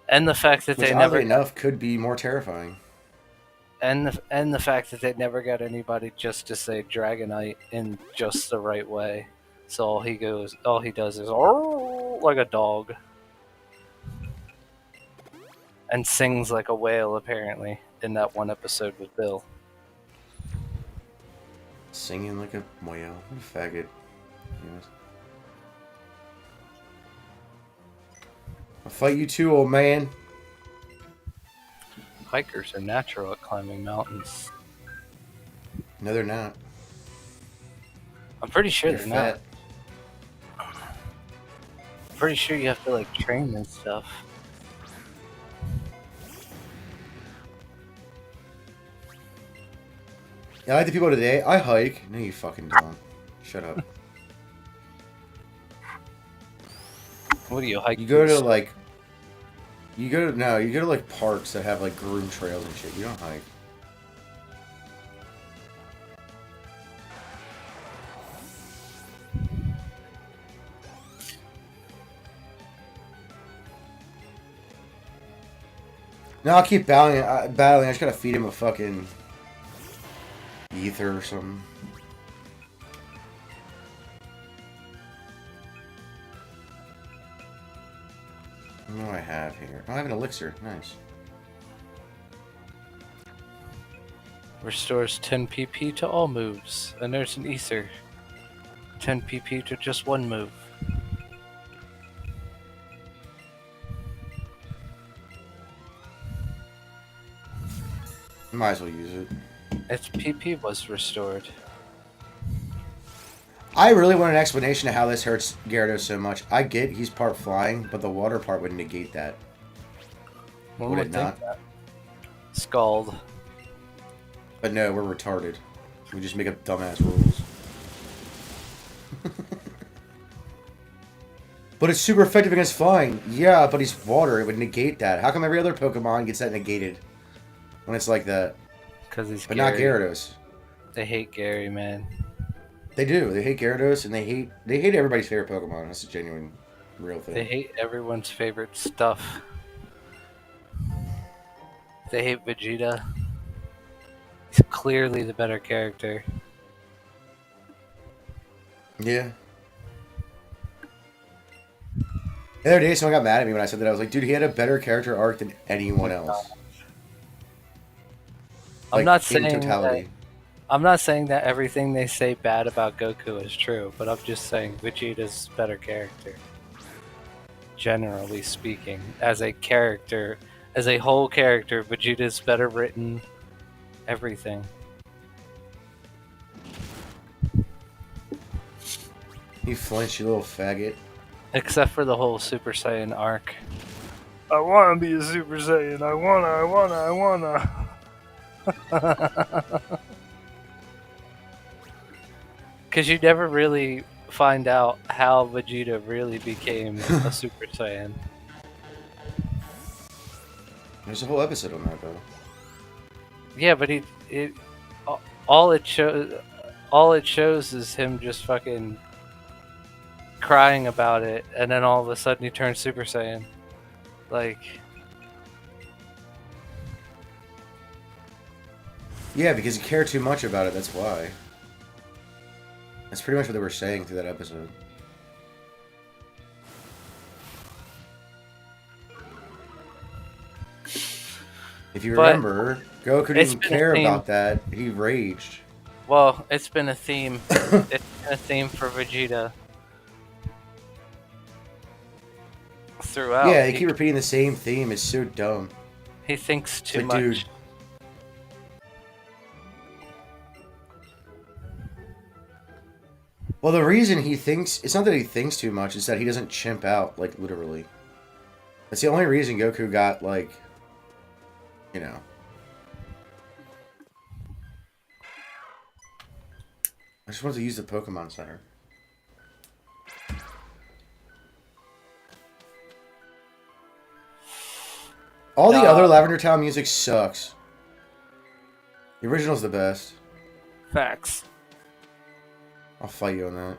And the fact that they never enough could be more terrifying. And the fact that they never got anybody just to say Dragonite in just the right way. So all he does is like a dog. And sings like a whale apparently in that one episode with Bill. Singing like a whale. What a faggot. Yes. I'll fight you too, old man. Hikers are natural at climbing mountains. No, they're not. I'm pretty sure they're not. Fat. I'm pretty sure you have to like train and stuff. Yeah, I like the people today. I hike. No, you fucking don't. Shut up. What do you hike? You go to like. You go to like parks that have like groomed trails and shit. You don't hike. No, I'll keep battling. I just gotta feed him a fucking ether or something. What do I have here? Oh, I have an elixir. Nice. Restores 10 PP to all moves. And there's an ether. 10 PP to just one move. Might as well use it. Its PP was restored. I really want an explanation of how this hurts Gyarados so much. I get he's part flying, but the water part would negate that. One Would would it think not? that. Scald. But no, we're retarded. We just make up dumbass rules. But it's super effective against flying. Yeah, but he's water. It would negate that. How come every other Pokemon gets that negated when it's like that? Because he's But Gary. not Gyarados. They hate Gary, man. They do. They hate Gyarados, and they hate everybody's favorite Pokemon. That's a genuine, real thing. They hate everyone's favorite stuff. They hate Vegeta. He's clearly the better character. Yeah. The other day, someone got mad at me when I said that. I was like, dude, he had a better character arc than anyone else. I'm not saying in totality. I'm not saying that everything they say bad about Goku is true, but I'm just saying Vegeta's better character. Generally speaking, as a character, as a whole character, Vegeta's better written. Everything. You flinch, you little faggot. Except for the whole Super Saiyan arc. I wanna be a Super Saiyan. I wanna. Because you never really find out how Vegeta really became a Super Saiyan. There's a whole episode on that, though. Yeah, but all it shows is him just fucking crying about it, and then all of a sudden he turns Super Saiyan. Like, Yeah, because you care too much about it, that's why. That's pretty much what they were saying through that episode. If you remember, Goku didn't care about that. He raged. Well, it's been a theme. It's been a theme for Vegeta throughout. Yeah, they keep repeating the same theme. It's so dumb. He thinks too like, much. Dude. Well, the reason he thinks... It's not that he thinks too much. It's that he doesn't chimp out, like, literally. That's the only reason Goku got, like... You know... I just wanted to use the Pokemon Center. All the other Lavender Town music sucks. The original's the best. Facts. I'll fight you on that.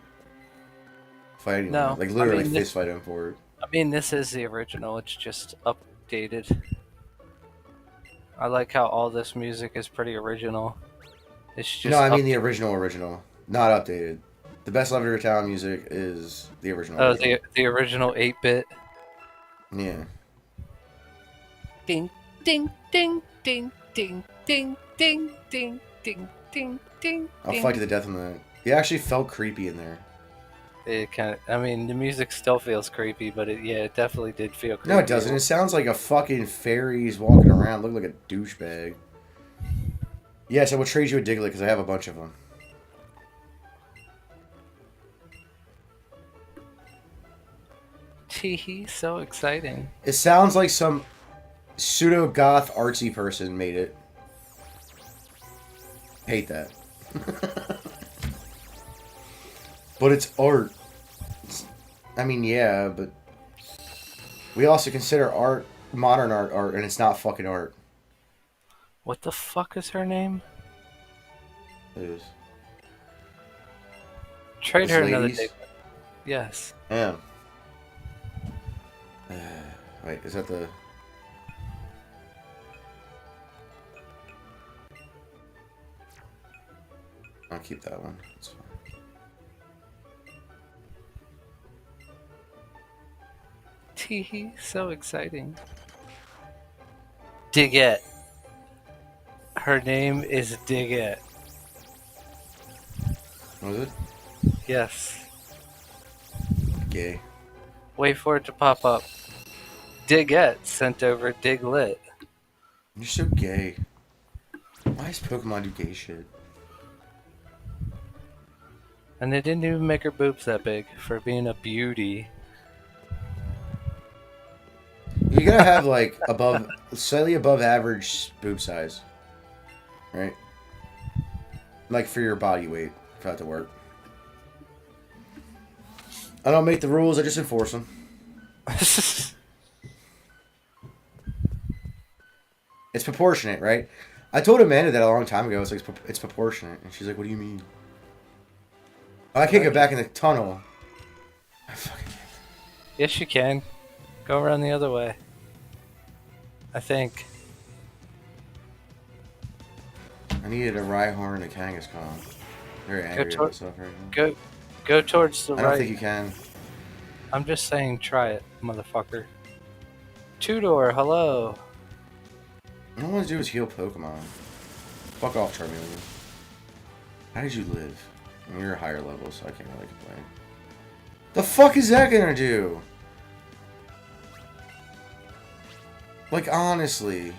Fight anyone. No, Like, literally this, fist fight him for it. I mean, this is the original. It's just updated. I like how all this music is pretty original. It's just... No, I mean the original. Not updated. The best Lavender Town music is the original. Oh, the original 8-bit. Yeah. Ding, ding, ding, ding, ding, ding, ding, ding, ding, ding, ding. I'll fight to the death on that. It actually felt creepy in there. It kind of... I mean, the music still feels creepy, but it definitely did feel creepy. No, it doesn't. It sounds like a fucking fairy's walking around, looking like a douchebag. Yes, I will trade you a Diglett because I have a bunch of them. Teehee, so exciting. It sounds like some pseudo-goth artsy person made it. Hate that. But it's art. I mean, yeah, but we also consider art, modern art, and it's not fucking art. What the fuck is her name? It is. Trade her another day. Yes. Yeah. Wait, is that the... I'll keep that one. That's fine. Teehee, so exciting. Diggett. Her name is Diggett. Was it? Yes. Gay. Wait for it to pop up. Diggett sent over Diglett. You're so gay. Why does Pokemon do gay shit? And they didn't even make her boobs that big for being a beauty. You gotta have like slightly above average boob size, right? Like for your body weight, for that to work. I don't make the rules; I just enforce them. It's proportionate, right? I told Amanda that a long time ago. It's like it's proportionate, and she's like, "What do you mean?" I can't get back in the tunnel. I fucking... Yes, you can. Go around the other way. I think. I needed a Rhyhorn and a Kangaskhan. Very angry at myself right now. Go towards the right. I don't think you can. I'm just saying, try it, motherfucker. Tudor, hello. All I want to do is heal Pokemon. Fuck off, Charmeleon. How did you live? I mean, you're a higher level, so I can't really complain. The fuck is that gonna do? Like, honestly.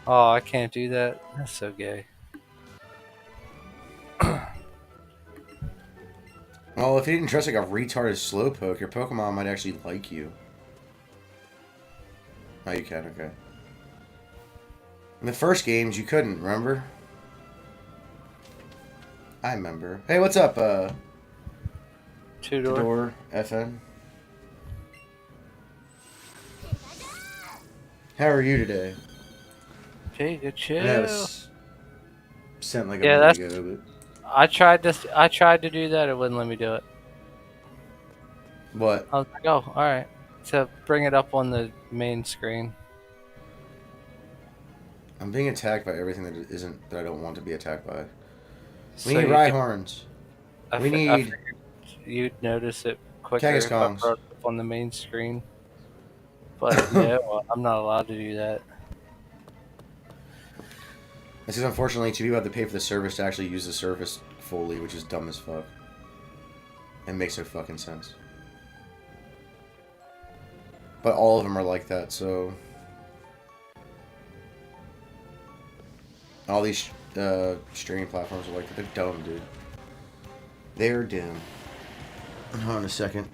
Oh, I can't do that. That's so gay. Well, if you didn't dress like a retarded slowpoke, your Pokemon might actually like you. Oh, you can, okay. In the first games, you couldn't, remember? I remember. Hey, what's up, Two-door. Fedor FN? How are you today? Pikachu. I know it's sent like a Yeah, minute that's. ago, I tried this. I tried to do that. It wouldn't let me do it. but what? I was like, oh, all right. To bring it up on the main screen. I'm being attacked by everything that I don't want to be attacked by. We So need you could. Rhyhorns. I We I need figured you'd notice it quicker if I Kangaskhangs. brought it up on the main screen. But no, I'm not allowed to do that. This is unfortunately two people have to pay for the service to actually use the service fully, which is dumb as fuck. It makes no fucking sense. But all of them are like that, so all these streaming platforms are like that. They're dumb, dude. They're dumb. Hold on a second.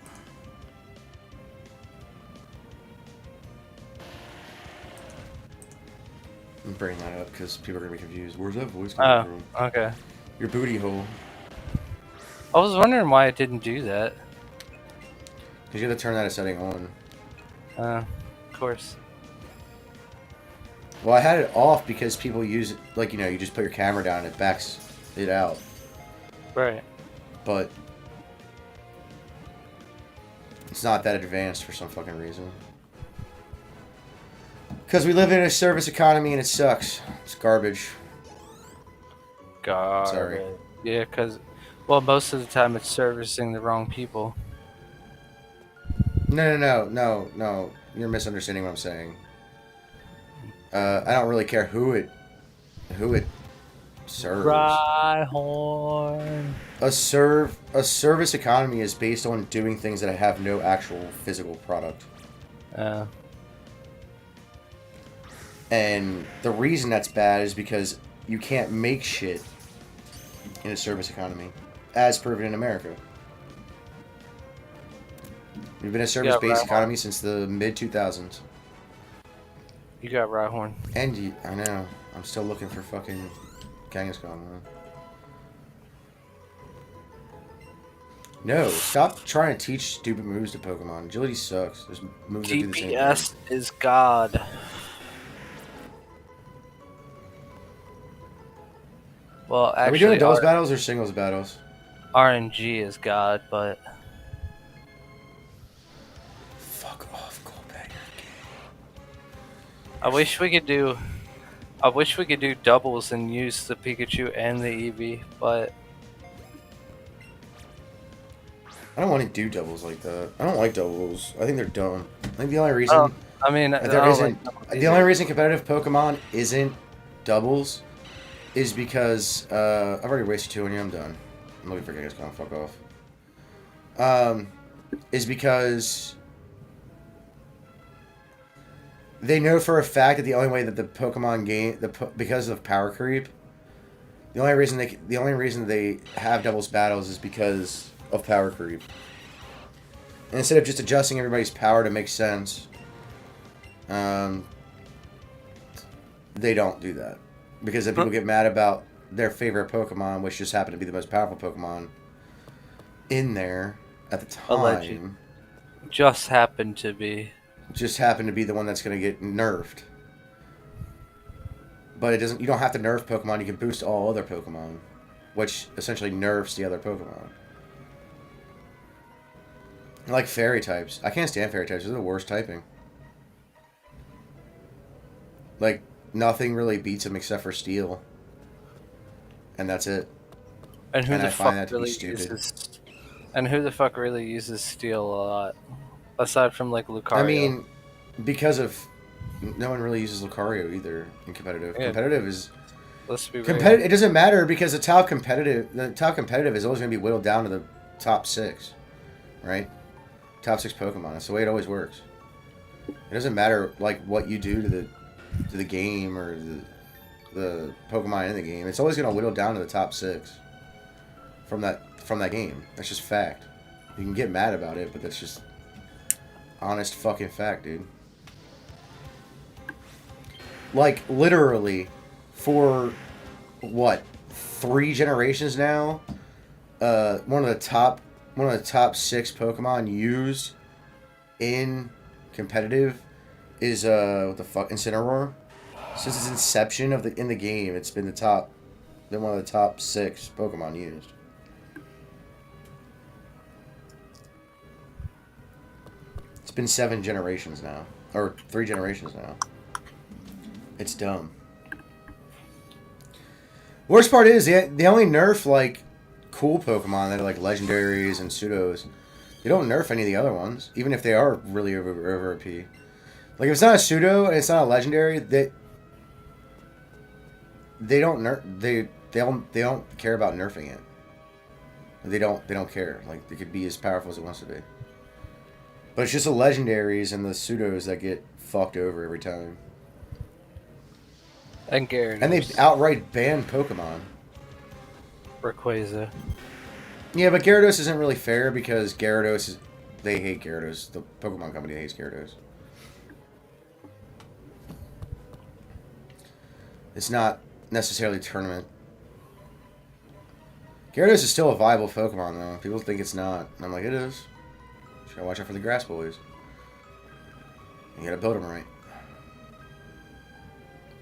I'm bringing that up because people are gonna be confused. Where's that voice coming from? Okay. Your booty hole. I was wondering why it didn't do that. Because you have to turn that setting on. Of course. Well, I had it off because people use it, like, you know, you just put your camera down and it backs it out. Right. But it's not that advanced for some fucking reason. Because we live in a service economy and it sucks. It's garbage. God. Sorry. Yeah, because, well, most of the time it's servicing the wrong people. No. You're misunderstanding what I'm saying. I don't really care who it serves. Rhyhorn. A service economy is based on doing things that have no actual physical product. And the reason that's bad is because you can't make shit in a service economy, as proven in America. We've been a service-based economy since the mid-2000s. You got Rhyhorn. And I know. I'm still looking for fucking Kangaskhan, man. No, stop trying to teach stupid moves to Pokemon. Agility sucks. There's moves that do the same thing. GPS is God. Well, actually, are we doing doubles battles or singles battles? RNG is God, but Fuck off, Goldbagger. I wish we could do doubles and use the Pikachu and the Eevee, but I don't want to do doubles like that. I don't like doubles. I think they're dumb. I think the only reason the only reason competitive Pokemon isn't doubles is because I've already wasted 2 on you. I'm done. I'm looking for Kangaskhan. Fuck off. Is because they know for a fact that the only way that the Pokemon game, because of power creep, the only reason they have doubles battles is because of power creep. And instead of just adjusting everybody's power to make sense, they don't do that. Because then people get mad about their favorite Pokemon, which just happened to be the most powerful Pokemon in there at the time. Alleged. Just happened to be the one that's going to get nerfed. But it doesn't. You don't have to nerf Pokemon. You can boost all other Pokemon, which essentially nerfs the other Pokemon. I like fairy types. I can't stand fairy types. They're the worst typing. Like, nothing really beats them except for steel. And that's it. And who And the I find that fuck to be really stupid. uses? And who the fuck really uses steel a lot? Aside from like Lucario. I mean, because of no one really uses Lucario either in competitive. Yeah. Competitive is Let's be real. competitive. It doesn't matter because the top competitive is always going to be whittled down to the top 6, right? Top 6 Pokemon. That's the way it always works. It doesn't matter like what you do to the to the game or the Pokemon in the game, it's always gonna whittle down to the top 6 from that game. That's just fact. You can get mad about it, but that's just honest fucking fact, dude. Like literally, for what 3 generations now, one of the top 6 Pokemon used in competitive is what the fuck, Incineroar. Since its inception in the game, it's been one of the top 6 Pokemon used. It's been 7 generations now, or 3 generations now. It's dumb. Worst part is they only nerf like cool Pokemon that are like legendaries and pseudos. They don't nerf any of the other ones, even if they are really over OP. Like if it's not a pseudo and it's not a legendary, they don't nerf. They don't care about nerfing it. They don't care. Like it could be as powerful as it wants to be. But it's just the legendaries and the pseudos that get fucked over every time. And Gyarados. And they outright ban Pokemon. Rayquaza. Yeah, but Gyarados isn't really fair because they hate Gyarados. The Pokemon company hates Gyarados. It's not necessarily tournament. Gyarados is still a viable Pokemon, though. People think it's not. And I'm like, it is. You gotta watch out for the grass boys. You gotta build them right.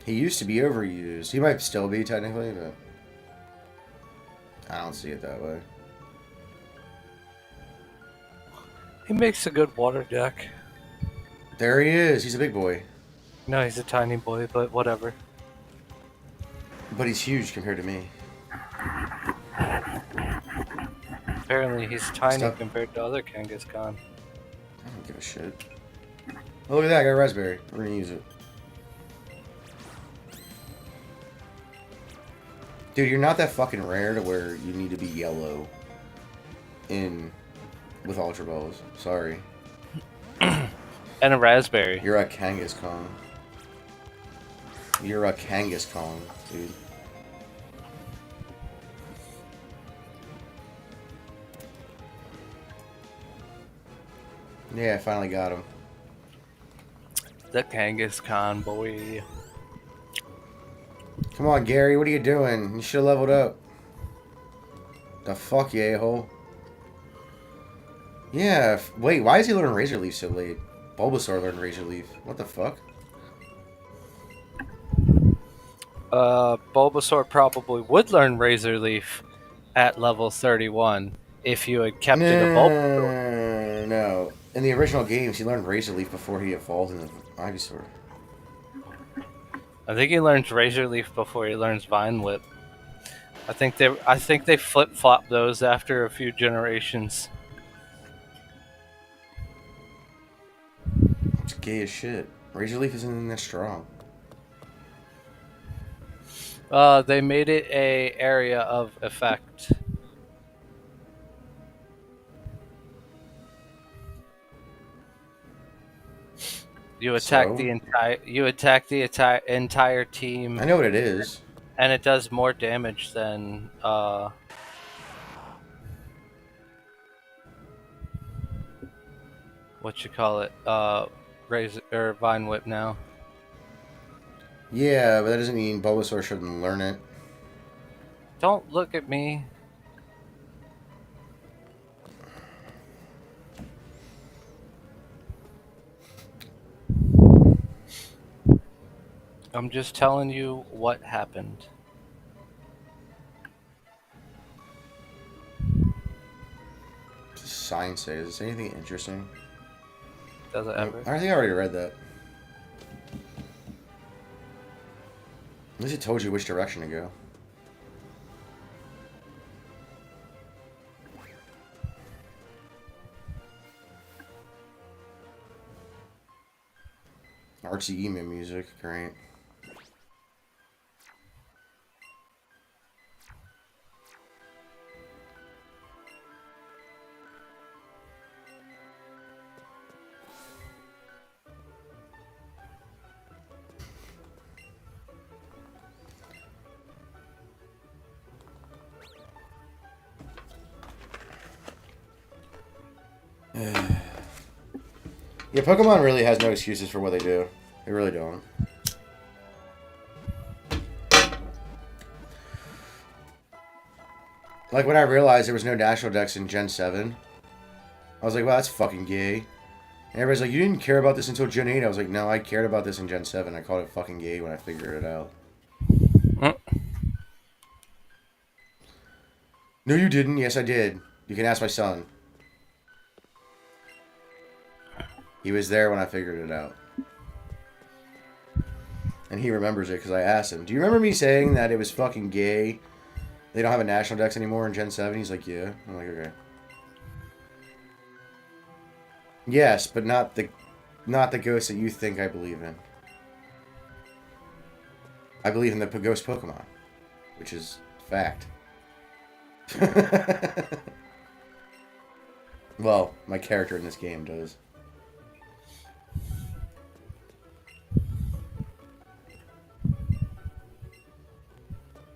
He used to be overused. He might still be, technically, but I don't see it that way. He makes a good water deck. There he is. He's a big boy. No, he's a tiny boy, but whatever. But he's huge compared to me. Apparently he's tiny Stop. compared to other Kangaskhan. I don't give a shit. Oh, look at that. I got a raspberry. We're gonna use it. Dude, you're not that fucking rare to where you need to be yellow with Ultra Balls. Sorry. And a raspberry. You're a Kangaskhan. You're a Kangaskhan, dude. Yeah, I finally got him. The Kangaskhan boy. Come on, Gary, what are you doing? You should have leveled up. The fuck, you a-hole. Yeah, wait, why is he learning Razor Leaf so late? Bulbasaur learned Razor Leaf. What the fuck? Bulbasaur probably would learn Razor Leaf at level 31 if you had kept it a Bulbasaur. No. In the original games, he learned Razor Leaf before he evolved into Ivysaur. I think he learns Razor Leaf before he learns Vine Whip. I think they flip flop those after a few generations. It's gay as shit. Razor Leaf isn't even that strong. They made it a area of effect. You attack the entire team. I know what it is. And it does more damage than what you call it? Razor or Vine Whip now. Yeah, but that doesn't mean Bulbasaur shouldn't learn it. Don't look at me. I'm just telling you what happened. Science say, is this anything interesting? Does it ever? I think I already read that. At least it told you which direction to go. Artsy emo music, great. Yeah, Pokemon really has no excuses for what they do. They really don't. Like, when I realized there was no National Dex in Gen 7, I was like, wow, that's fucking gay. And everybody's like, you didn't care about this until Gen 8. I was like, no, I cared about this in Gen 7. I called it fucking gay when I figured it out. No, you didn't. Yes, I did. You can ask my son. He was there when I figured it out. And he remembers it because I asked him, do you remember me saying that it was fucking gay? They don't have a National Dex anymore in Gen 7? He's like, yeah. I'm like, okay. Yes, but not the ghost that you think I believe in. I believe in the ghost Pokemon, which is fact. Well, my character in this game does.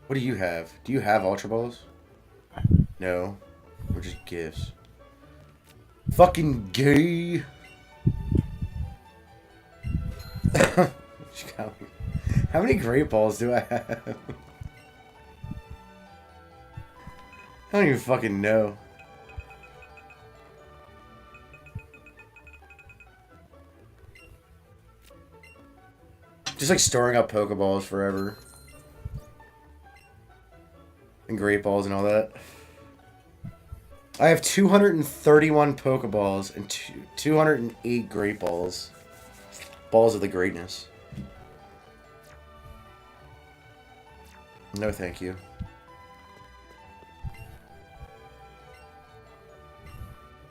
What do you have? Do you have Ultra Balls? No. Or just gifts. Fucking gay! How many Great Balls do I have? I don't even fucking know. Just like storing up Pokeballs forever. And Great Balls and all that. I have 231 Pokeballs and 208 Great Balls. Balls of the greatness. No, thank you.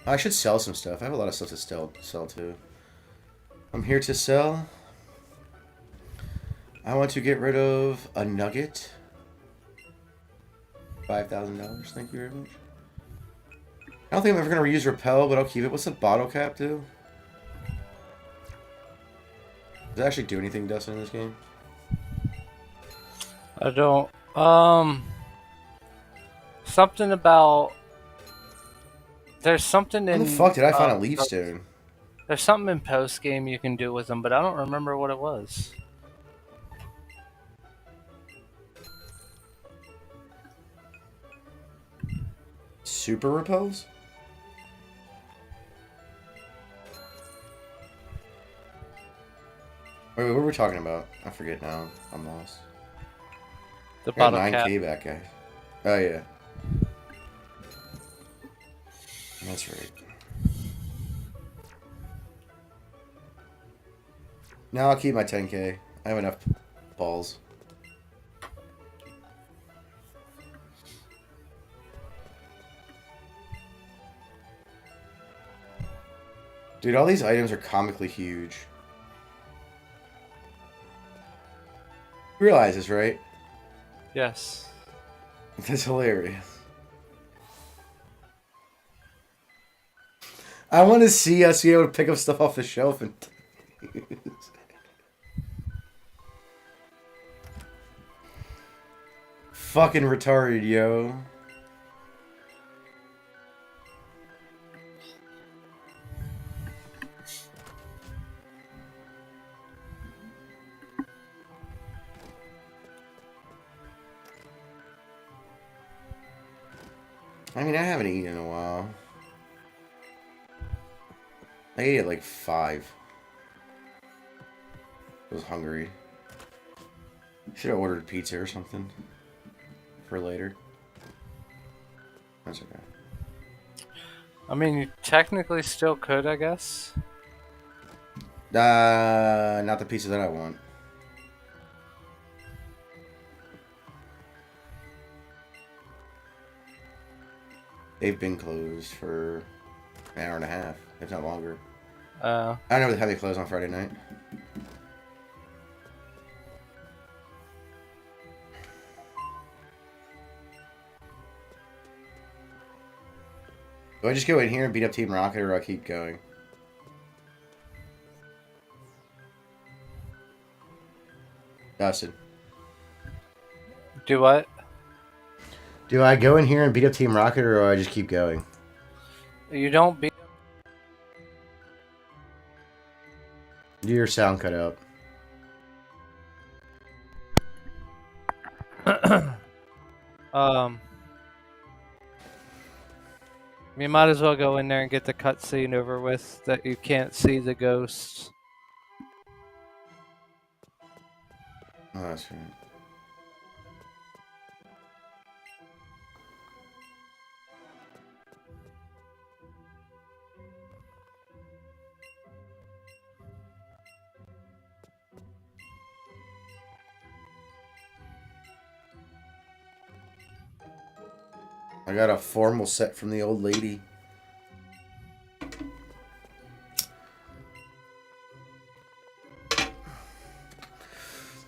I should sell some stuff. I have a lot of stuff to sell too. I'm here to sell. I want to get rid of a nugget. $5,000. Thank you very much. I don't think I'm ever going to reuse Repel, but I'll keep it. What's the bottle cap do? Does it actually do anything, Dustin, in this game? I don't. Something about. There's something in. When the fuck did I find a Leaf Stone? There's something in post game you can do with them, but I don't remember what it was. Super Repels? Wait, what were we talking about? I forget now. I'm lost. The bottle I got 9K cap. back, guys. Oh, yeah. That's right. Now I'll keep my 10K. I have enough balls. Dude, all these items are comically huge. You realize this, right? Yes. That's hilarious. I want to see us be able to pick up stuff off the shelf and fucking retarded, yo. I mean, I haven't eaten in a while. I ate at like 5. I was hungry. Should have ordered pizza or something for later. That's okay. I mean, you technically still could, I guess. Not the pizza that I want. They've been closed for an hour and a half, if not longer. I don't know how they close on Friday night. Do I just go in here and beat up Team Rocket, or do I keep going? Dustin. Do what? Do I go in here and beat up Team Rocket, or do I just keep going? You don't beat Your sound cut out. You might as well go in there and get the cutscene over with that you can't see the ghosts. Oh, that's right. I got a formal set from the old lady.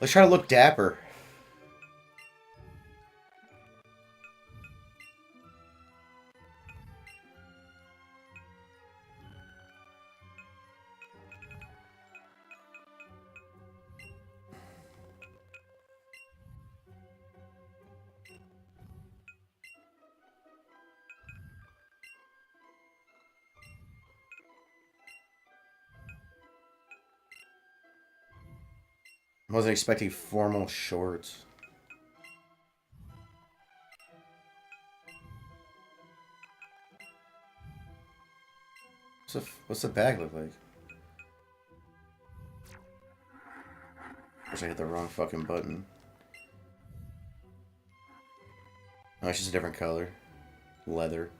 Let's try to look dapper. Wasn't expecting formal shorts. What's the bag look like? Of course I hit the wrong fucking button. Oh, it's just a different color. Leather.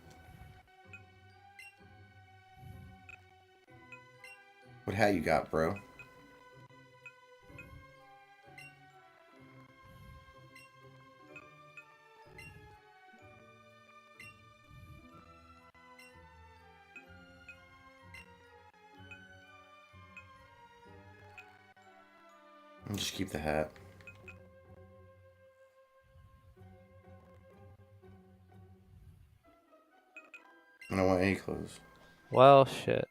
What hat you got, bro? I'll just keep the hat. I don't want any clothes. Well, shit.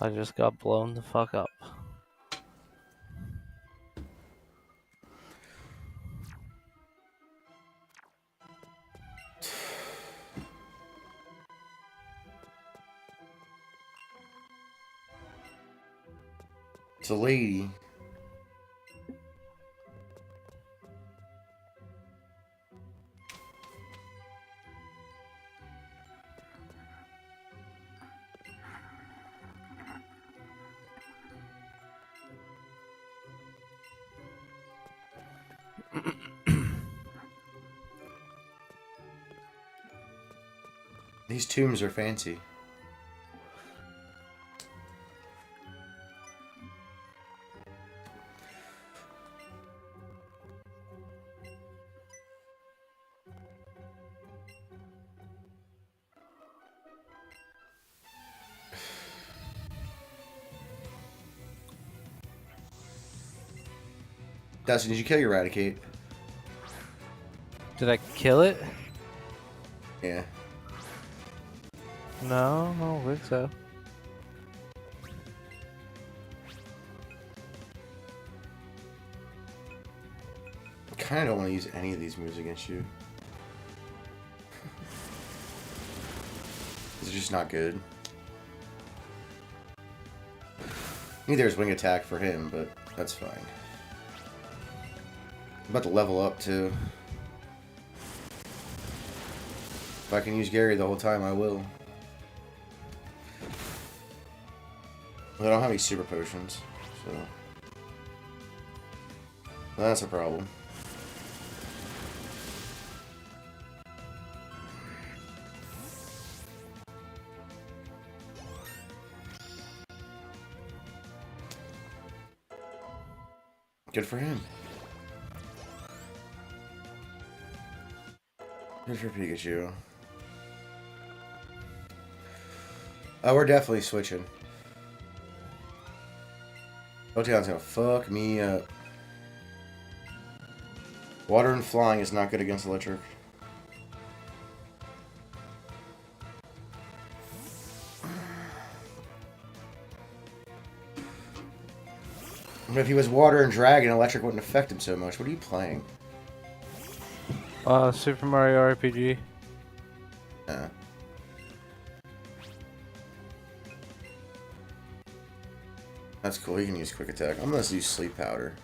I just got blown the fuck up. It's a lady. These tombs are fancy. Dustin, did you kill your Eradicate? Did I kill it? Yeah. No, I don't think so. I kind of don't want to use any of these moves against you. It's just not good. Neither is wing attack for him, but that's fine. I'm about to level up too. If I can use Gary the whole time, I will. But I don't have any super potions, so that's a problem. Good for him. Good for Pikachu. Oh, we're definitely switching. Pokemon's gonna fuck me up. Water and flying is not good against electric. But if he was water and dragon, electric wouldn't affect him so much. What are you playing? Super Mario RPG. That's cool. You can use quick attack. I'm gonna use sleep powder.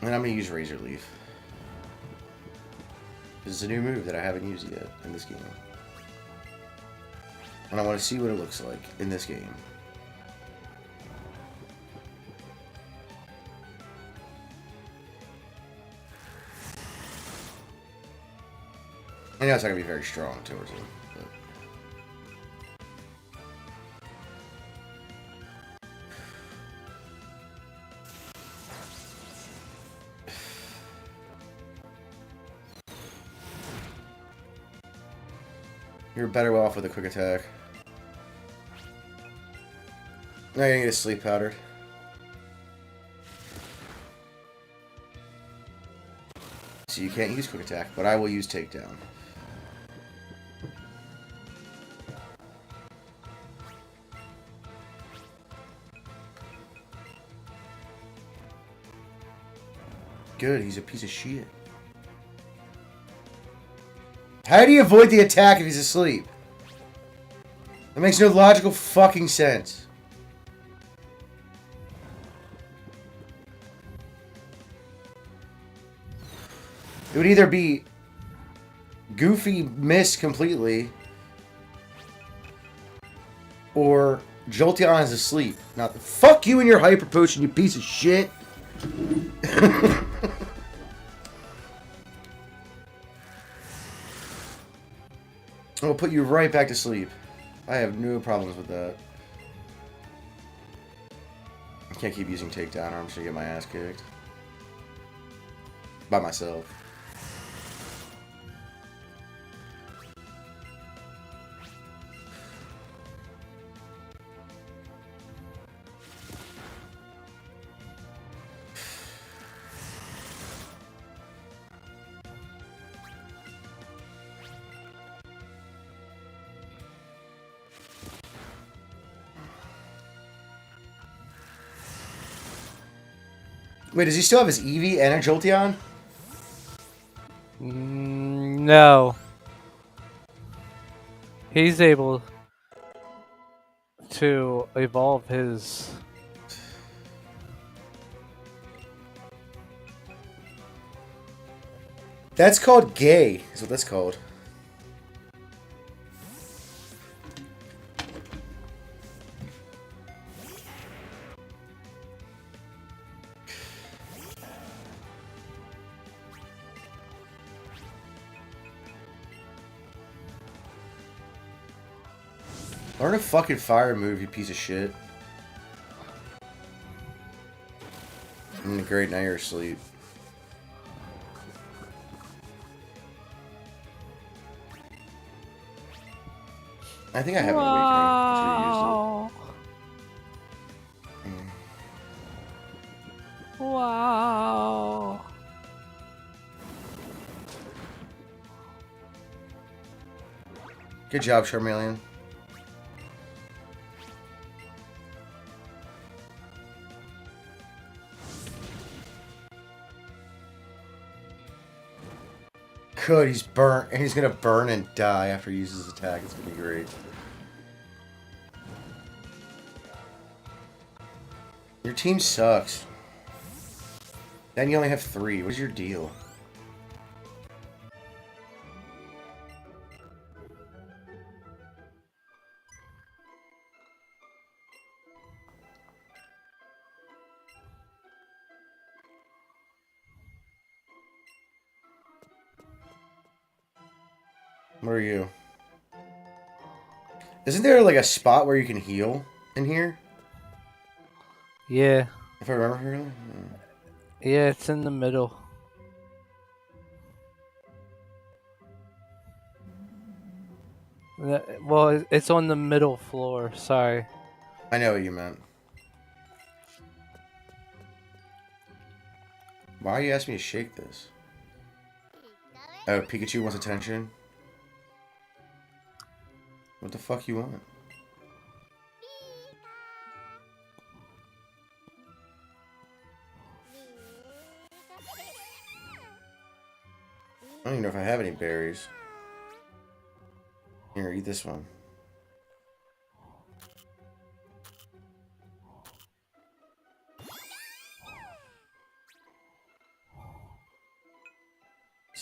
And I'm gonna use razor leaf. This is a new move that I haven't used yet in this game. And I want to see what it looks like in this game. I know it's not gonna be very strong towards him, but you're better off with a quick attack. Now you're gonna get a sleep powder. So you can't use quick attack, but I will use takedown. Good, he's a piece of shit. How do you avoid the attack if he's asleep? That makes no logical fucking sense. It would either be Goofy missed completely, or Jolteon is asleep. Now, fuck you and your hyper potion, you piece of shit. I'll put you right back to sleep. I have no problems with that. I can't keep using takedown or I'm just gonna get my ass kicked. By myself. Wait, does he still have his Eevee and a Jolteon? No. He's able to evolve his... That's called gay, is what that's called. Learn a fucking fire move, you piece of shit. Great, now you're asleep. I think I have an awakening. Wow. Good job, Charmeleon. Good, he's burnt, and he's gonna burn and die after he uses his attack. It's gonna be great. Your team sucks. Then you only have 3. What's your deal? Where are you? Isn't there like a spot where you can heal in here? Yeah. If I remember correctly? Yeah, it's in the middle. Well, it's on the middle floor, sorry. I know what you meant. Why are you asking me to shake this? Oh, Pikachu wants attention? What the fuck you want? I don't even know if I have any berries. Here, eat this one.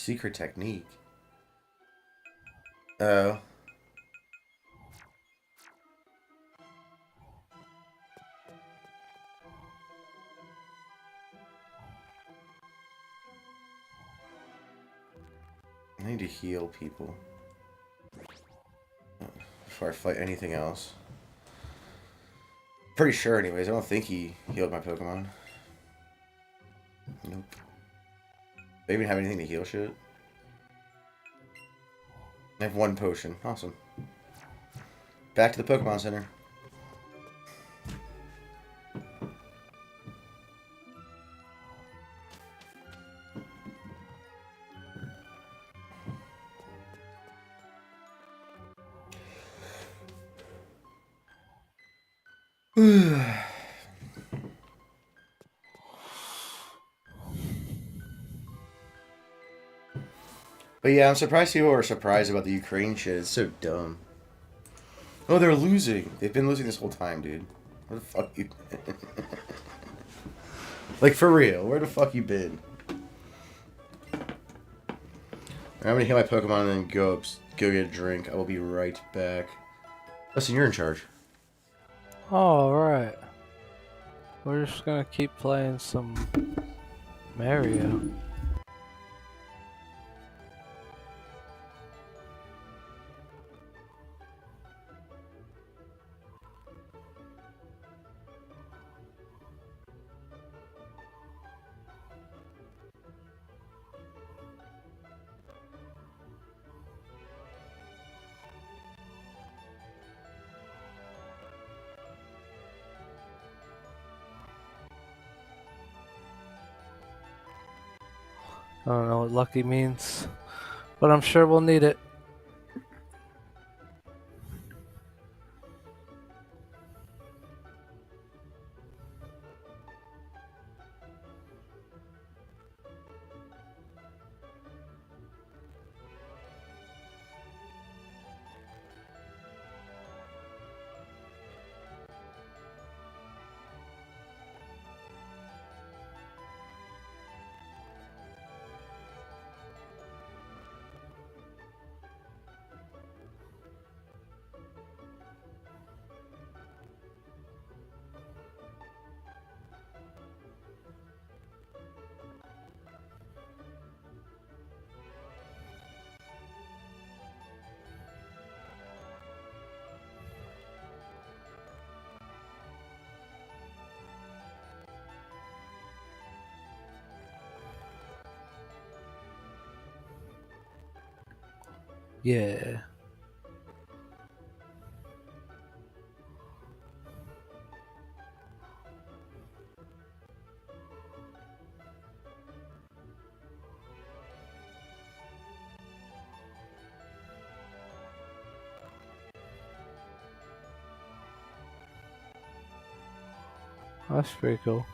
Secret technique. Oh. I need to heal people before I fight anything else. Pretty sure, anyways. I don't think he healed my Pokemon. Nope. They even have anything to heal shit? I have one potion. Awesome. Back to the Pokemon Center. But yeah, I'm surprised people are surprised about the Ukraine shit. It's so dumb. Oh, they're losing. They've been losing this whole time, dude. Where the fuck you been? Like, for real. Where the fuck you been? I'm gonna heal my Pokemon and then go get a drink. I will be right back. Listen, you're in charge. Alright. We're just gonna keep playing some Mario. I don't know what lucky means, but I'm sure we'll need it. Yeah. That's pretty cool.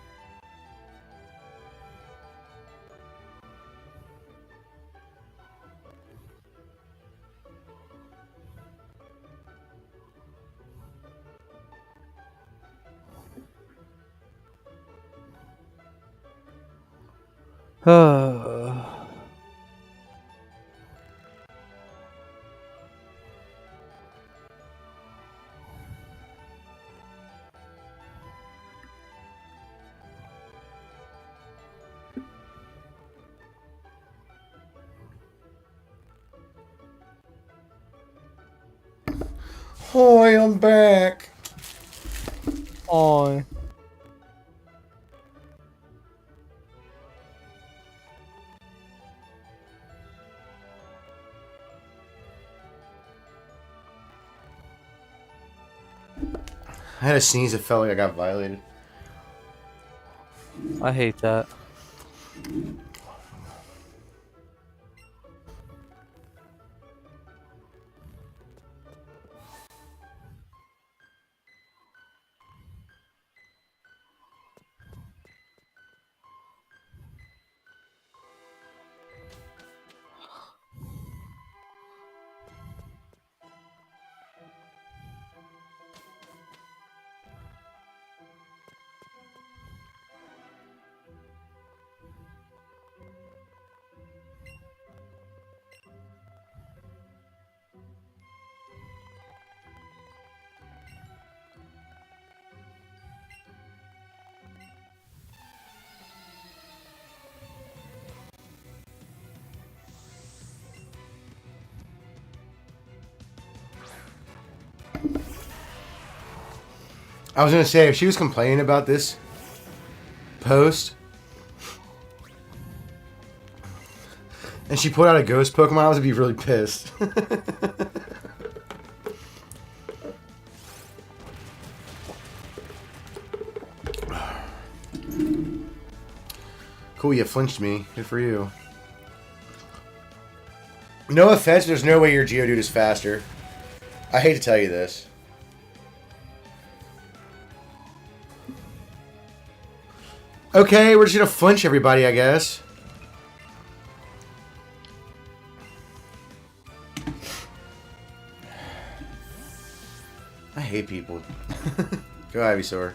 Hi, I'm back. Oh. I had a sneeze. It felt like I got violated. I hate that. I was gonna say, if she was complaining about this post and she put out a ghost Pokemon, I would be really pissed. Cool, you flinched me. Good for you. No offense, there's no way your Geodude is faster. I hate to tell you this. Okay, we're just gonna flinch everybody, I guess. I hate people. Go Ivysaur.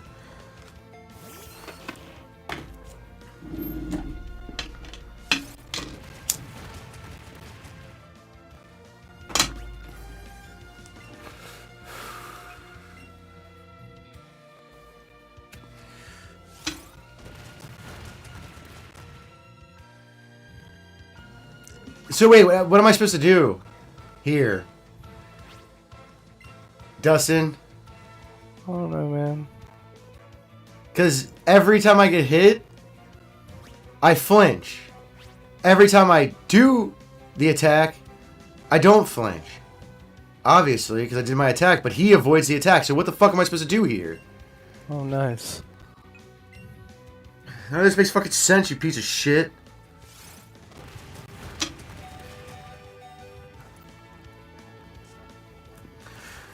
So wait, what am I supposed to do here? Dustin? I don't know, man. Because every time I get hit, I flinch. Every time I do the attack, I don't flinch. Obviously, because I did my attack, but he avoids the attack. So what the fuck am I supposed to do here? Oh, nice. None of this makes fucking sense, you piece of shit.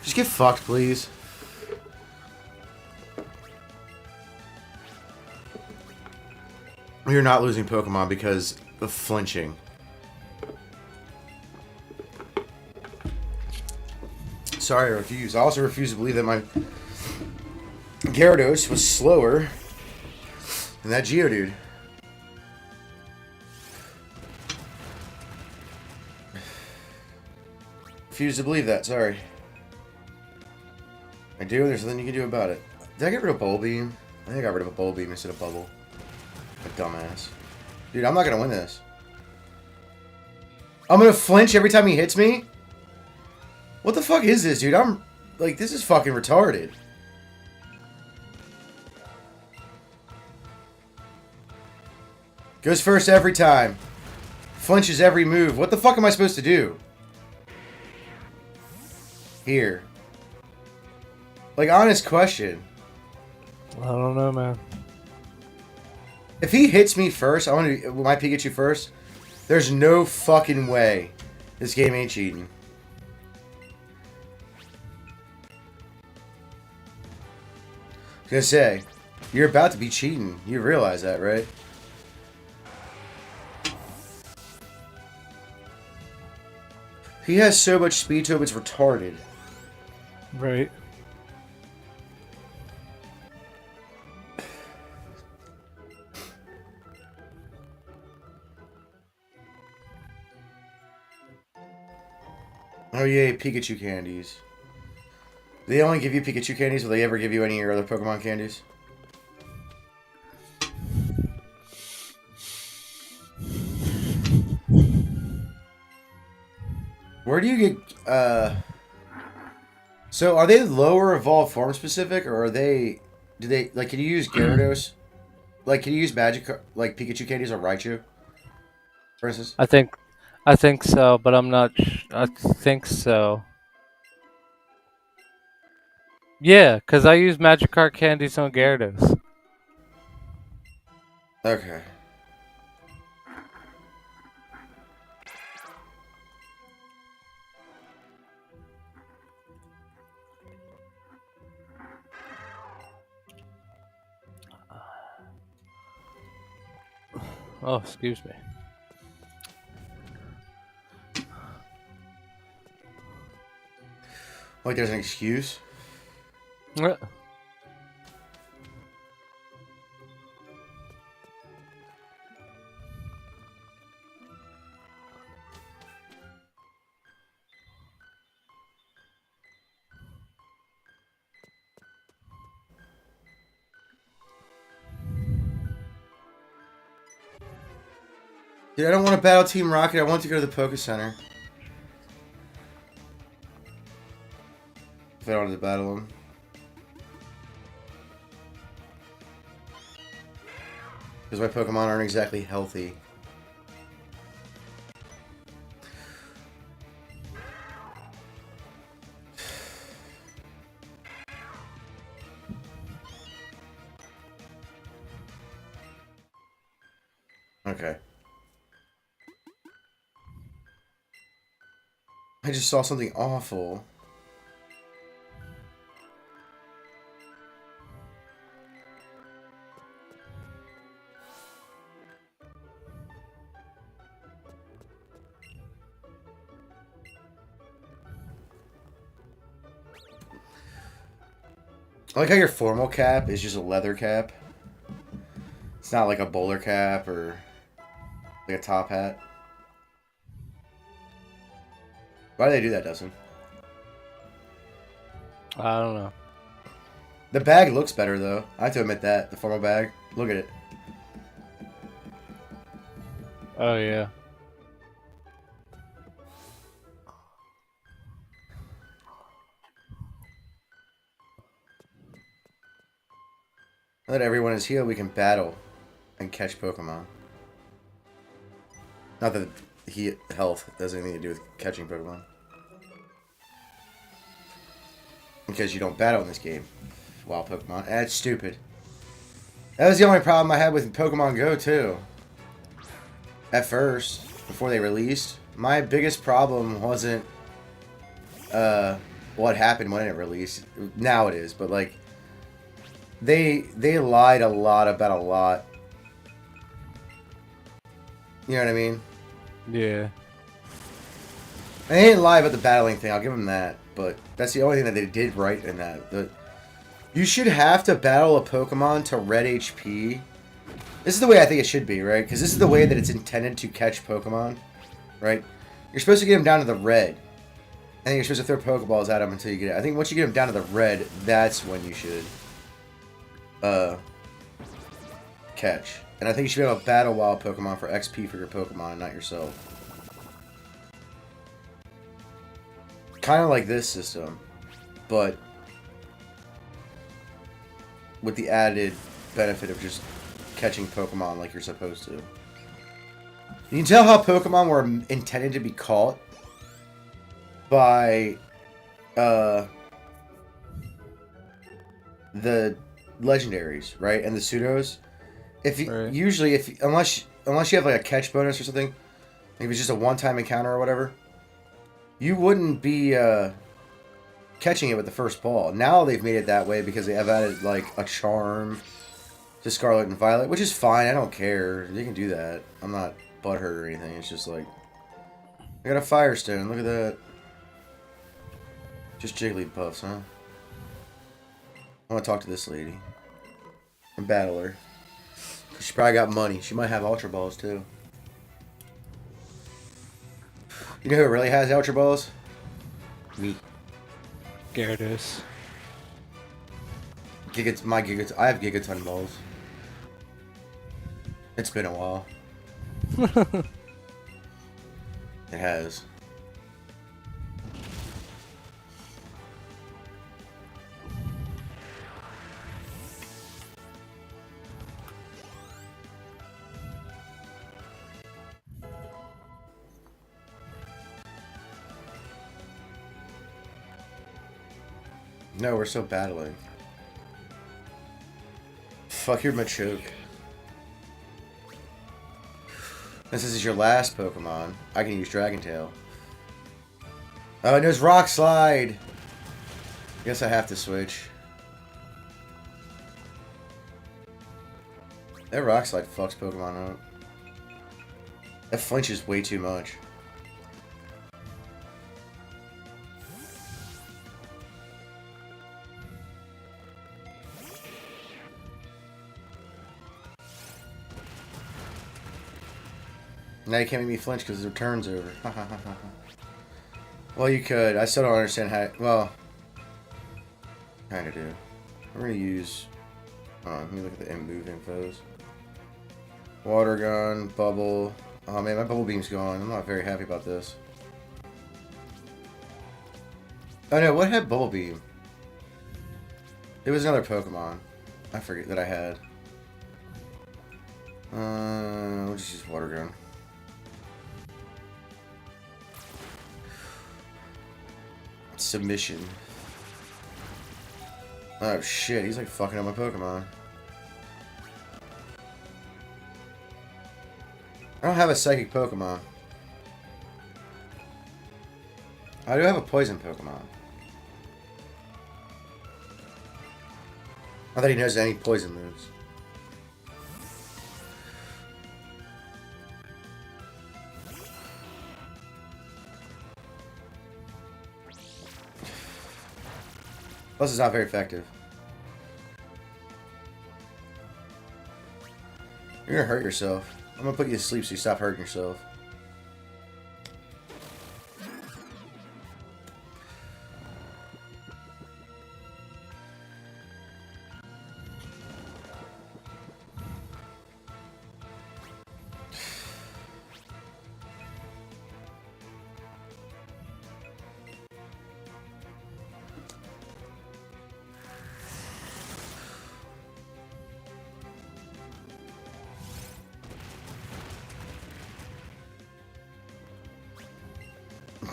Just get fucked, please. You're not losing Pokemon because of flinching. Sorry, I refuse. I also refuse to believe that my Gyarados was slower than that Geodude. Refuse to believe that, sorry. I do, there's nothing you can do about it. Did I get rid of Bulb Beam? I think I got rid of a Bulb Beam instead of Bubble. A dumbass. Dude, I'm not gonna win this. I'm gonna flinch every time he hits me? What the fuck is this, dude? I'm... like, this is fucking retarded. Goes first every time. Flinches every move. What the fuck am I supposed to do? Here. Like, honest question. I don't know, man. If he hits me first, I want to my Pikachu first. There's no fucking way this game ain't cheating. I was gonna say, you're about to be cheating. You realize that, right? He has so much speed to him, it's retarded. Right. Oh yay, Pikachu candies. Do they only give you Pikachu candies? Will they ever give you any of your other Pokemon candies? Where do you get, so are they lower evolved form specific, or are they, do they, like, can you use Gyarados? Like, can you use Magic, like, Pikachu candies or Raichu? For instance? I think so, but I'm not. I think so. Yeah, because I use Magikarp candies on Gyarados. Okay. Oh, excuse me. Like there's an excuse? Yeah. Dude, I don't want to battle Team Rocket. I want to go to the Poké Center. If I don't have to battle him. Because my Pokemon aren't exactly healthy. Okay. I just saw something awful. I like how your formal cap is just a leather cap. It's not like a bowler cap or like a top hat. Why do they do that, Dustin? I don't know. The bag looks better, though. I have to admit that. The formal bag. Look at it. Oh, yeah. Now that everyone is healed, we can battle and catch Pokemon. Not that health has anything to do with catching Pokemon. Because you don't battle in this game. Wild Pokemon. That's stupid. That was the only problem I had with Pokemon Go, too. At first, before they released. My biggest problem wasn't what happened when it released. Now it is, but like they lied a lot about a lot. You know what I mean? Yeah. And they didn't lie about the battling thing, I'll give them that. But that's the only thing that they did right in that. You should have to battle a Pokemon to red HP. This is the way I think it should be, right? Because this is the way that it's intended to catch Pokemon, right? You're supposed to get them down to the red. And then you're supposed to throw Pokeballs at them until you get it. I think once you get them down to the red, that's when you should catch. And I think you should be able to battle wild Pokemon for XP for your Pokemon and not yourself. Kind of like this system, but with the added benefit of just catching Pokemon like you're supposed to. You can tell how Pokemon were intended to be caught by the legendaries, right? And the pseudos. If you, right. Usually, unless you have like a catch bonus or something, maybe it's just a one-time encounter or whatever, you wouldn't be catching it with the first ball. Now they've made it that way because they have added like a charm to Scarlet and Violet, which is fine. I don't care. They can do that. I'm not butthurt or anything. It's just like, I got a Firestone. Look at that. Just Jigglypuffs, huh? I want to talk to this lady and battle her. She probably got money. She might have Ultra Balls too. You know who really has Ultra Balls? Me. Gyarados. I have Gigaton Balls. It's been a while. It has. No, we're still battling. Fuck your Machoke. Since this is your last Pokemon, I can use Dragon Tail. Oh, and there's Rock Slide! Guess I have to switch. That Rock Slide fucks Pokemon up. That flinches way too much. Now you can't make me flinch because their turn's over. Well, you could. I still don't understand how... Well, kind of do. We're going to use... let me look at the move infos. Water Gun, Bubble... Oh man, my Bubble Beam's gone. I'm not very happy about this. Oh no, what had Bubble Beam? It was another Pokemon. I forget that I had. We'll just use water gun. Submission. Oh shit, he's like fucking up my Pokemon. I don't have a psychic Pokemon. I do have a poison Pokemon. I thought he knows any poison moves. Plus, it's not very effective. You're gonna hurt yourself. I'm gonna put you to sleep so you stop hurting yourself.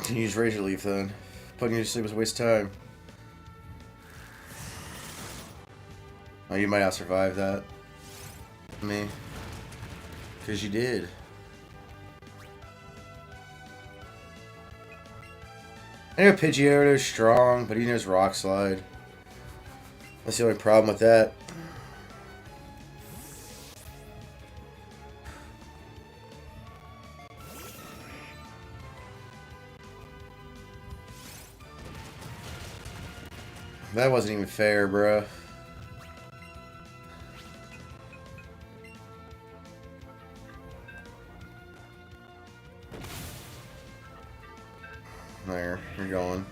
Use Razor Leaf then. Putting you to sleep was a waste of time. Oh, you might out-survive that. Me. Because you did. I know Pidgeotto's strong, but he knows Rock Slide. That's the only problem with that. That wasn't even fair, bro. There, you're going.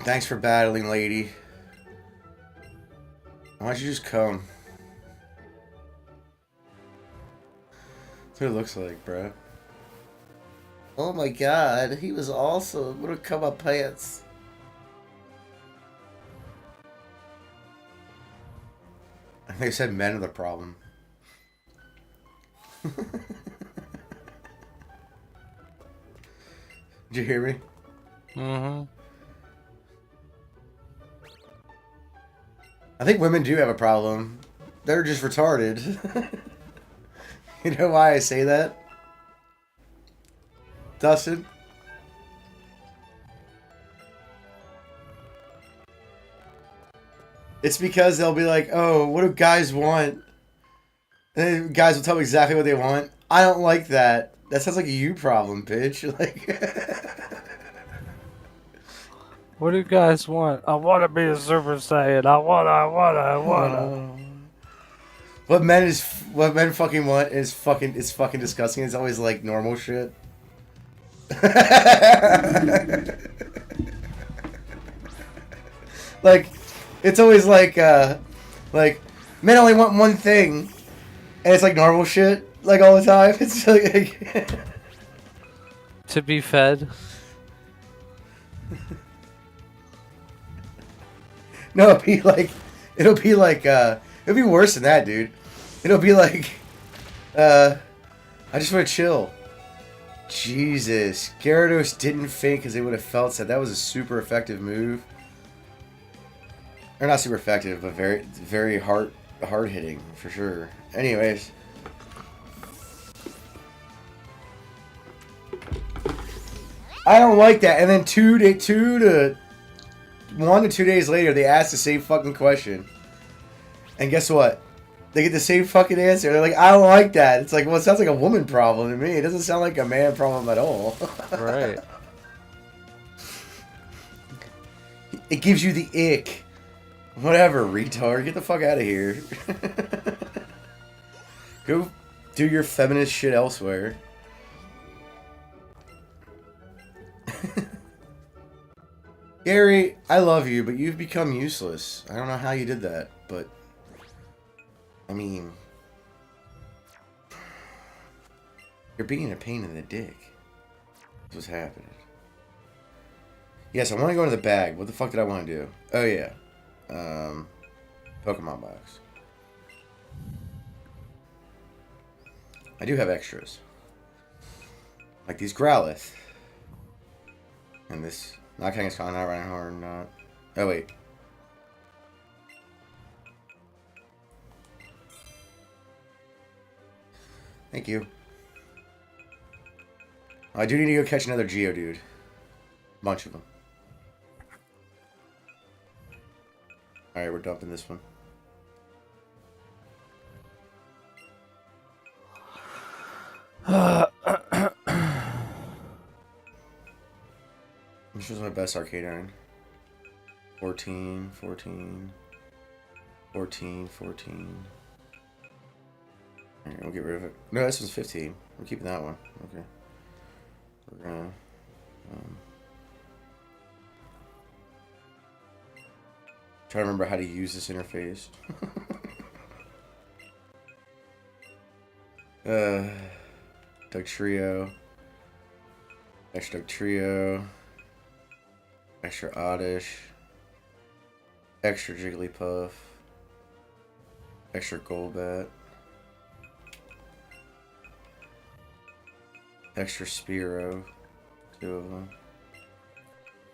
Thanks for battling, lady. Why don't you just come? That's what it looks like, bro. Oh my god, he was awesome. What a come up pants. I think I said men are the problem. Did you hear me? Mm-hmm. I think women do have a problem. They're just retarded. You know why I say that? Dustin? It's because they'll be like, oh, what do guys want? And then guys will tell me exactly what they want. I don't like that. That sounds like a you problem, bitch. Like, What do you guys want? I want to be a Super Saiyan. I wanna. what men fucking want is fucking disgusting. It's always like normal shit. Like, it's always like men only want one thing, and it's like normal shit, like all the time. It's like To be fed. no, it'll be worse than that, dude. It'll be like, I just want to chill. Jesus, Gyarados didn't faint because they would have felt that. That was a super effective move. Or not super effective, but very, very hard hitting for sure. Anyways. I don't like that. And then 1 to 2 days later, they ask the same fucking question. And guess what? They get the same fucking answer. They're like, I don't like that. It's like, well, it sounds like a woman problem to me. It doesn't sound like a man problem at all. Right. It gives you the ick. Whatever, retard. Get the fuck out of here. Go do your feminist shit elsewhere. Gary, I love you, but you've become useless. I don't know how you did that, but... I mean... You're being a pain in the dick. That's what's happening. Yes, I want to go into the bag. What the fuck did I want to do? Oh, yeah. Pokemon box. I do have extras. Like these Growlithe. And this... Not Kangaskhan, not Reinhardt, not... Oh, wait. Thank you. I do need to go catch another Geodude. Bunch of them. Alright, we're dumping this one. This was my best arcade iron. 14, 14, 14, 14. Alright, we'll get rid of it. No, this one's 15. We're keeping that one. Okay. We're gonna... try to remember how to use this interface. Dugtrio. Extra Dugtrio. Extra Oddish. Extra Jigglypuff. Extra Golbat. Extra Spearow. 2 of them.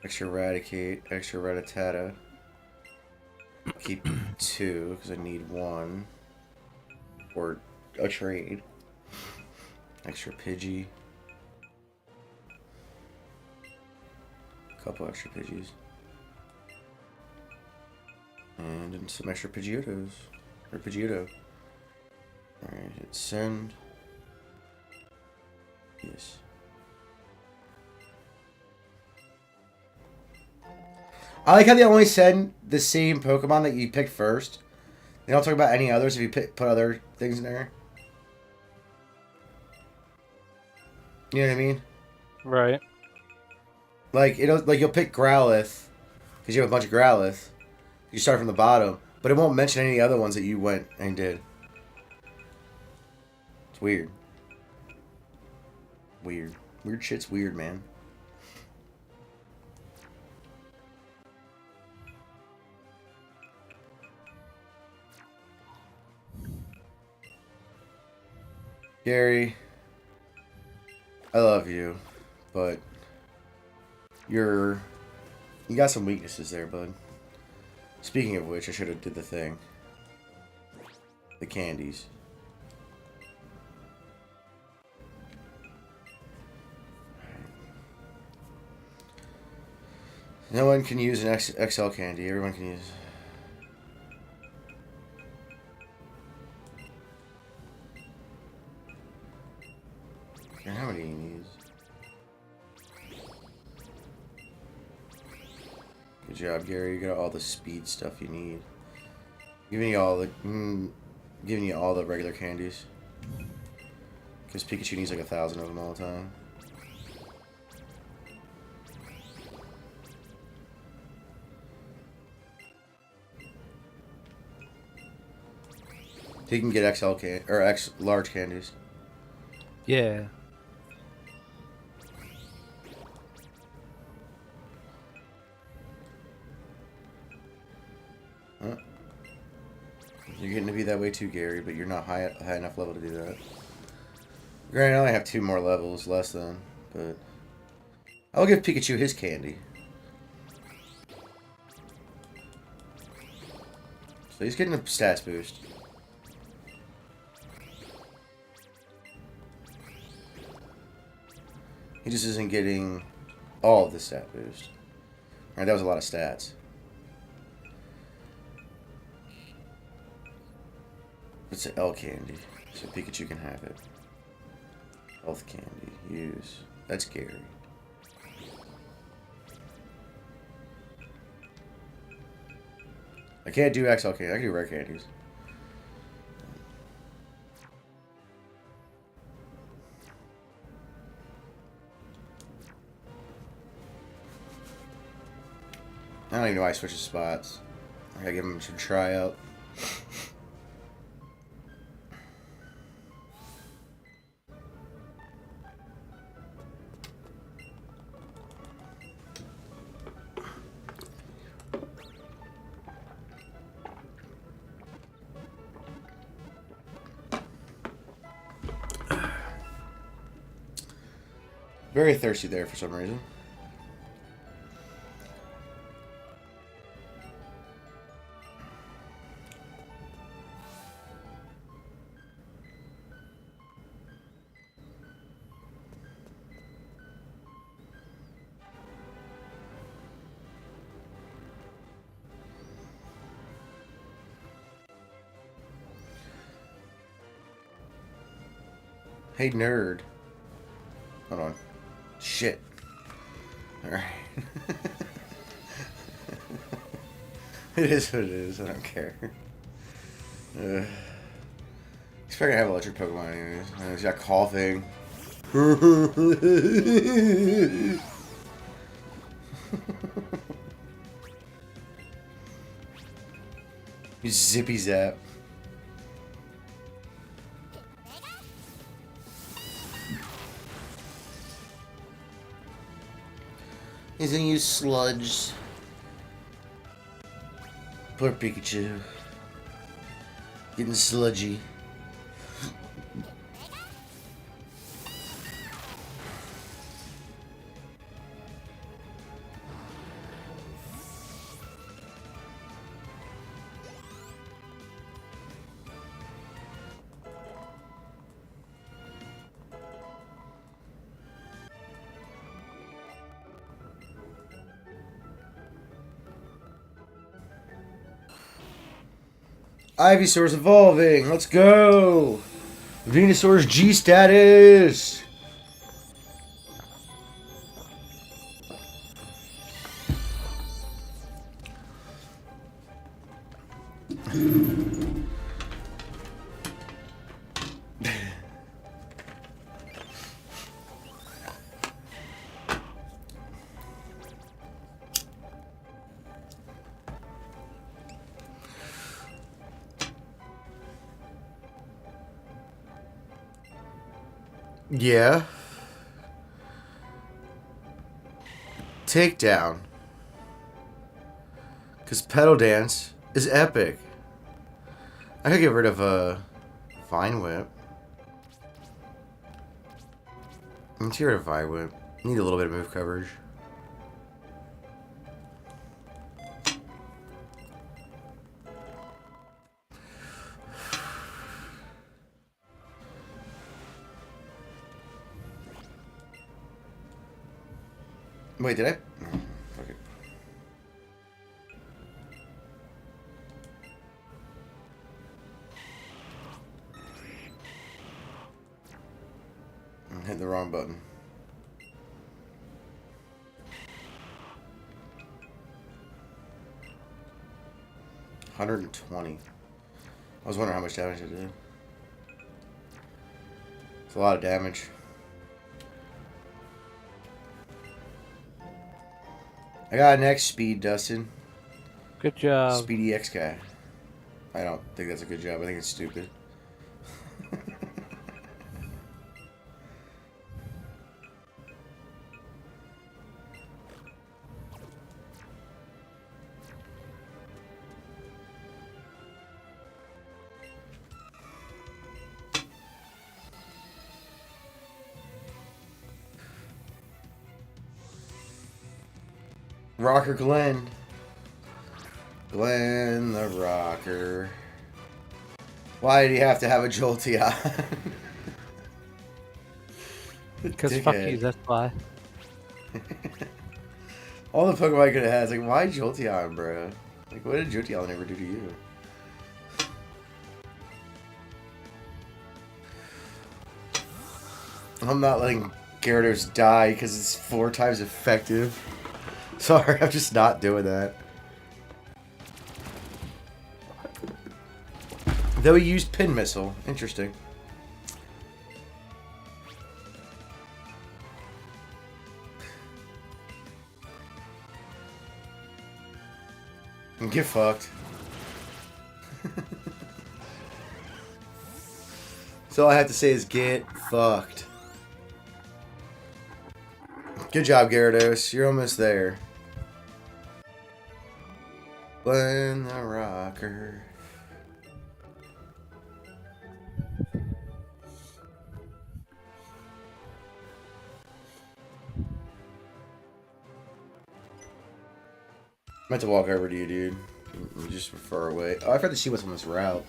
Extra Eradicate. Extra Rattata. Keep 2 because I need 1 for a trade. Extra Pidgey. Couple extra Pidgeys. And some extra Pidgeotos. Or Pidgeotto. Alright, hit send. Yes. I like how they only send the same Pokemon that you picked first. They don't talk about any others if you put other things in there. You know what I mean? Right. Like you'll pick Growlithe because you have a bunch of Growlithe. You start from the bottom, but it won't mention any other ones that you went and did. It's weird. Weird. Weird shit's weird, man. Gary, I love you, but you got some weaknesses there, bud. Speaking of which, I should have did the thing. The candies. No one can use an XL candy. Everyone can use... And how many do you need? Good job, Gary. You got all the speed stuff you need. Giving you all the regular candies. Because Pikachu needs like 1,000 of them all the time. He can get XL or large candies. Yeah. Huh? You're getting to be that way too, Gary, but you're not high enough level to do that. Granted, I only have 2 more levels less than, but I'll give Pikachu his candy. So he's getting a stats boost. He just isn't getting all of the stat boost. Alright, that was a lot of stats. It's an L candy, so Pikachu can have it. Health candy, use. That's Gary. I can't do XL candy, I can do rare candies. I don't even know why I switched spots. I gotta give him some tryout. Very thirsty there for some reason. Hey, nerd. Hold on. Shit. Alright. It is what it is. I don't care. He's probably gonna have electric Pokemon anyways. He's got coughing. You zippy zap. He's gonna use sludge. Poor Pikachu. Getting sludgy. Ivysaur's evolving. Let's go. Venusaur's G status. Yeah. Takedown. Because Pedal Dance is epic. I could get rid of a Vine Whip. Let's get rid of Vine Whip. Need a little bit of move coverage. Wait, did I? Oh, fuck it. I'm hitting the wrong button. $120. I was wondering how much damage it did. It's a lot of damage. I got an X speed, Dustin. Good job. Speedy X guy. I don't think that's a good job. I think it's stupid. Rocker Glenn. Glenn the Rocker. Why did he have to have a Jolteon? Because fuck you, that's why. All the Pokemon I could have had. It's like, why Jolteon, bro? Like, what did Jolteon ever do to you? I'm not letting Gyarados die because it's 4 times effective. Sorry, I'm just not doing that. Though he used Pin Missile. Interesting. Get fucked. So all I have to say is get fucked. Good job, Gyarados. You're almost there. Glenn the Rocker. meant to walk over to you, dude. You're just far away. Oh, I forgot to see what's on this route.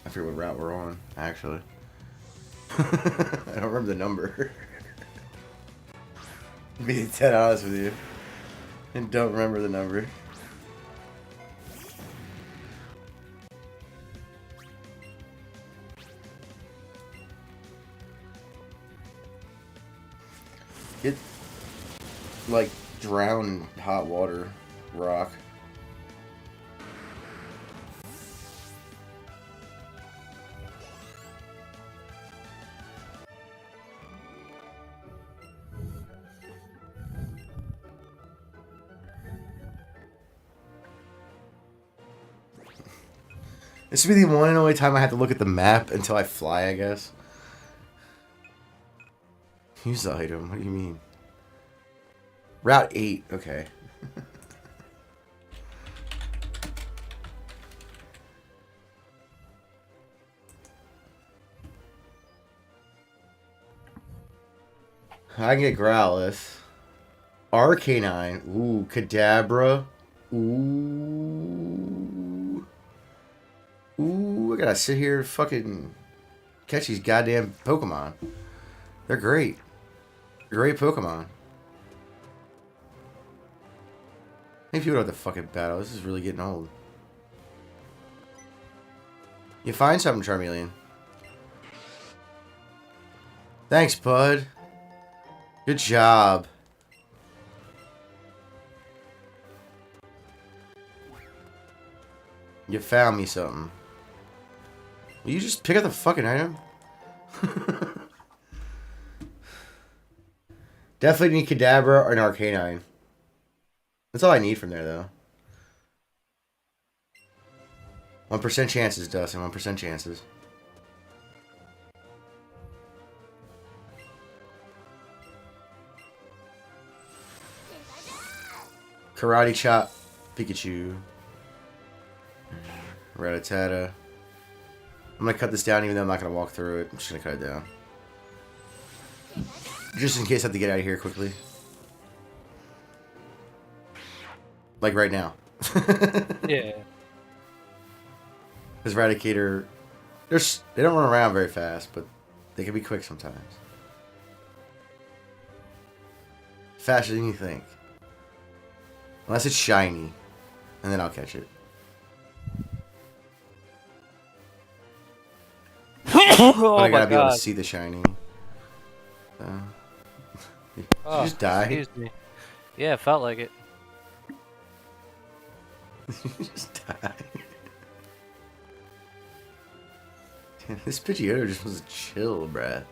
I forget what route we're on, actually. I don't remember the number. To be dead honest with you. And don't remember the number. Get, like, drowned in hot water. Rock. This would be the one and only time I have to look at the map until I fly, I guess. Use the item. What do you mean? Route 8. Okay. I can get Growlithe. Arcanine. Ooh, Kadabra. Ooh. Ooh, I gotta sit here and fucking catch these goddamn Pokemon. They're great. Great Pokemon. Maybe people don't have to fucking battle. This is really getting old. You find something, Charmeleon. Thanks, bud. Good job. You found me something. Will you just pick up the fucking item? Definitely need Kadabra or an Arcanine. That's all I need from there, though. 1% chances, Dustin. 1% chances. Karate Chop. Pikachu. Rattata. I'm gonna cut this down even though I'm not gonna walk through it. I'm just gonna cut it down. Just in case I have to get out of here quickly. Like right now. Yeah. Because Radicator, they don't run around very fast, but they can be quick sometimes. Faster than you think. Unless it's shiny. And then I'll catch it. Oh but I gotta my be able God. to see the shiny. Did Oh, you just die? excuse me. Yeah, it felt like it. You just die. This Pidgeotto just was chill, bruh.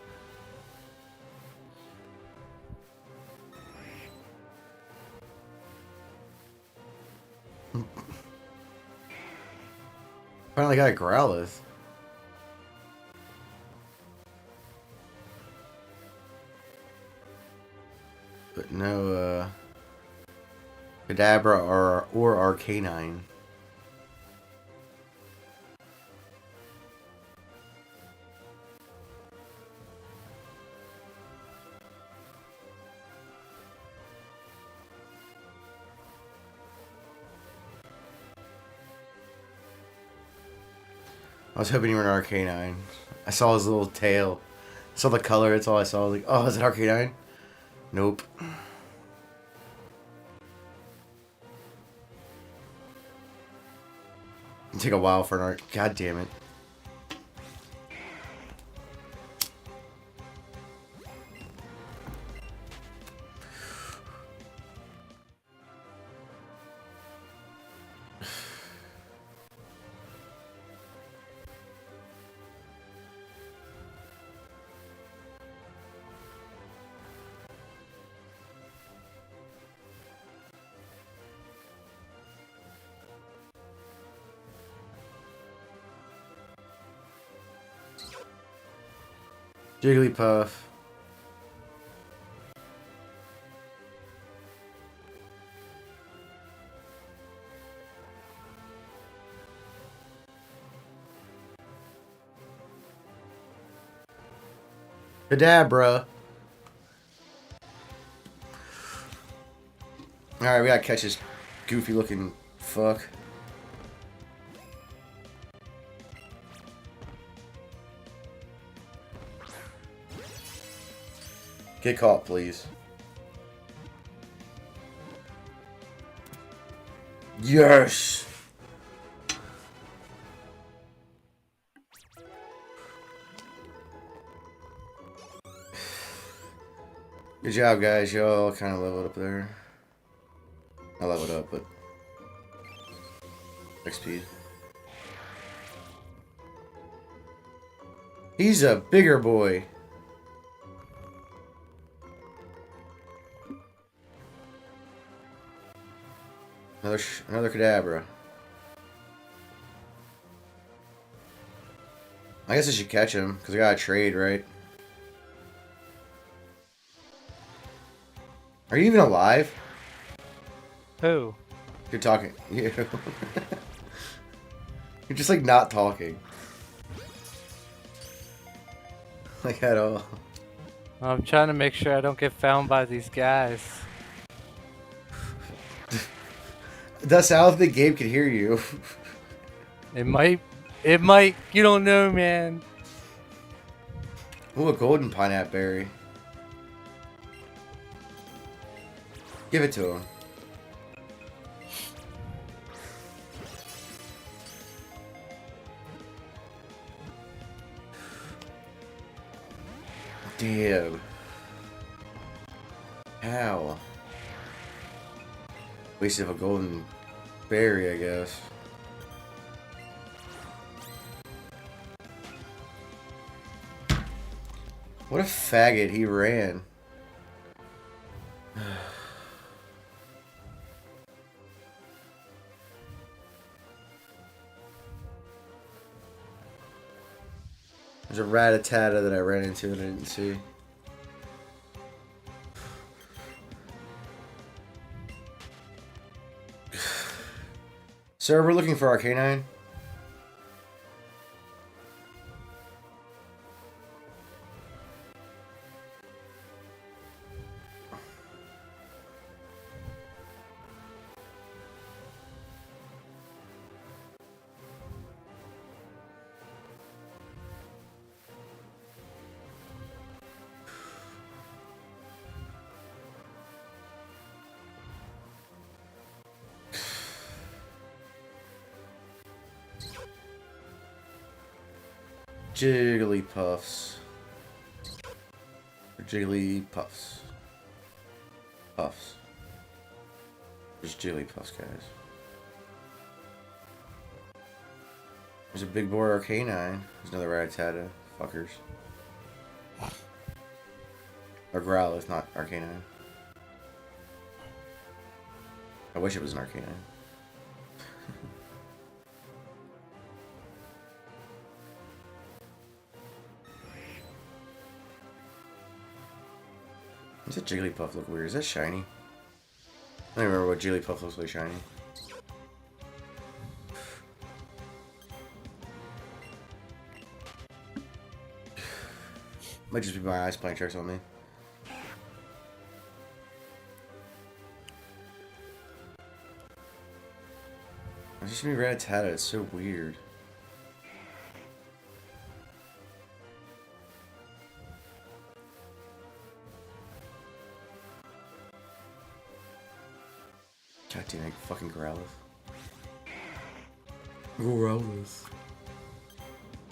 Finally got a Growlithe. But no, Kadabra or Arcanine. I was hoping you were an Arcanine. I saw his little tail. I saw the color, that's all I saw. I was like, oh, is it Arcanine? Nope. It'll take a while for an Arc. God damn it. Jigglypuff. Kadabra. Alright, we gotta catch this goofy looking fuck. Get caught, please. Yes! Good job, guys. Y'all kind of leveled up there. I leveled up, but... XP. He's a bigger boy. Another Kadabra. I guess I should catch him, because I gotta trade, right? Are you even alive? Who? You're talking. You. You're just like not talking. Like at all. I'm trying to make sure I don't get found by these guys. That's how the game can hear you. It might, you don't know, man. Ooh, a golden pineapple berry. Give it to him. Damn. How? Wasted of a golden berry, I guess. What a faggot, he ran. There's a Rattata that I ran into and I didn't see. Sir, we're looking for Arcanine. Jigglypuffs. Or Jigglypuffs. Puffs. There's Jigglypuffs, guys. There's a big boy Arcanine. There's another Rattata. Fuckers. Or Growlithe, not Arcanine. I wish it was an Arcanine. Does that Jigglypuff look weird? Is that shiny? I don't remember what Jigglypuff looks like shiny. Might just be my eyes playing tricks on me. It's just me Rattata, it's so weird. God damn it, fucking Growlithe. Growlithe.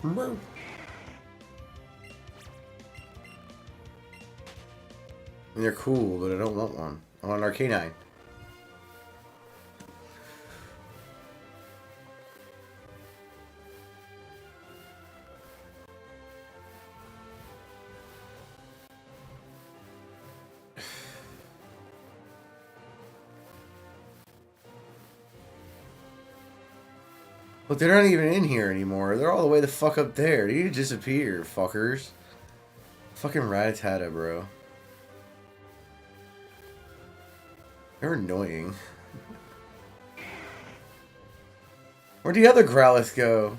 Bro. And they're cool, but I don't want one. I want an Arcanine. But they're not even in here anymore. They're all the way the fuck up there. They need to disappear, fuckers. Fucking Rattata, bro. They're annoying. Where'd the other Growlithe go?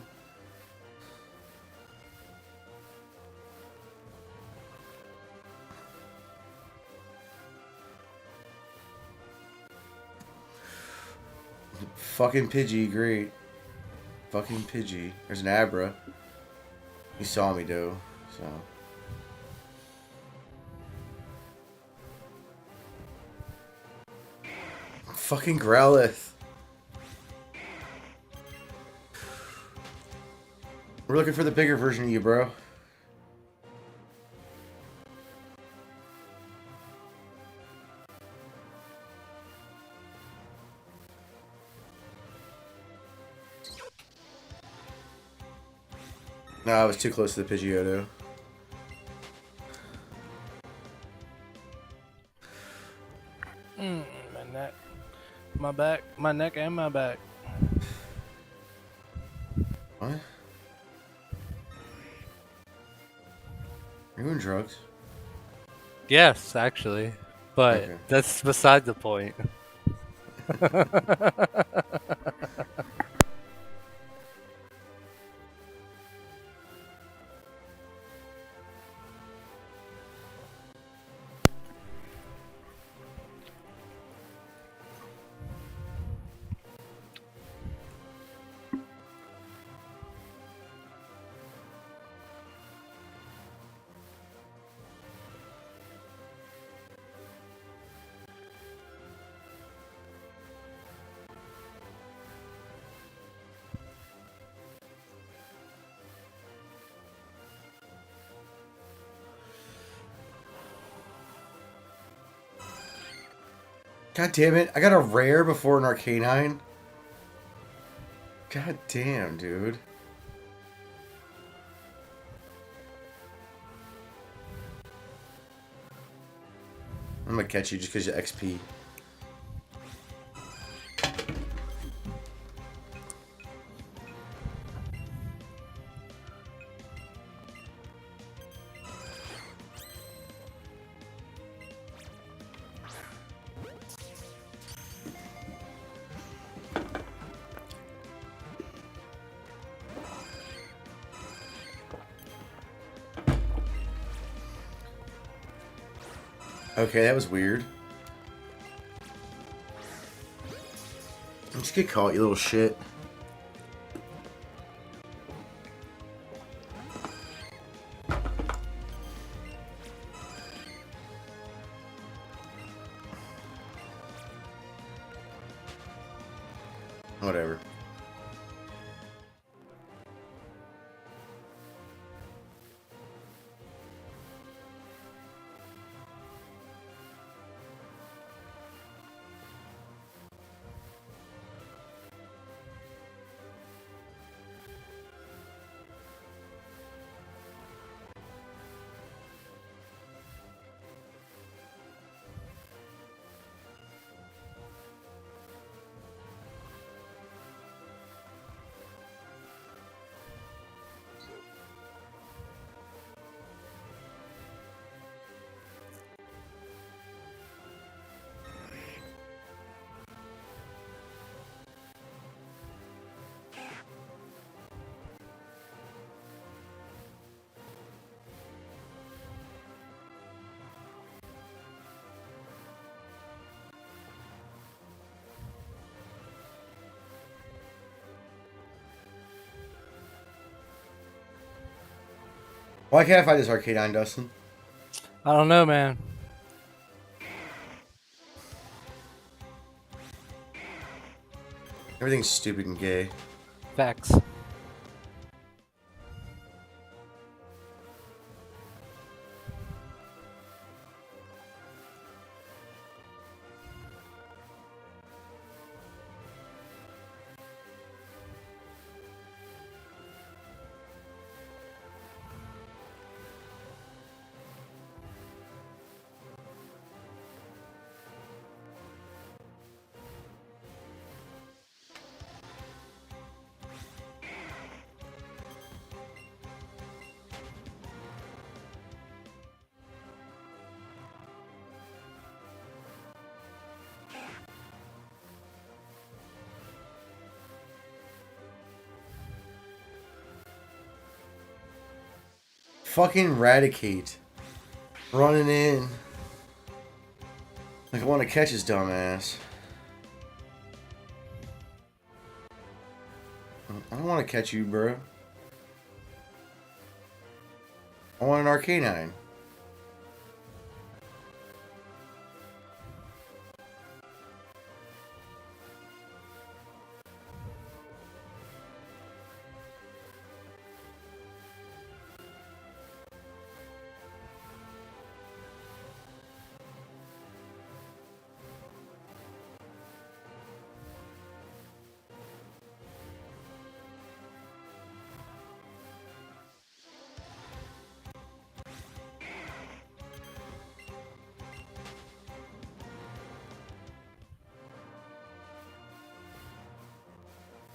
Fucking Pidgey, great. Fucking Pidgey. There's an Abra. He saw me, though, so... Fucking Growlithe. We're looking for the bigger version of you, bro. No, I was too close to the Pidgeotto. My neck. My back. My neck and my back. What? Are you doing drugs? Yes, actually. But Okay. that's beside the point. God damn it. I got a rare before an Arcanine. God damn, dude. I'm gonna catch you just because you XP. Okay, that was weird. Just get caught, you little shit. Whatever. Why can't I find this Arcanine, Dustin? I don't know, man. Everything's stupid and gay. Facts. Fucking Raticate. Running in. Like I want to catch his dumb ass. I don't want to catch you, bro. I want an Arcanine.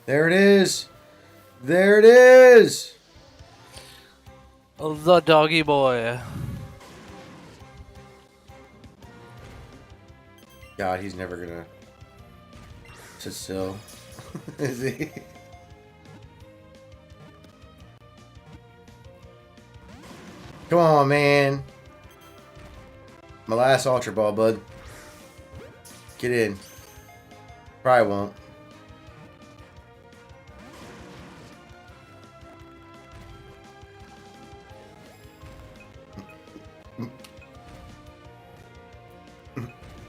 There it is. There it is. The doggy boy. God, he's never gonna sit still. Is he? Come on, man. My last Ultra Ball, bud. Get in. Probably won't.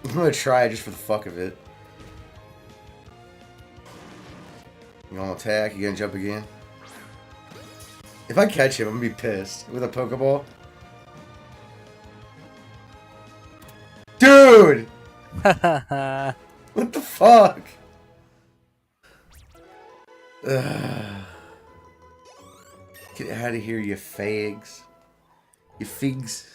I'm gonna try it just for the fuck of it. You gonna attack? You gonna jump again? If I catch him, I'm gonna be pissed. With a Pokeball? Dude! What the fuck? Ugh. Get out of here, you fags. You figs.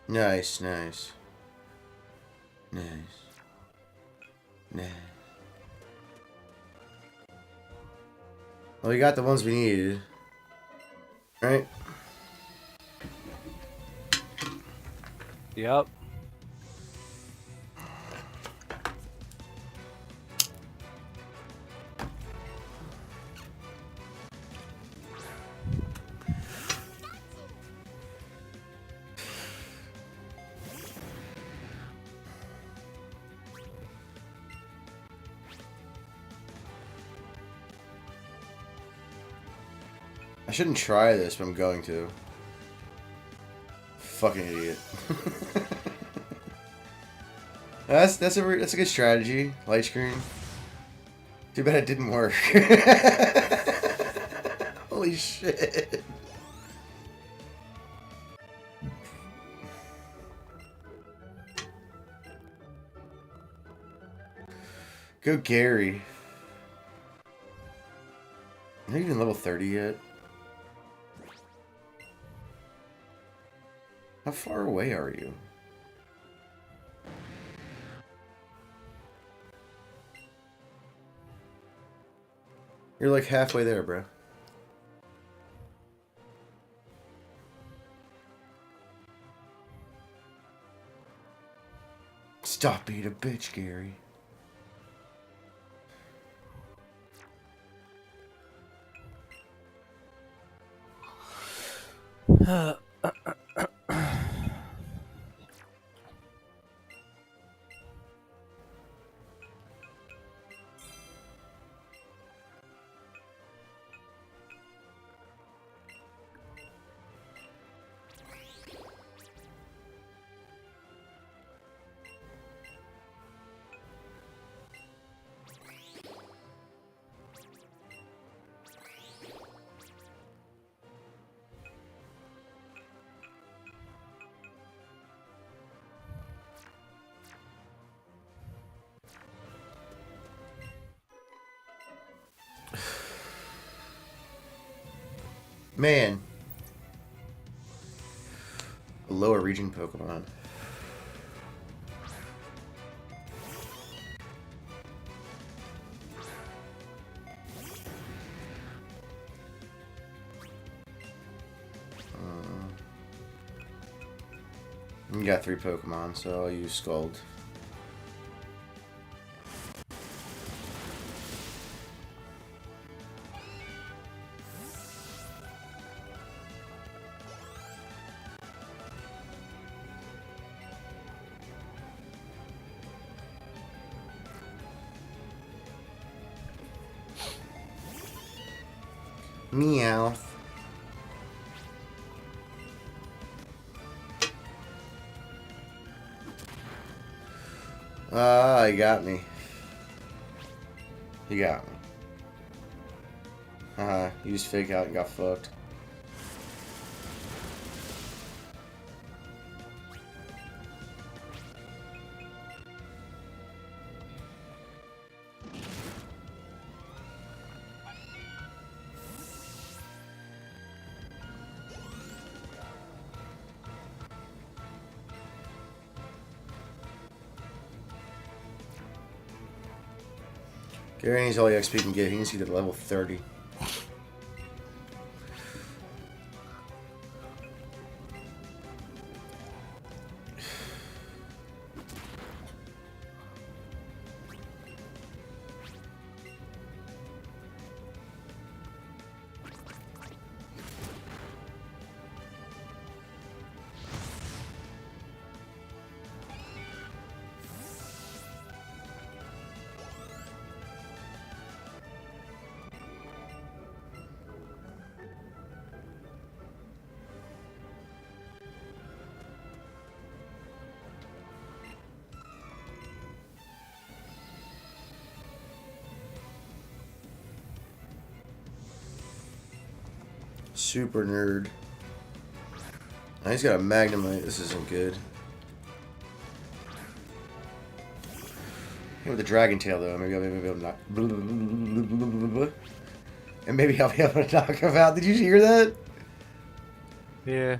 Nice, nice. Nice. Nice. Well, we got the ones we needed. Right? Yep. I shouldn't try this, but I'm going to. Fucking idiot. That's a good strategy. Light screen. Too bad it didn't work. Holy shit. Go Gary. I'm not even level 30 yet. How far away are you? You're like halfway there, bro. Stop being a bitch, Gary. Man. A lower region Pokemon. You got 3 Pokemon, so I'll use Scald. Meow. Ah, he got me. He got me. He used Fake Out and got fucked. Gary needs all the XP he can get. He needs to get to level 30. Super nerd. Oh, he's got a Magnemite. This isn't good. With the Dragon Tail, though, maybe I'll be able to knock. And maybe I'll be able to knock him out. Did you hear that? Yeah.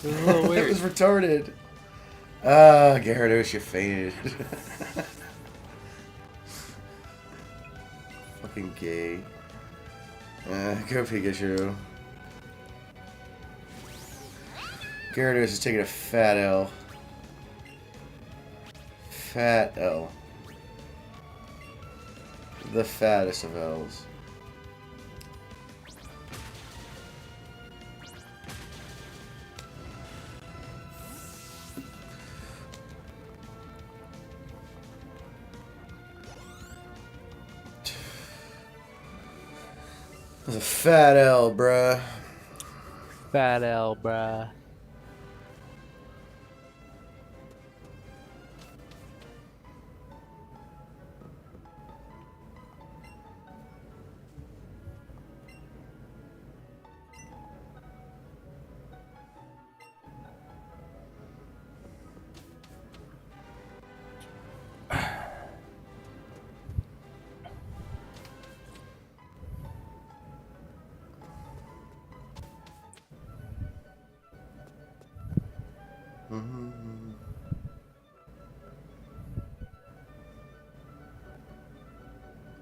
It was a little weird. It was retarded. Ah, Gyarados, you fainted. Fucking gay. Go Pikachu. Gyarados is taking a fat L. Fat L. The fattest of L's. That's a fat L, bruh. Fat L, bruh.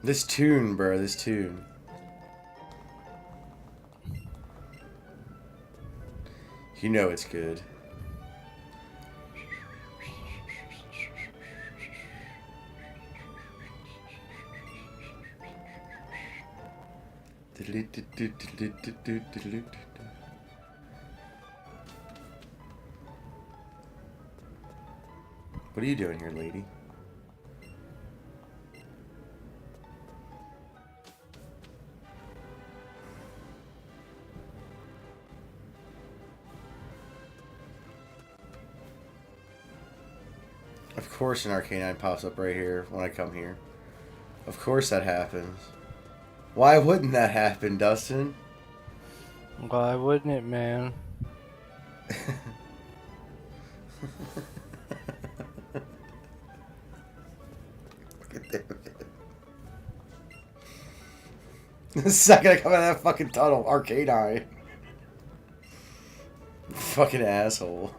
This tune, bro, this tune. You know it's good. What are you doing here, lady? Of course an Arcanine pops up right here when I come here. Of course that happens. Why wouldn't that happen, Dustin? Why wouldn't it, man? The second I come out of that fucking tunnel, arcade eye. Fucking asshole.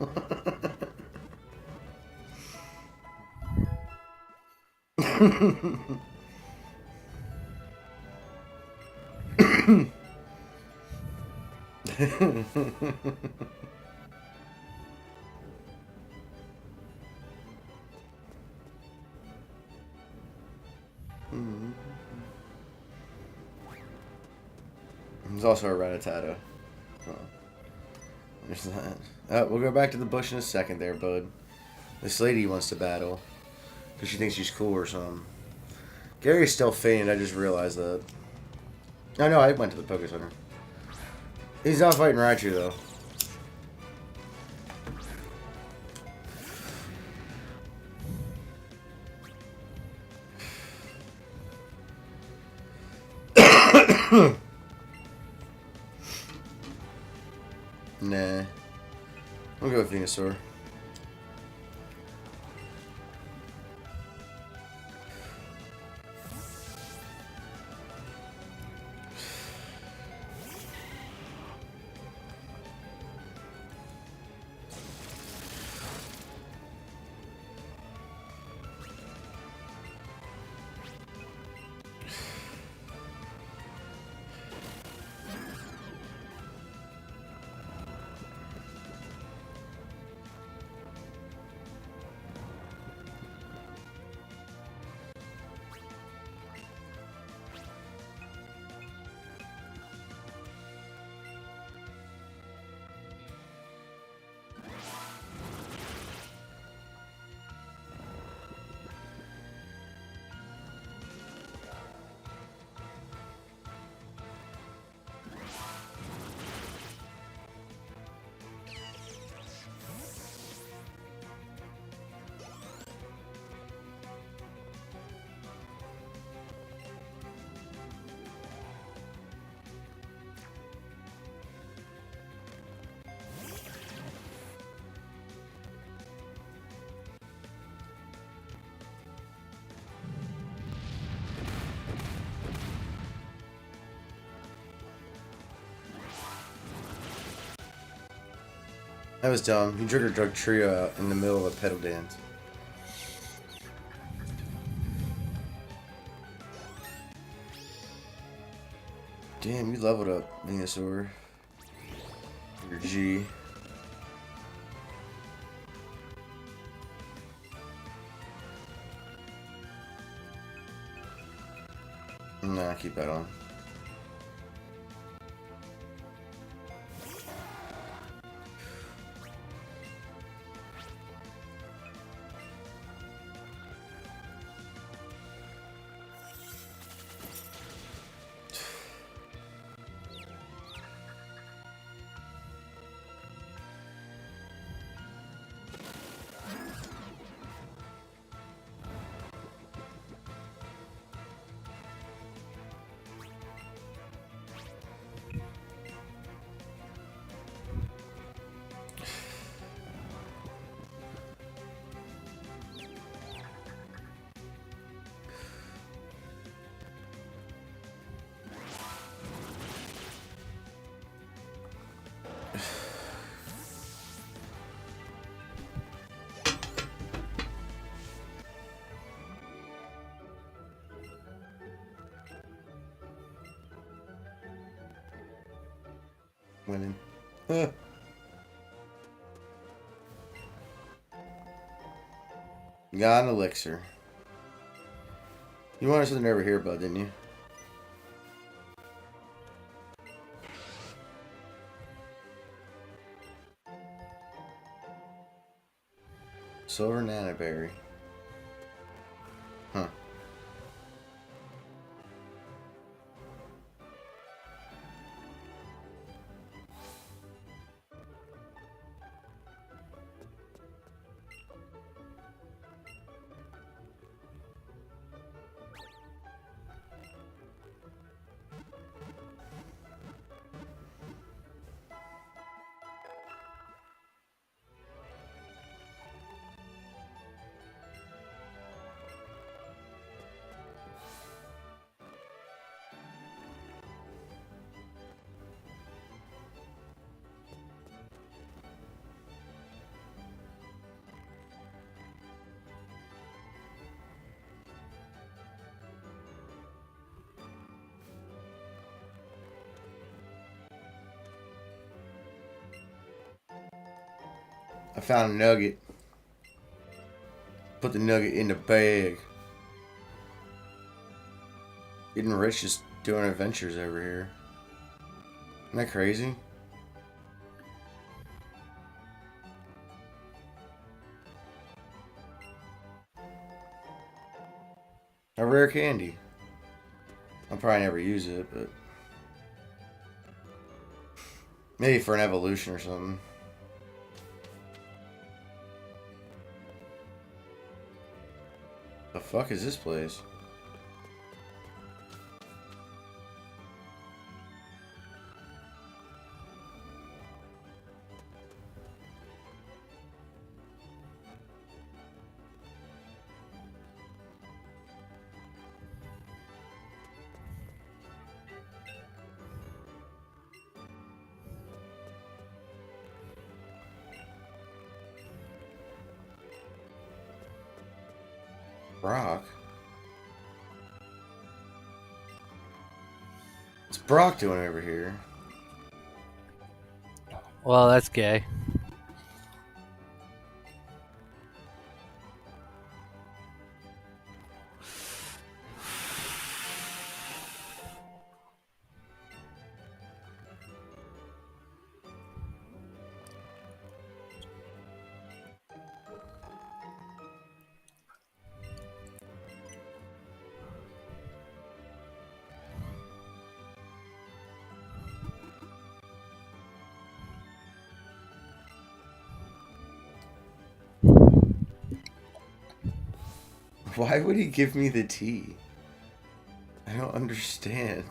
There's also a Rattata. Oh. There's that. We'll go back to the bush in a second there, bud. This lady wants to battle. Because she thinks she's cool or something. Gary's still fainted, I just realized that. Oh no, I went to the Poké Center. He's not fighting Raichu though. Nah. I'll go with Venusaur. That was dumb. He triggered drug trio out in the middle of a pedal dance. Damn, you leveled up, Venusaur. Your G. Nah, keep that on. Winning. Got an elixir. You wanted something over here, bud, didn't you? Silver Nanoberry. Huh. I found a nugget. Put the nugget in the bag. Getting rich just doing adventures over here. Isn't that crazy? A rare candy. I'll probably never use it, but maybe for an evolution or something. The fuck is this place? Brock? What's Brock doing over here? Well, that's gay. Why would he give me the tea? I don't understand.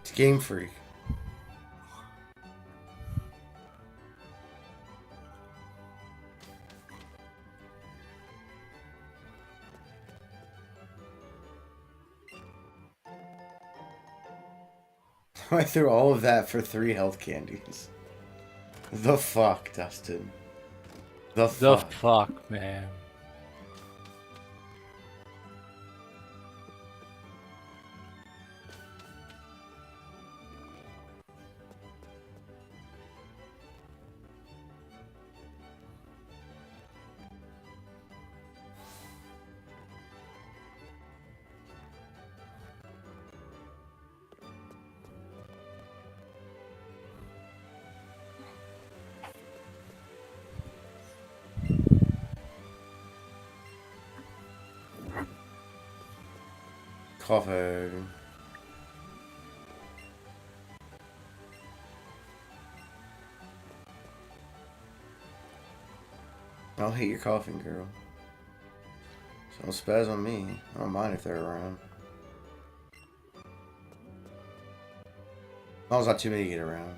It's Game Freak. I threw all of that for 3 health candies. The fuck, Dustin? The The fuck? fuck, man. Coughing. I'll hate your coughing, girl. So don't spaz on me. I don't mind if they're around. As long as not too many to get around.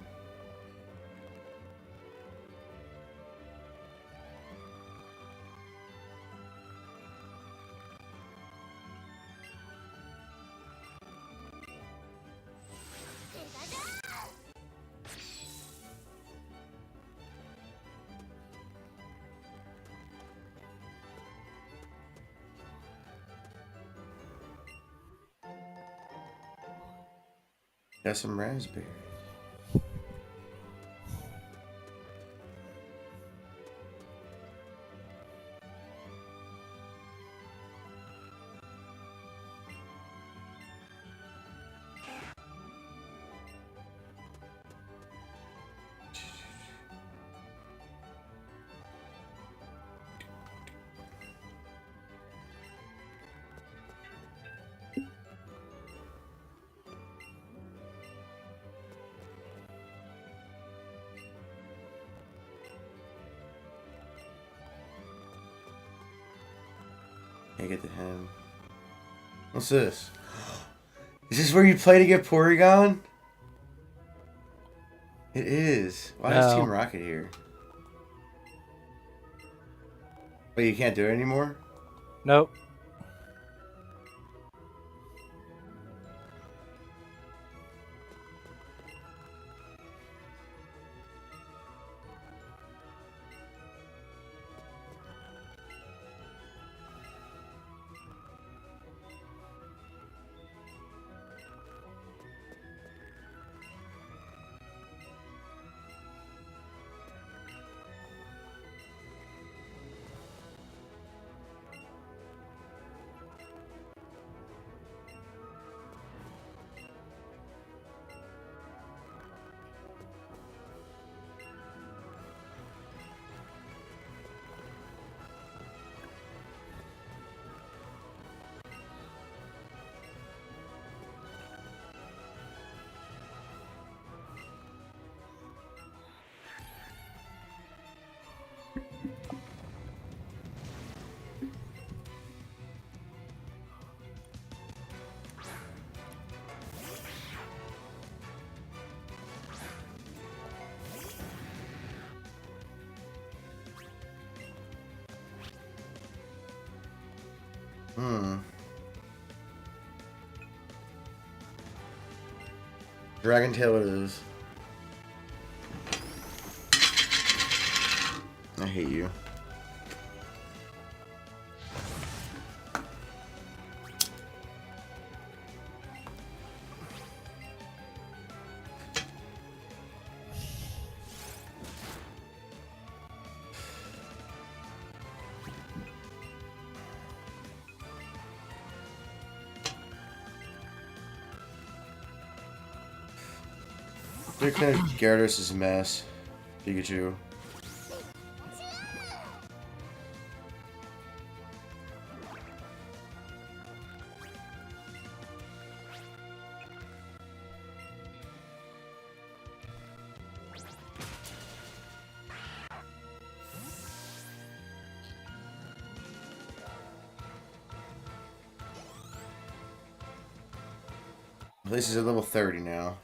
Got some raspberries. Can't get to him. What's this? Is this where you play to get Porygon? It is. Why is Team Rocket here? Wait, you can't do it anymore? Nope. Dragon Tail it is. I hate you. They're kind of Gyarados is a mess. Pikachu. This is at level 30 now.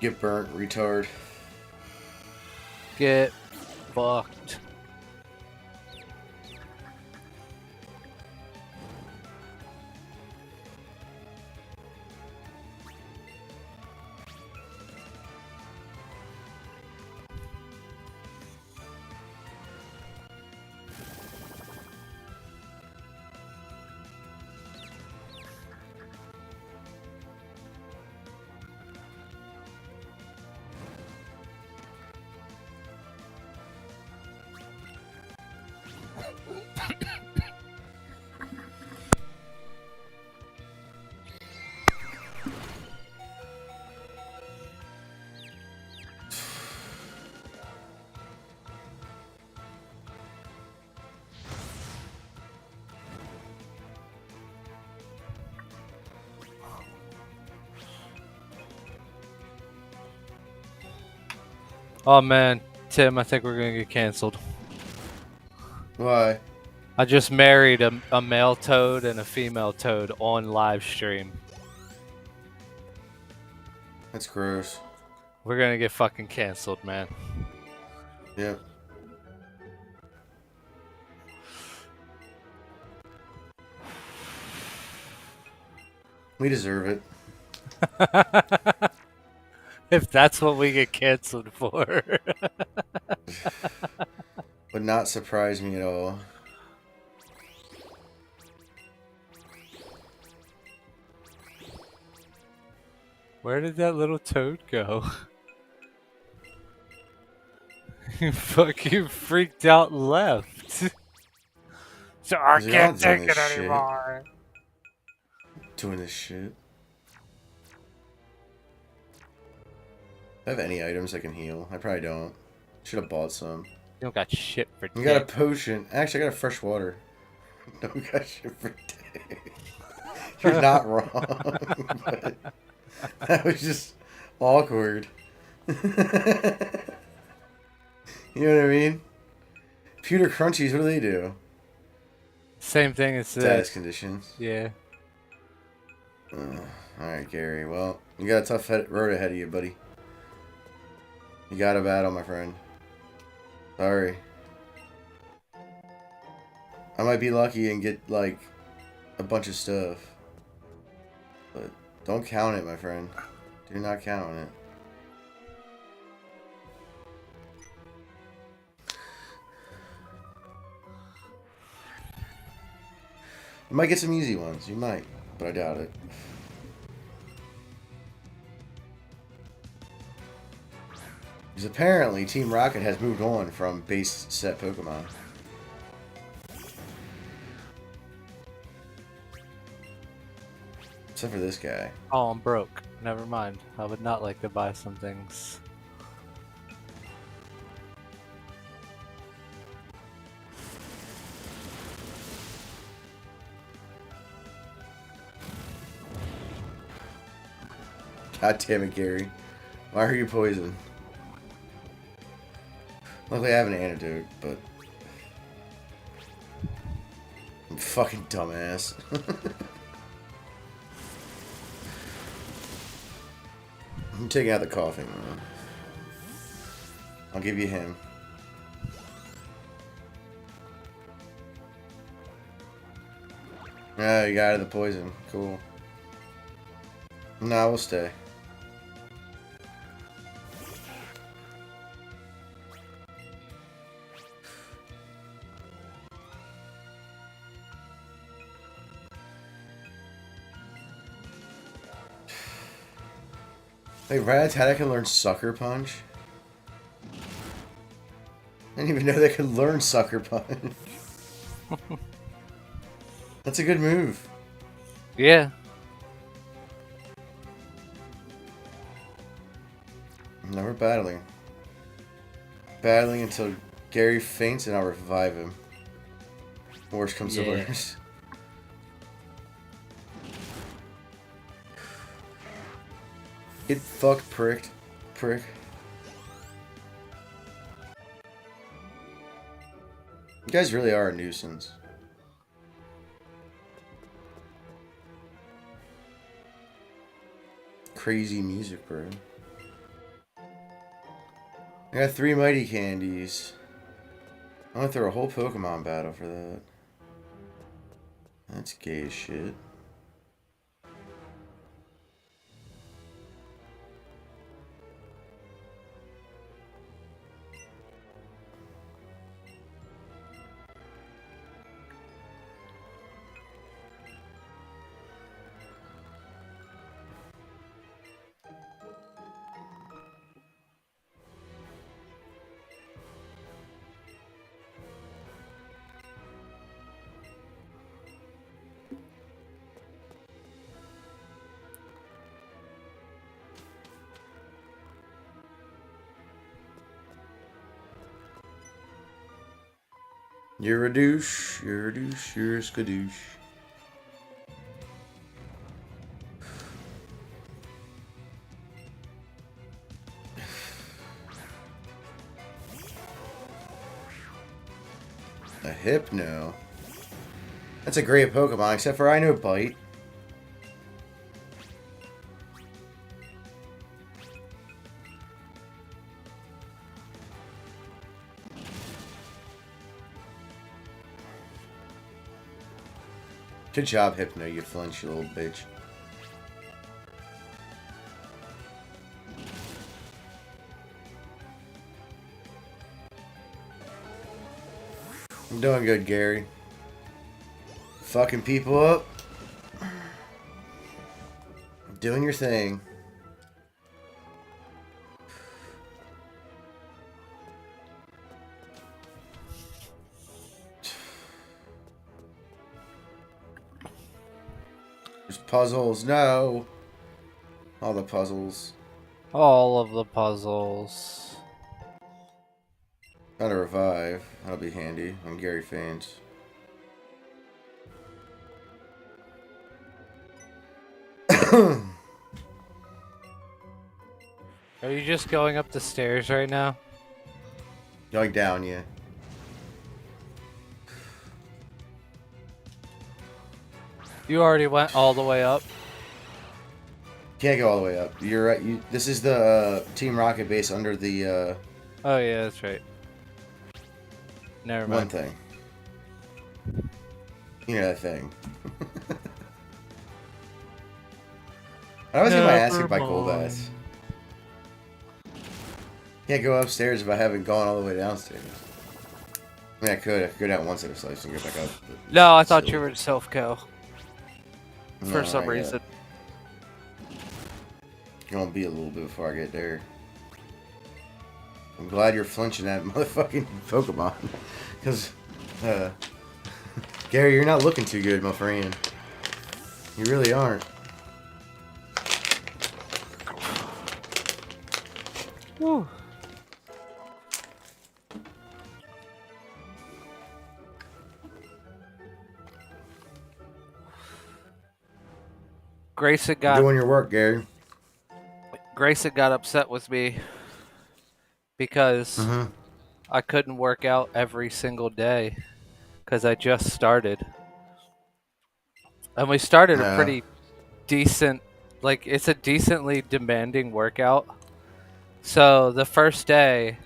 Get burnt, retard. Get fucked. Oh man, Tim, I think we're gonna get canceled. Why? I just married a male toad and a female toad on live stream. That's gross. We're gonna get fucking canceled, man. Yep. We deserve it. If that's what we get canceled for. Would not surprise me at all. Where did that little toad go? He fucking freaked out and left. So I They're all can't doing take this it shit. anymore. Doing this shit. Do I have any items that can heal? I probably don't. Should have bought some. You don't got shit for We got a dick. potion. Actually, I got a fresh water. No, we got shit for day. You're not wrong. But that was just awkward. You know what I mean? Pewter crunchies, what do they do? Same thing as Status this. conditions. Yeah. Alright, Gary. Well, you got a tough road ahead of you, buddy. You got a battle, my friend. Sorry. I might be lucky and get, like, a bunch of stuff. But don't count it, my friend. Do not count on it. You might get some easy ones. You might. But I doubt it. Because apparently Team Rocket has moved on from base set Pokemon. Except for this guy. Oh, I'm broke. Never mind. I would not like to buy some things. God damn it, Gary. Why are you poisoned? Luckily I have an antidote, but... I'm fucking dumbass. I'm taking out the coughing, man. I'll give you him. Ah, you got out of the poison. Cool. No, we'll stay. Hey, Rattata can learn Sucker Punch? I didn't even know they could learn Sucker Punch. That's a good move. Yeah. Now we're battling. Battling until Gary faints and I'll revive him. Worst comes to worst. Get fucked, prick. Prick. You guys really are a nuisance. Crazy music, bro. I got 3 mighty candies. I'm gonna throw a whole Pokemon battle for that. That's gay as shit. You're a douche, you're a douche, you're a skadoosh. A Hypno. That's a great Pokemon, except for I know Bite. Good job, Hypno, you flinch, you little bitch. I'm doing good, Gary. Fucking people up. Doing your thing. There's puzzles. No. All the puzzles. All of the puzzles. Gotta revive. That'll be handy when Gary faints. Are you just going up the stairs right now? Going down, yeah. You already went all the way up? Can't go all the way up. You're right. This is the Team Rocket base under the Oh yeah, that's right. Never one mind. thing. You know that thing. I always get my ass kicked by Golbats. Can't go upstairs if I haven't gone all the way downstairs. I mean, I could go down one set of slides and go back up. No, I thought you were in self-kill. For No, some I reason. Gonna be a little bit before I get there. I'm glad you're flinching that motherfucking Pokemon. Because, Gary, you're not looking too good, my friend. You really aren't. Woo. Grayson got You're doing your work, Gary. upset with me because I couldn't work out every single day because I just started. And we started a pretty decent, like, it's a decently demanding workout. So the first day,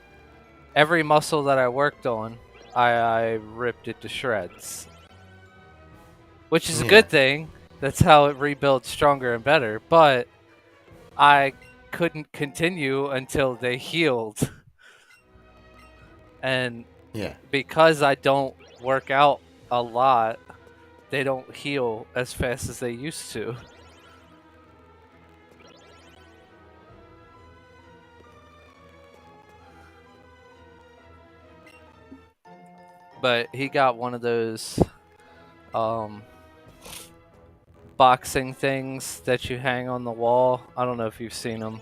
every muscle that I worked on, I ripped it to shreds. Which is a good thing. That's how it rebuilds stronger and better. But I couldn't continue until they healed. And because I don't work out a lot, they don't heal as fast as they used to. But he got one of those boxing things that you hang on the wall. I don't know if you've seen them,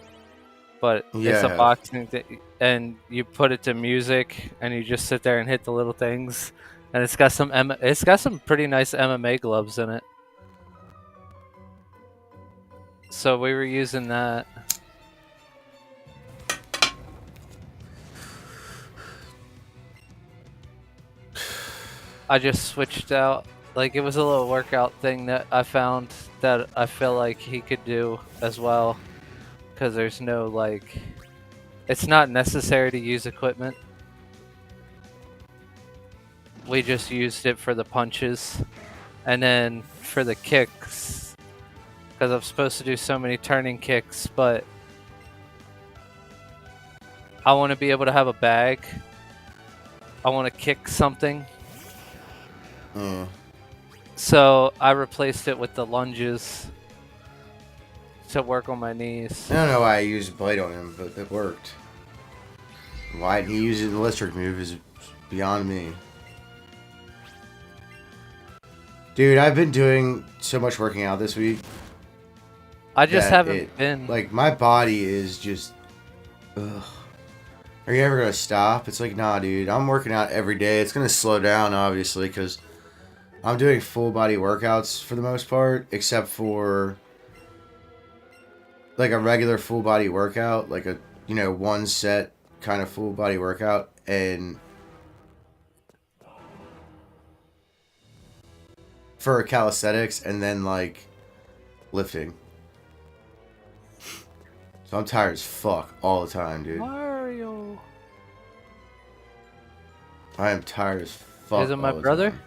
but it's a boxing thing, and you put it to music, and you just sit there and hit the little things, and it's got some pretty nice MMA gloves in it. So we were using that. I just switched out. Like, it was a little workout thing that I found that I feel like he could do as well. Because there's no, like... It's not necessary to use equipment. We just used it for the punches. And then for the kicks... Because I'm supposed to do so many turning kicks, but... I want to be able to have a bag. I want to kick something. So I replaced it with the lunges to work on my knees. I don't know why I used Blade on him, but it worked. Why he used the electric move is beyond me. Dude, I've been doing so much working out this week. I just haven't been. Like, my body is just... Ugh. Are you ever going to stop? It's like, nah, dude. I'm working out every day. It's going to slow down, obviously, because... I'm doing full body workouts for the most part, except for like a regular full body workout, like a, you know, one set kind of full body workout, and for calisthenics, and then like lifting. So I'm tired as fuck all the time, dude. Mario. I am tired as fuck. Is it my brother? Time.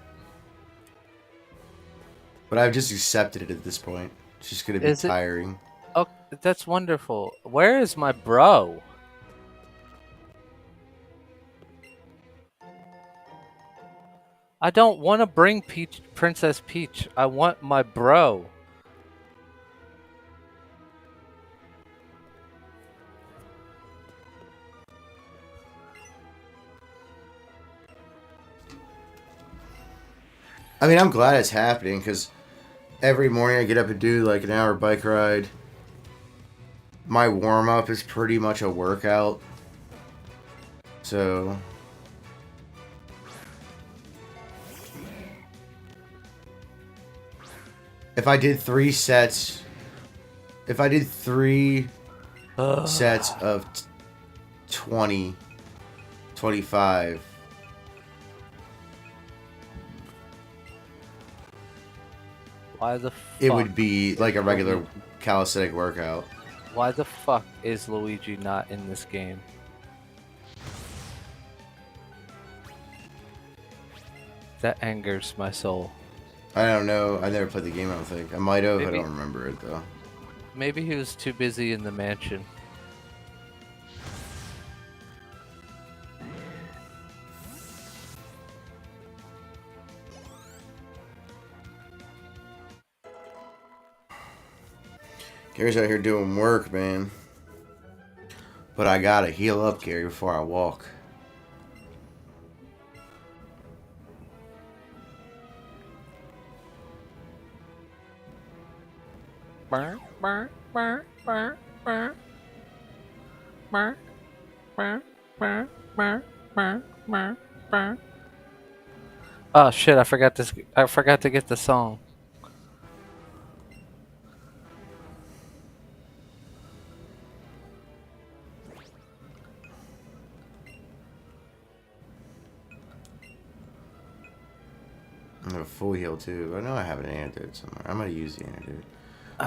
But I've just accepted it at this point. It's just gonna be Is it? tiring. Oh, that's wonderful. Where is my bro? I don't want to bring Princess Peach. I want my bro. I mean, I'm glad it's happening because every morning I get up and do like an hour bike ride. My warm up is pretty much a workout. So if I did 3 sets of 20, 25. Why the It fuck? would be like a regular calisthenic workout. Why the fuck is Luigi not in this game? That angers my soul. I don't know. I never played the game, I don't think. I might have. I Maybe- don't remember it, though. Maybe he was too busy in the mansion. Gary's out here doing work, man. But I gotta heal up, Gary, before I walk. Oh shit! I forgot this. I forgot to get the song. I have a full heal, too. I know I have an antidote somewhere. I'm gonna use the antidote.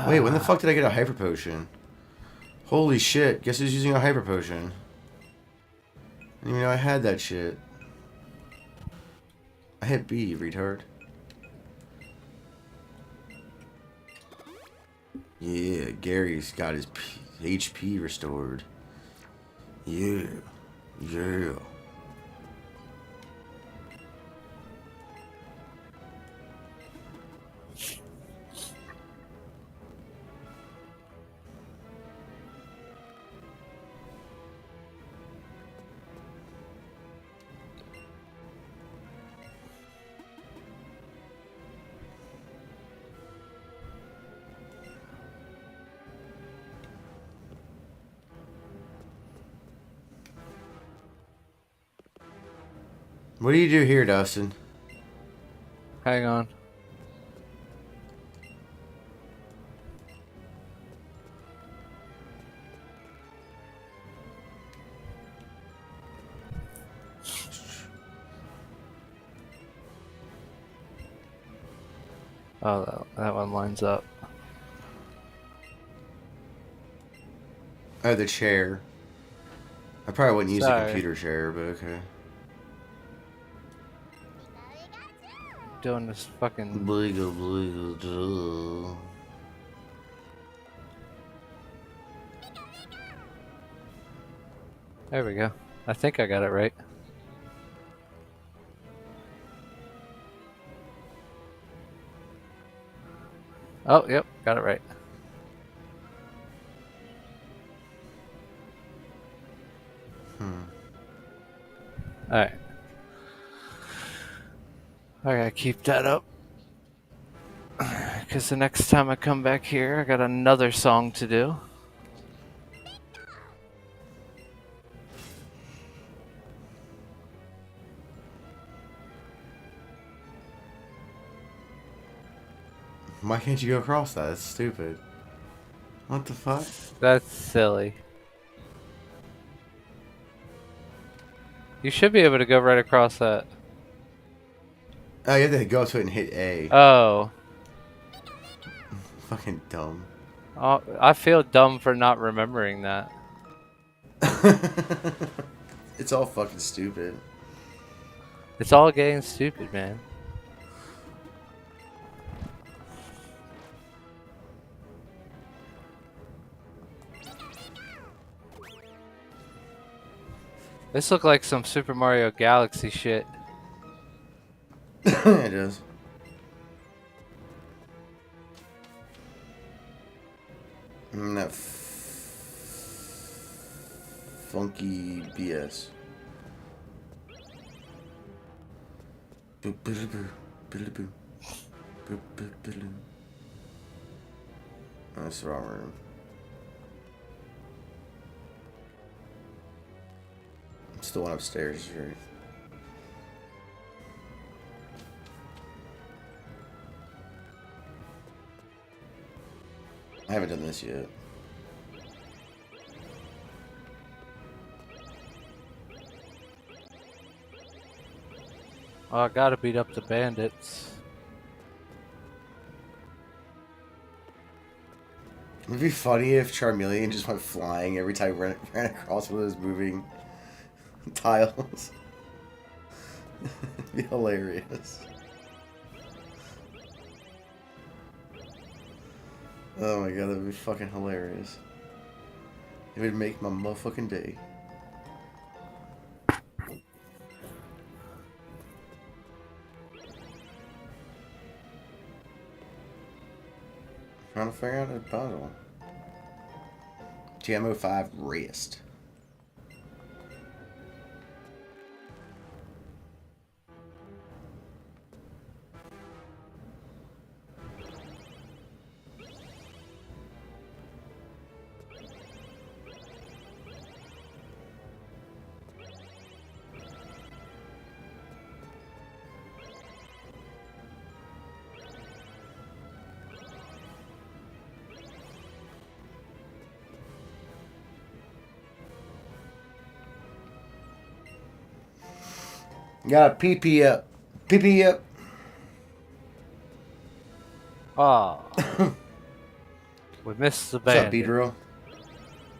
Wait, when the fuck did I get a hyper potion? Holy shit. Guess who's using a hyper potion? I didn't even know I had that shit. I hit B, retard. Yeah, Gary's got his HP restored. Yeah. Yeah. What do you do here, Dustin? Hang on. Oh, that one lines up. Oh, the chair. I probably wouldn't use a Sorry. computer chair, but okay. Doing this fucking. Bleagle, bleagle, bleagle. There we go. I think I got it right. Oh, yep, got it right. Alright. I gotta keep that up. Because the next time I come back here, I got another song to do. Why can't you go across that? That's stupid. What the fuck? That's silly. You should be able to go right across that. Oh, you have to go up to it and hit A. Oh. Fucking dumb. Oh, I feel dumb for not remembering that. It's all fucking stupid. It's all gay and stupid, man. This look like some Super Mario Galaxy shit. It does. That funky BS. That's the wrong room. It's the one upstairs, right? I haven't done this yet. Oh, I gotta beat up the bandits. It'd be funny if Charmeleon just went flying every time he ran across one of those moving tiles. It'd be hilarious. Oh my god, that'd be fucking hilarious. It would make my motherfucking day. Trying to figure out a puzzle. GMO5 rest. Got a PP up. PP up. Oh. We missed the What's up, bandit. B-Drill?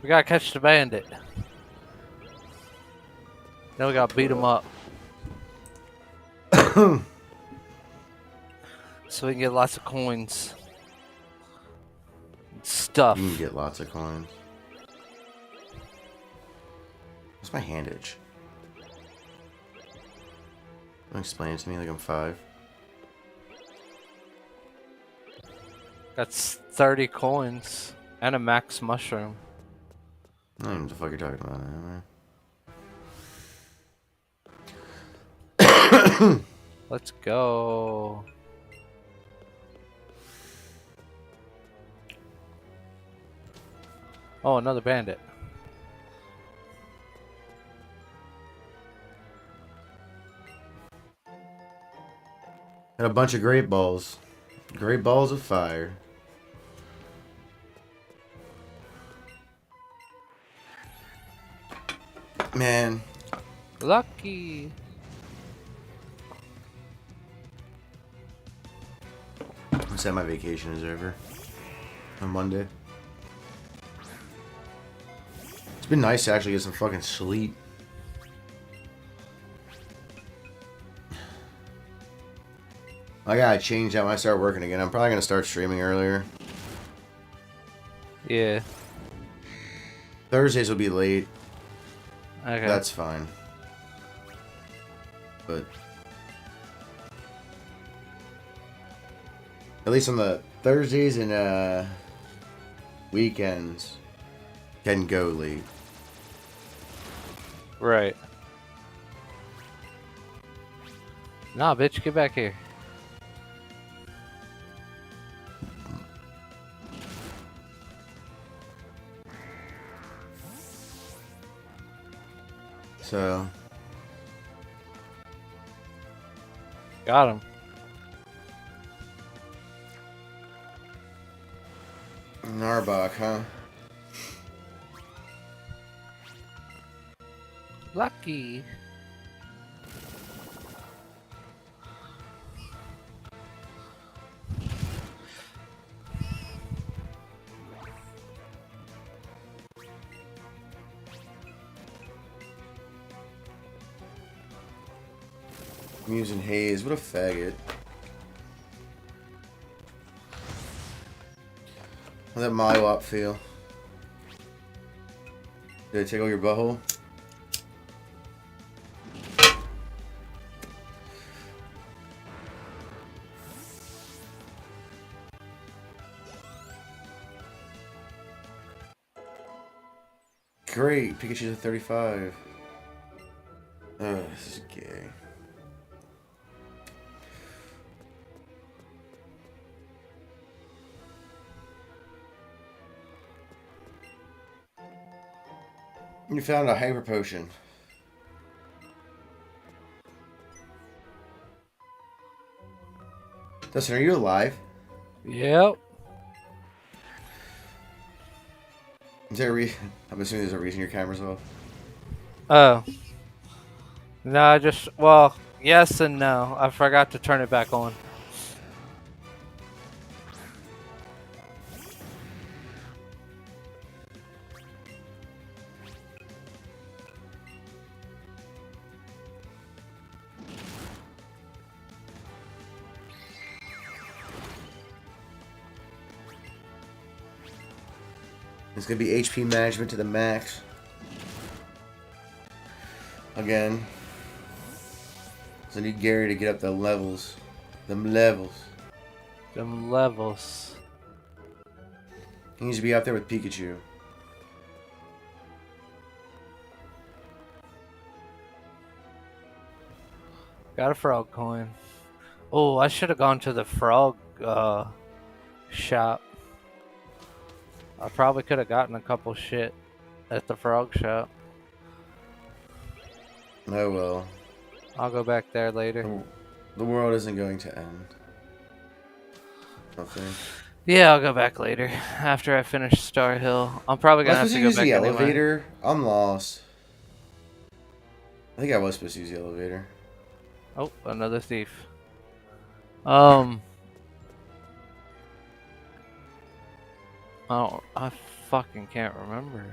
We gotta catch the bandit. Then we gotta beat him up. So we can get lots of coins. Stuff. You can get lots of coins. What's my hand itch? Don't explain it to me like I'm 5. That's 30 coins. And a max mushroom. I don't know what the fuck you're talking about, man. Let's go. Oh, another bandit. Got a bunch of great balls. Great balls of fire. Man. Lucky. I'm sad my vacation is over. On Monday. It's been nice to actually get some fucking sleep. I gotta change that when I start working again. I'm probably gonna start streaming earlier. Yeah. Thursdays will be late. Okay. That's fine. But at least on the Thursdays and weekends can go late. Right. Nah, bitch, get back here. So Got him. Narbach, huh? Lucky. Muse and Haze, what a faggot. How'd that Mywop feel? Did it tickle your butthole? Great, Pikachu's at 35. Oh, this is gay. You found a hyper potion. Dustin, are you alive? Yep. Is there a reason? I'm assuming there's a reason your camera's off. Oh. No, well, yes and no. I forgot to turn it back on. It's gonna be HP management to the max. Again. So I need Gary to get up the levels. Them levels. Them levels. He needs to be out there with Pikachu. Got a frog coin. Oh, I should have gone to the frog shop. I probably could have gotten a couple shit at the frog shop. Oh well. I'll go back there later. The world isn't going to end. I think. Yeah, I'll go back later after I finish Star Hill. I'm probably gonna have to go use back the anyway. elevator. I'm lost. I think I was supposed to use the elevator. Oh, another thief. Oh, I fucking can't remember.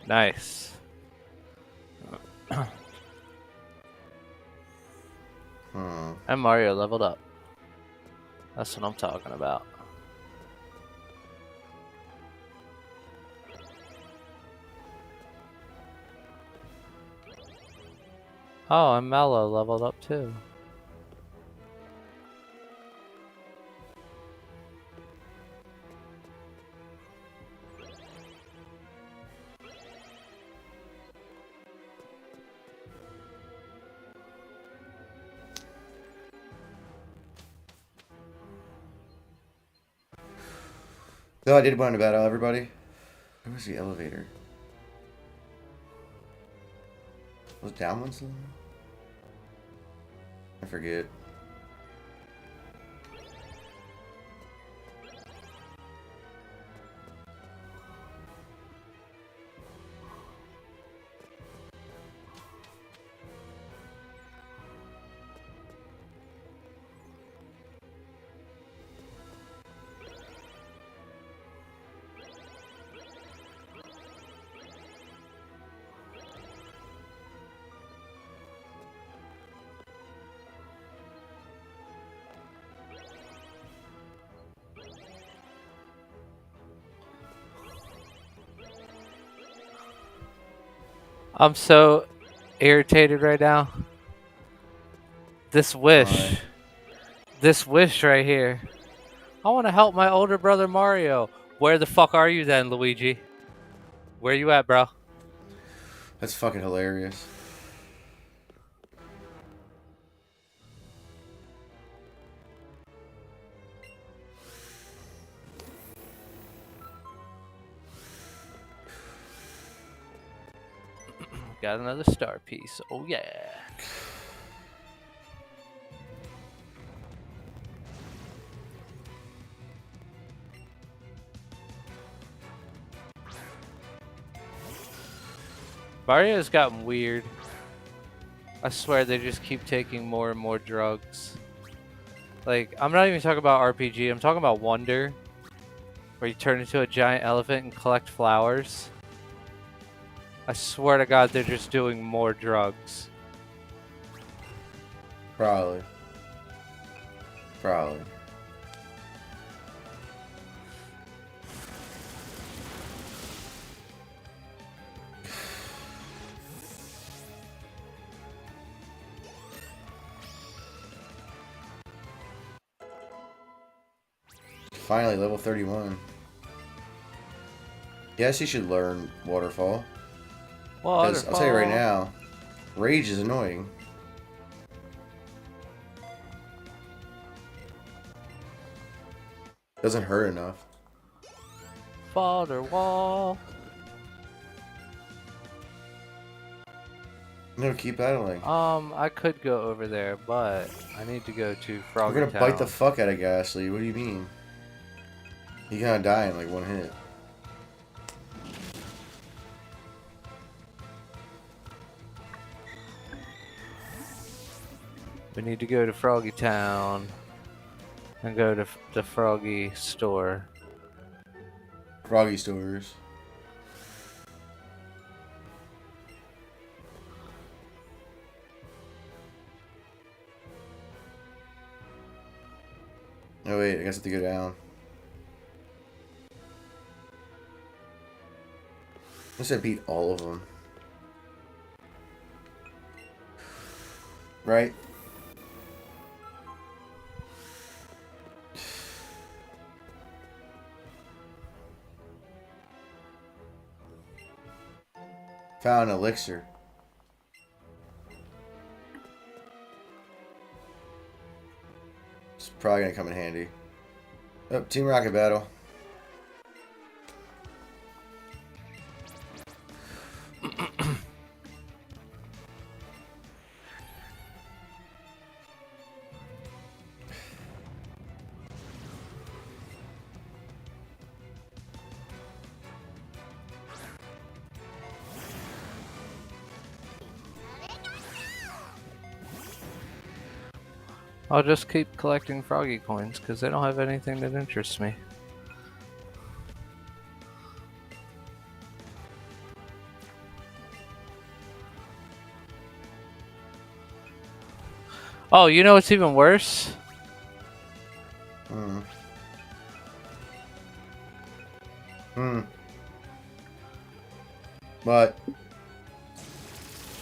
Nice. And Mario leveled up. That's what I'm talking about. Oh, and Mallow leveled up too. No, I did want to battle everybody. Where was the elevator? Was down one still? I forget. I'm so irritated right now. This wish. This wish right here. I want to help my older brother Mario. Where the fuck are you then, Luigi? Where you at, bro? That's fucking hilarious. Got another star piece. Oh yeah. Mario's gotten weird. I swear they just keep taking more and more drugs. Like, I'm not even talking about RPG, I'm talking about Wonder. Where you turn into a giant elephant and collect flowers. I swear to God, they're just doing more drugs. Probably. Probably. Finally, level 31. Yes, you should learn Waterfall. Because I'll tell you right now, Rage is annoying. Doesn't hurt enough. Water wall. No, keep battling. I could go over there, but I need to go to Froggy We're gonna Town. bite the fuck out of Ghastly. What do you mean? He gonna die in like one hit. We need to go to Froggy Town and go to the Froggy store. Froggy stores. Oh wait, I guess I have to go down. I guess I beat all of them. Right? Found an elixir. It's probably gonna come in handy. Oh, Team Rocket battle. I'll just keep collecting Froggy coins because they don't have anything that interests me. Oh, you know what's even worse? But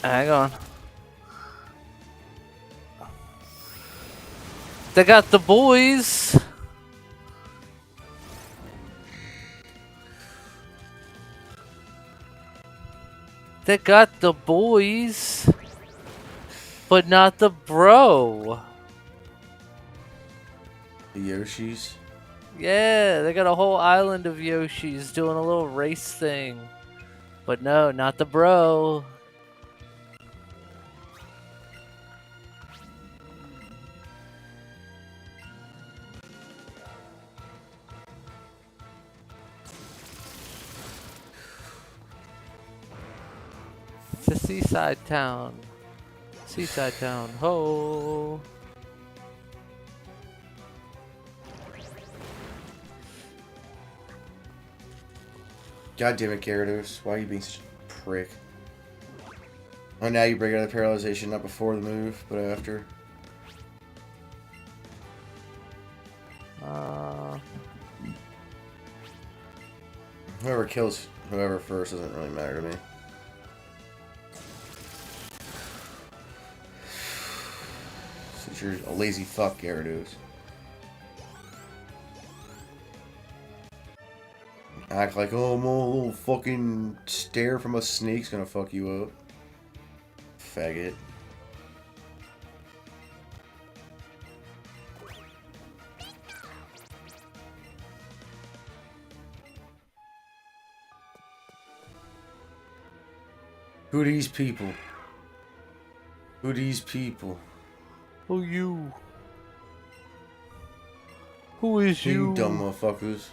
Hang on. They got the boys. They got the boys, but not the bro. the Yoshis. Yeah, they got a whole island of Yoshis doing a little race thing. But no, not the bro. It's a seaside town. Seaside town. Ho! God damn it, Gyarados. Why are you being such a prick? Oh, now you break out of the paralyzation, not before the move, but after. Whoever kills whoever first doesn't really matter to me. Since you're a lazy fuck, Gyarados. Act like, oh, a little fucking stare from a snake's gonna fuck you up. Faggot. Who are these people? Who are these people? Who you? Who is you? You dumb motherfuckers.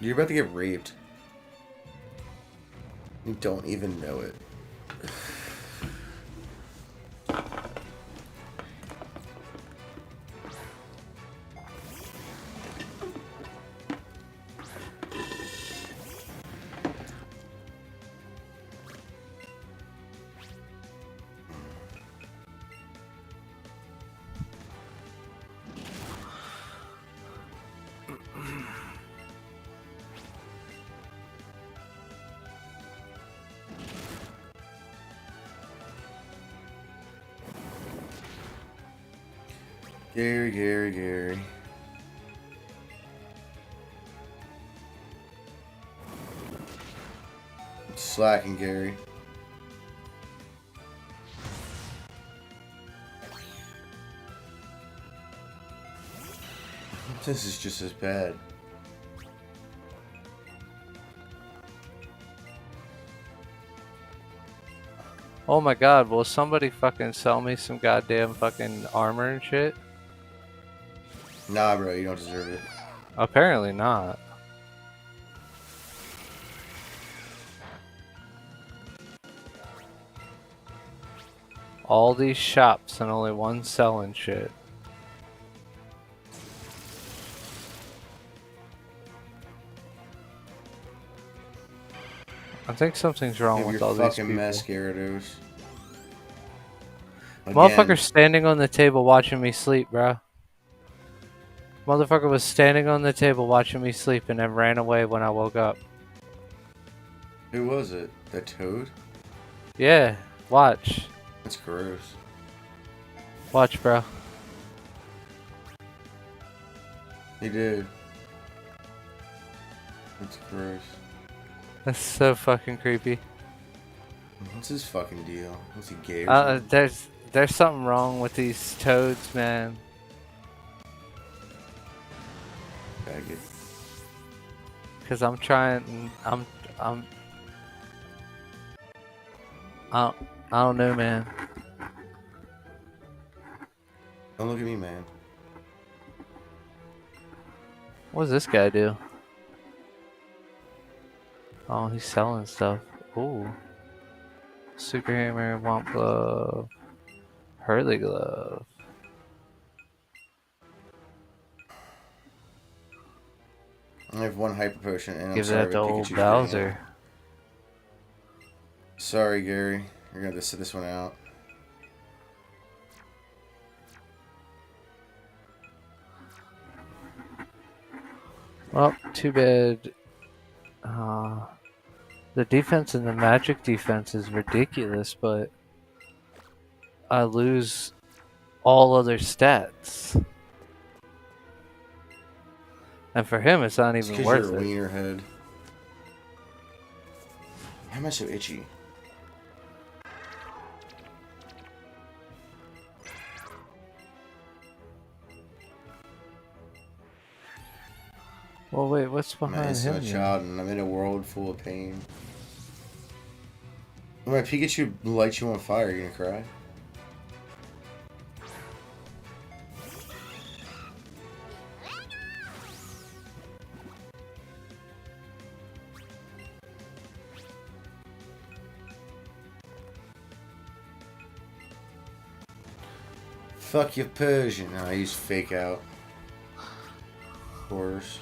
You're about to get raped. You don't even know it. Gary, Gary, Gary. Slacking, Gary. This is just as bad. Oh my god, will somebody fucking sell me some goddamn fucking armor and shit? Nah, bro, you don't deserve it. Apparently not. All these shops and only one selling shit. I think something's wrong with all these people. Mess, Gyarados. Motherfucker standing on the table watching me sleep, bro. Motherfucker was standing on the table watching me sleep and then ran away when I woke up. Who was it? The Toad? Yeah, watch. That's gross. Watch, bro. He did. That's gross. That's so fucking creepy. What's his fucking deal? Was he gay or something? There's something wrong with these toads, man. Faggot. Cause I'm trying. I don't know, man. Don't look at me, man. What does this guy do? Oh, he's selling stuff. Ooh. Super Hammer, Womp Glove, Hurley Glove. I have one Hyper Potion, and Give I'm sorry, that to but old Pikachu's Bowser. Sorry, Gary. You're gonna have to sit this one out. Well, too bad. The defense and the magic defense is ridiculous, but I lose all other stats. And for him, it's not even worth You're a it. wiener head. How am I so itchy? Well, wait, what's I'm behind him? a child, and I'm in a world full of pain. When my Pikachu lights you on fire, you're gonna cry. Fuck your Persian. No, I use fake out. Of course.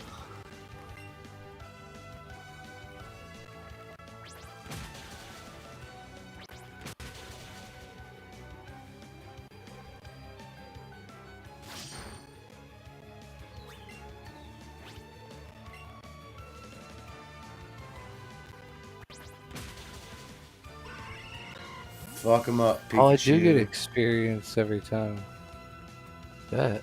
Fuck him up, Pikachu. Oh, I do get experience every time. Bet.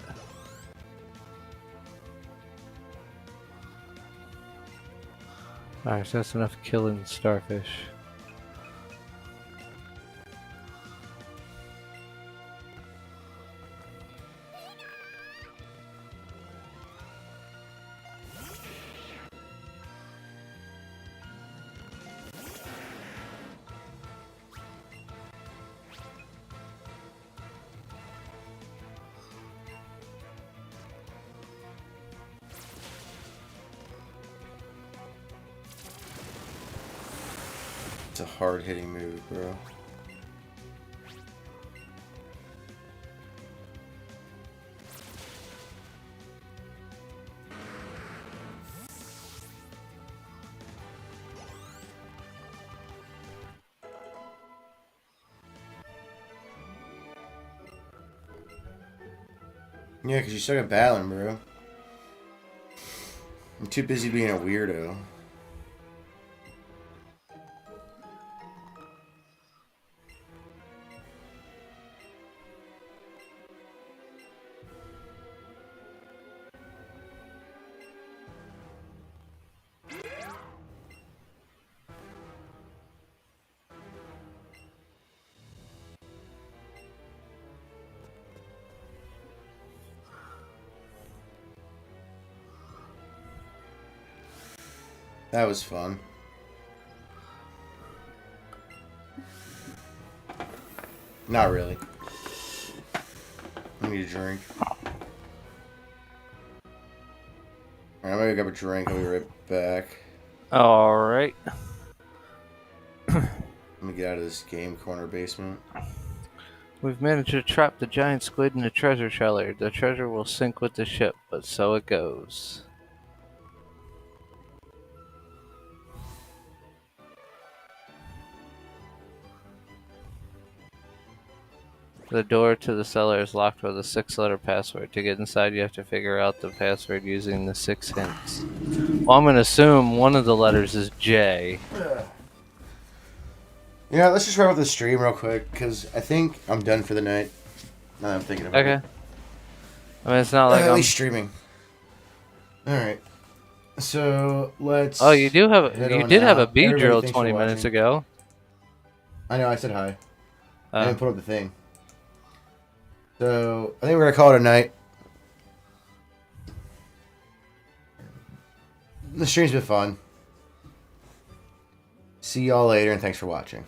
Alright, so that's enough killing starfish. It's a hard-hitting move, bro. Yeah, because you started battling, bro. I'm too busy being a weirdo. That was fun. Not really. I need a drink. Alright, I'm gonna go grab a drink. I'll be right back. Alright. Let me get out of this game corner basement. We've managed to trap the giant squid in the treasure trailer. The treasure will sink with the ship, but so it goes. The door to the cellar is locked with a 6-letter password. To get inside, you have to figure out the password using the 6 hints. Well, I'm going to assume one of the letters is J. Yeah, let's just wrap up the stream real quick, because I think I'm done for the night. Now that I'm thinking about it. Okay. I mean, it's not like At I'm... least streaming. Alright. So, let's... Oh, you do have... head You on did have a out. B Everybody, drill thanks 20 for minutes watching. ago. I know, I said hi. I Uh, didn't put up the thing. So, I think we're going to call it a night. The stream's been fun. See y'all later, and thanks for watching.